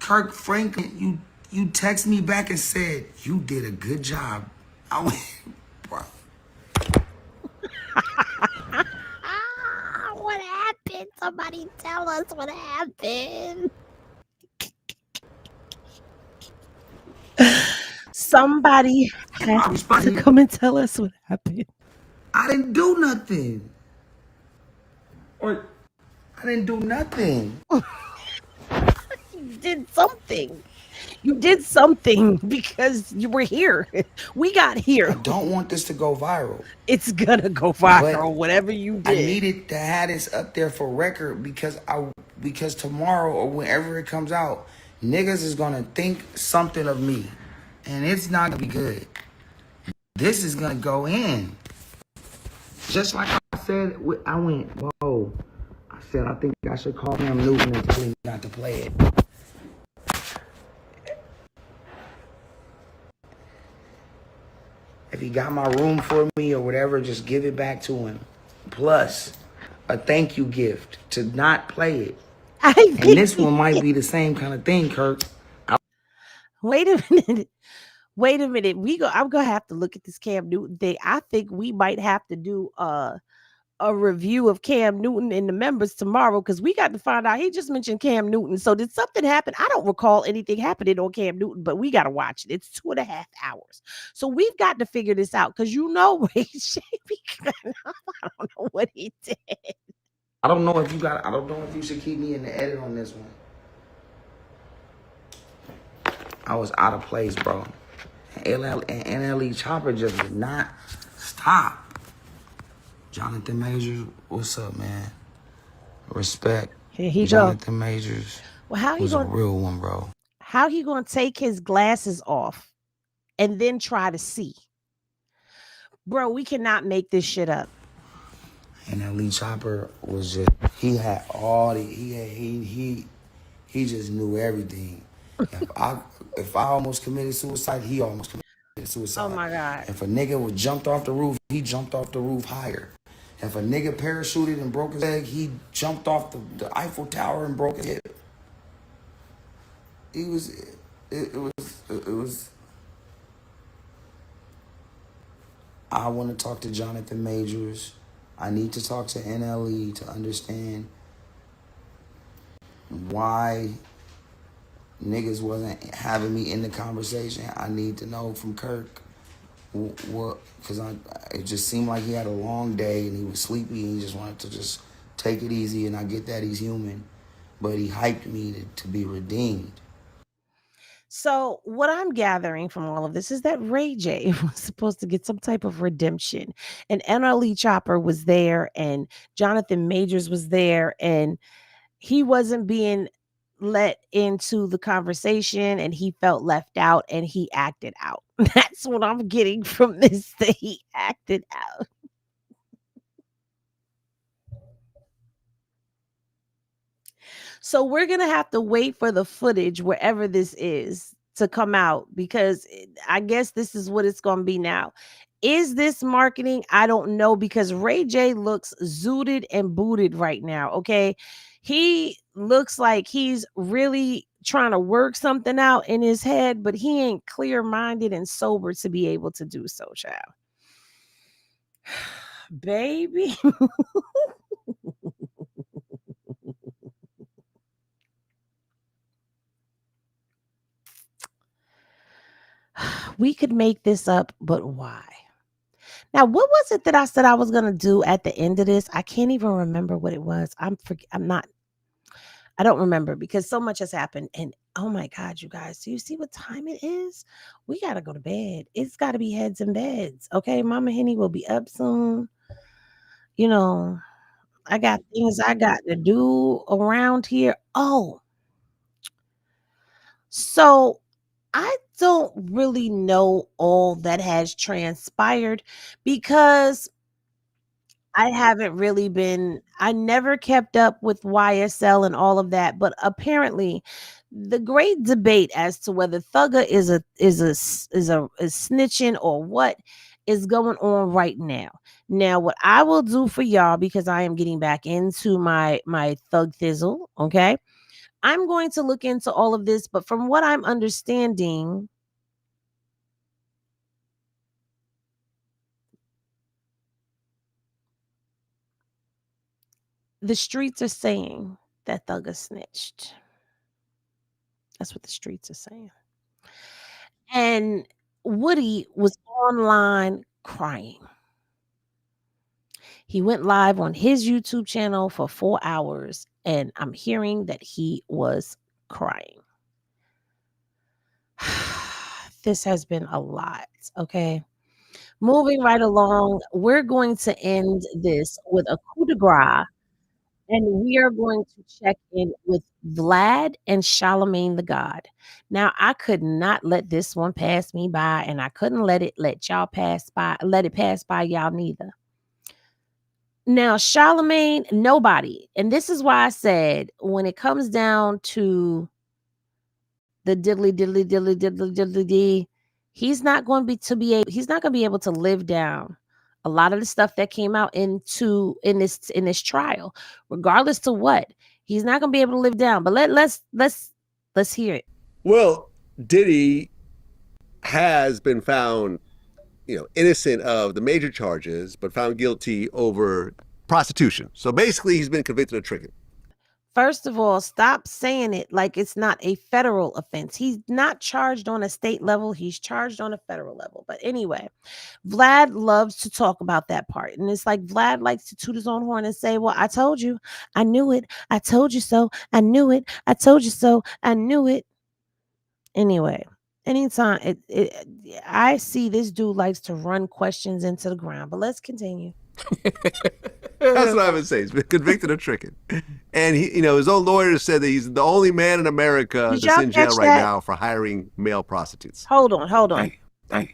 A: Kirk Franklin, you text me back and said, you did a good job. I went, bro.
B: What happened? Somebody tell us what happened. Somebody has to come and tell us what happened.
A: I didn't do nothing. I didn't do nothing.
B: You did something. You did something because you were here. We got here.
A: I don't want this to go viral.
B: It's gonna go viral, whatever you did.
A: I needed to have this up there for record because tomorrow or whenever it comes out, niggas is gonna think something of me. And it's not gonna be good. This is gonna go in. Just like I said, I went, whoa. I said, I think I should call him Newton and tell him not to play it. If he got my room for me or whatever, just give it back to him. Plus, a thank you gift to not play it. And this one might be the same kind of thing, Kirk.
B: Wait a minute. I'm gonna have to look at this Cam Newton thing. I think we might have to do a review of Cam Newton and the members tomorrow because we got to find out. He just mentioned Cam Newton. So did something happen? I don't recall anything happening on Cam Newton, but we got to watch it. It's 2.5 hours. So we've got to figure this out because Ray J, I don't know what he did.
A: I don't know if you should keep me in the edit on this one. I was out of place, bro. And NLE Chopper just did not stop. Jonathan Majors, what's up, man? Respect.
B: Here he
A: Jonathan Majors.
B: Well, how he
A: was a real one, bro.
B: How he gonna take his glasses off and then try to see? Bro, we cannot make this shit up.
A: NLE Chopper was just, he had all the, he just knew everything. If I almost committed suicide, he almost committed suicide.
B: Oh my God.
A: If a nigga was jumped off the roof, he jumped off the roof higher. If a nigga parachuted and broke his leg, he jumped off the Eiffel Tower and broke his hip. It was. I want to talk to Jonathan Majors. I need to talk to NLE to understand why niggas wasn't having me in the conversation. I need to know from Kirk what, because it just seemed like he had a long day and he was sleepy and he just wanted to just take it easy, and I get that he's human, but he hyped me to be redeemed.
B: So what I'm gathering from all of this is that Ray J was supposed to get some type of redemption, and NLE Chopper was there and Jonathan Majors was there, and he wasn't being let into the conversation and he felt left out and he acted out. That's what I'm getting from this, that he acted out. So we're going to have to wait for the footage, wherever this is, to come out, because I guess this is what it's going to be now. Is this marketing? I don't know, because Ray J looks zooted and booted right now, okay? He looks like he's really trying to work something out in his head, but he ain't clear-minded and sober to be able to do so, child. Baby. We could make this up, but why? Now, what was it that I said I was going to do at the end of this? I can't even remember what it was. I don't remember because so much has happened. And oh my God, you guys, do you see what time it is? We got to go to bed. It's got to be heads in beds. Okay. Mama Henny will be up soon. You know, I got things I got to do around here. Oh, so I don't really know all that has transpired because I haven't really I never kept up with YSL and all of that, but apparently the great debate as to whether Thugger is snitching or what is going on right now. Now, what I will do for y'all, because I am getting back into my thug thizzle, okay? I'm going to look into all of this, but from what I'm understanding, the streets are saying that Thugger snitched. That's what the streets are saying. And Woody was online crying. He went live on his YouTube channel for 4 hours, and I'm hearing that he was crying. This has been a lot, okay? Moving right along, we're going to end this with a coup de grace, and we are going to check in with Vlad and Charlemagne the God. Now, I could not let this one pass me by, and I couldn't let it pass by y'all neither. Now, Charlemagne, nobody, and this is why I said when it comes down to the diddly, he's not going to be able to live down a lot of the stuff that came out in this trial, regardless to what. He's not going to be able to live down. But let's hear it.
H: Well, Diddy has been found, innocent of the major charges, but found guilty over prostitution. So basically, he's been convicted of tricking.
B: First of all, stop saying it like it's not a federal offense. He's not charged on a state level. He's charged on a federal level. But anyway, Vlad loves to talk about that part. And it's like Vlad likes to toot his own horn and say, well, I told you. I knew it. I told you so. I knew it. I told you so. I knew it. Anyway, anytime I see this dude likes to run questions into the ground. But let's continue.
H: That's what I would say. He's been convicted of tricking. And he, his own lawyer said that he's the only man in America that's in jail right now for hiring male prostitutes.
B: Hold on.
H: Dang.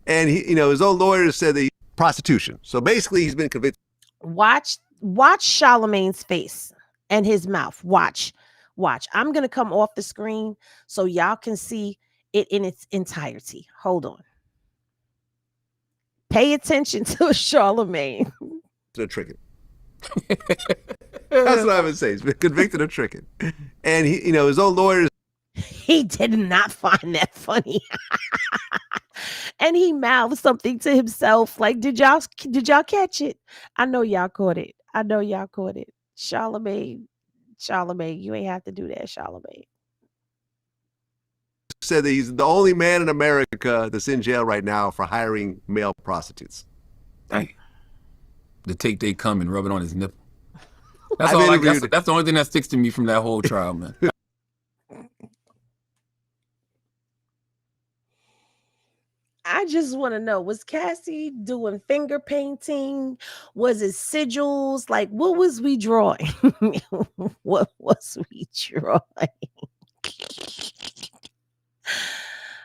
H: And he, his own lawyer said that prostitution. So basically he's been convicted.
B: Watch Charlemagne's face and his mouth. Watch. I'm going to come off the screen so y'all can see it in its entirety. Hold on. Pay attention to Charlemagne.
H: To tricking. That's what I would say. He's been convicted of tricking. And he, his own lawyers.
B: He did not find that funny. And he mouthed something to himself. Like, did y'all catch it? I know y'all caught it. Charlemagne, you ain't have to do that, Charlemagne.
H: Said that he's the only man in America that's in jail right now for hiring male prostitutes.
S: Dang. To take they cum and rub it on his nipple. That's the only thing that sticks to me from that whole trial, man.
B: I just want to know, was Cassie doing finger painting? Was it sigils? Like, what was we drawing? What was we drawing?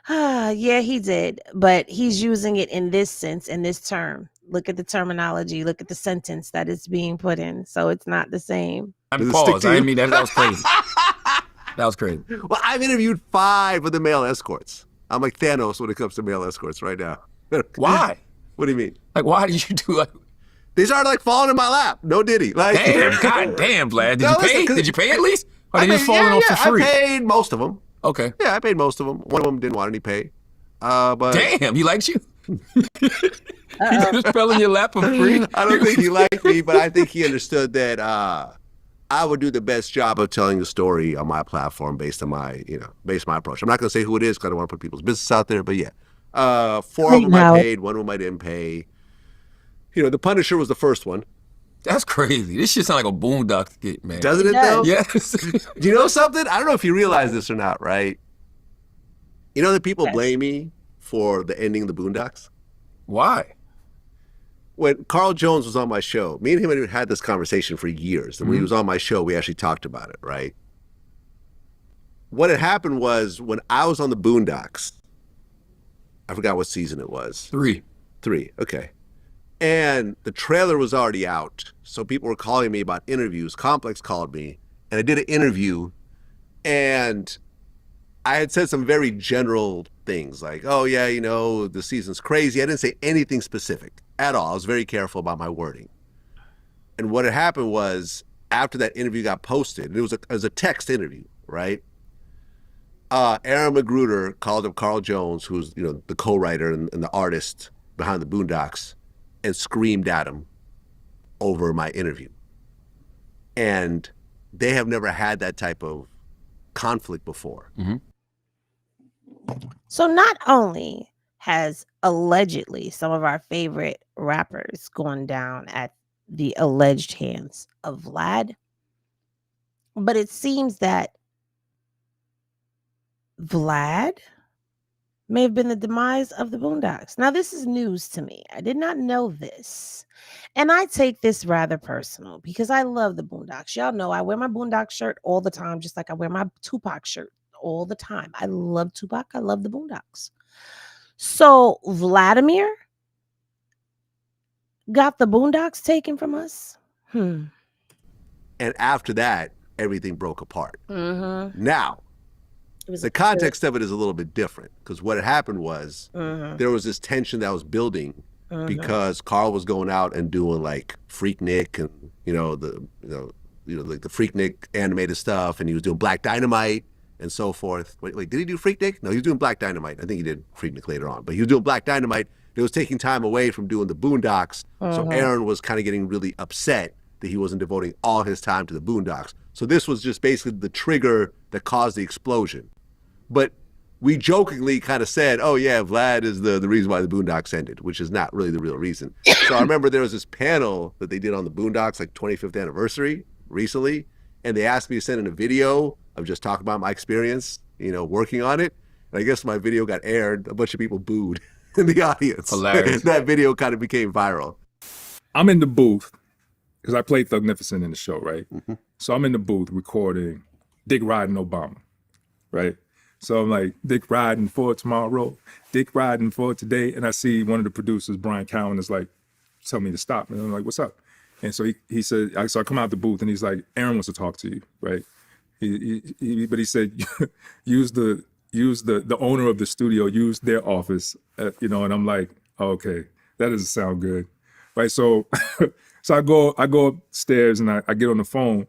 B: Yeah, he did. But he's using it in this sense, in this term. Look at the terminology. Look at the sentence that it's being put in. So it's not the same.
S: I'm paused. I mean, that was crazy. That was crazy.
H: Well, I've interviewed 5 of the male escorts. I'm like Thanos when it comes to male escorts right now.
S: Why?
H: What do you mean?
S: Like, why did you do like?
H: They started like falling in my lap. No Diddy. Like,
S: God damn, Vlad. Did you pay at least? Or did you just falling off for free?
H: I paid most of them.
S: Okay.
H: Yeah, I paid most of them. One of them didn't want any pay. But
S: damn, he liked you? He just fell in your lap for free?
H: I don't think he liked me, but I think he understood that I would do the best job of telling the story on my platform based on my approach. I'm not going to say who it is because I don't want to put people's business out there, but yeah. 4 of them I paid, 1 of them I didn't pay. The Punisher was the first one.
S: That's crazy. This shit sound like a Boondocks skit, man.
H: Doesn't it though?
S: Yes.
H: Do you know something? I don't know if you realize this or not, right? You know that people blame me for the ending of the Boondocks?
S: Why?
H: When Carl Jones was on my show, me and him had this conversation for years. And when he was on my show, we actually talked about it, right? What had happened was when I was on the Boondocks, I forgot what season it was.
S: 3.
H: 3, okay. And the trailer was already out. So people were calling me about interviews. Complex called me, and I did an interview, and I had said some very general things like, oh yeah, you know, the season's crazy. I didn't say anything specific at all. I was very careful about my wording. And what had happened was after that interview got posted, it was a text interview, right? Aaron Magruder called up Carl Jones, who's, you know, the co-writer and the artist behind the Boondocks, and screamed at him over my interview. And they have never had that type of conflict before.
S: Mm-hmm.
B: So not only has allegedly some of our favorite rappers gone down at the alleged hands of Vlad, but it seems that Vlad may have been the demise of the Boondocks. Now, this is news to me. I did not know this. And I take this rather personal because I love the Boondocks. Y'all know I wear my Boondock shirt all the time, just like I wear my Tupac shirt all the time. I love Tupac. I love the Boondocks. So Vladimir got the Boondocks taken from us.
H: And after that, everything broke apart.
B: Mm-hmm.
H: Now, the context of it is a little bit different because what had happened was there was this tension that was building because Carl was going out and doing like Freaknik and like the Freaknik animated stuff, and he was doing Black Dynamite and so forth. Wait, did he do Freaknik? No, he was doing Black Dynamite. I think he did Freaknik later on, but he was doing Black Dynamite. It was taking time away from doing the Boondocks, so Aaron was kind of getting really upset that he wasn't devoting all his time to the Boondocks. So this was just basically the trigger that caused the explosion. But we jokingly kind of said, oh yeah, Vlad is the reason why the Boondocks ended, which is not really the real reason. So I remember there was this panel that they did on the Boondocks, like 25th anniversary recently, and they asked me to send in a video of just talking about my experience, working on it. And I guess my video got aired. A bunch of people booed in the audience.
S: Hilarious.
H: That video kind of became viral.
F: I'm in the booth because I played Thugnificent in the show, right? So I'm in the booth recording Dick riding Obama, right? So I'm like, Dick riding for tomorrow, Dick riding for today. And I see one of the producers, Brian Cowan, is like, tell me to stop. And I'm like, what's up? And so he said, so I come out the booth and he's like, Aaron wants to talk to you, right? But he said, use the owner of the studio, use their office, and I'm like, oh, okay, that doesn't sound good, right? So, so I go upstairs and I get on the phone,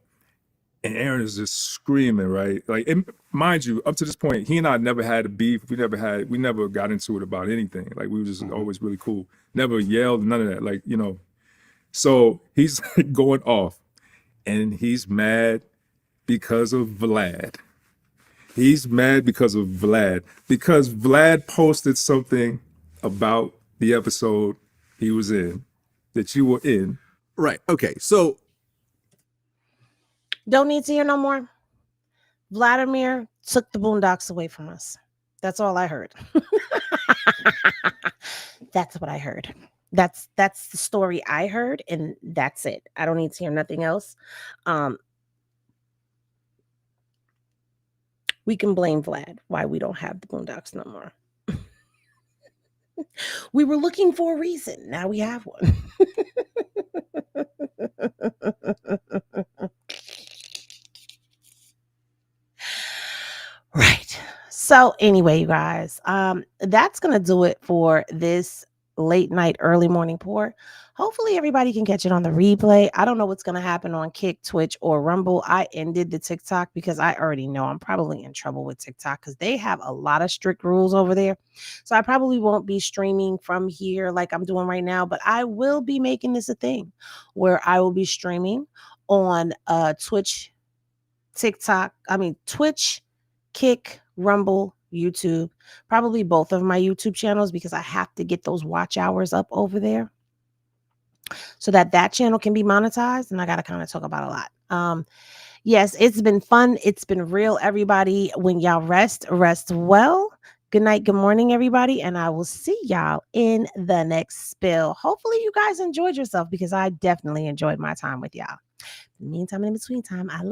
F: and Aaron is just screaming, right? Like, and mind you, up to this point, he and I never had a beef. We never got into it about anything. Like, we were just always really cool. Never yelled, none of that. Like, So he's going off, and he's mad because of Vlad. He's mad because of Vlad. Because Vlad posted something about the episode he was in, that you were in.
H: Right, okay, so.
B: Don't need to hear no more. Vladimir took the Boondocks away from us. That's all I heard. That's what I heard. That's the story I heard, and that's it. I don't need to hear nothing else. We can blame Vlad why we don't have the Boondocks no more. We were looking for a reason. Now we have one. Right. So anyway, you guys, that's going to do it for this late night, early morning pour. Hopefully everybody can catch it on the replay. I don't know what's going to happen on Kick, Twitch, or Rumble. I ended the TikTok because I already know I'm probably in trouble with TikTok because they have a lot of strict rules over there. So I probably won't be streaming from here like I'm doing right now, but I will be making this a thing where I will be streaming on Twitch, Twitch, Kick, Rumble, YouTube, probably both of my YouTube channels because I have to get those watch hours up over there. so that channel can be monetized. And I got to kind of talk about a lot. Yes, it's been fun. It's been real, everybody. When y'all rest well. Good night, good morning, everybody. And I will see y'all in the next spill. Hopefully you guys enjoyed yourself, because I definitely enjoyed my time with y'all. In the meantime, in between time, I love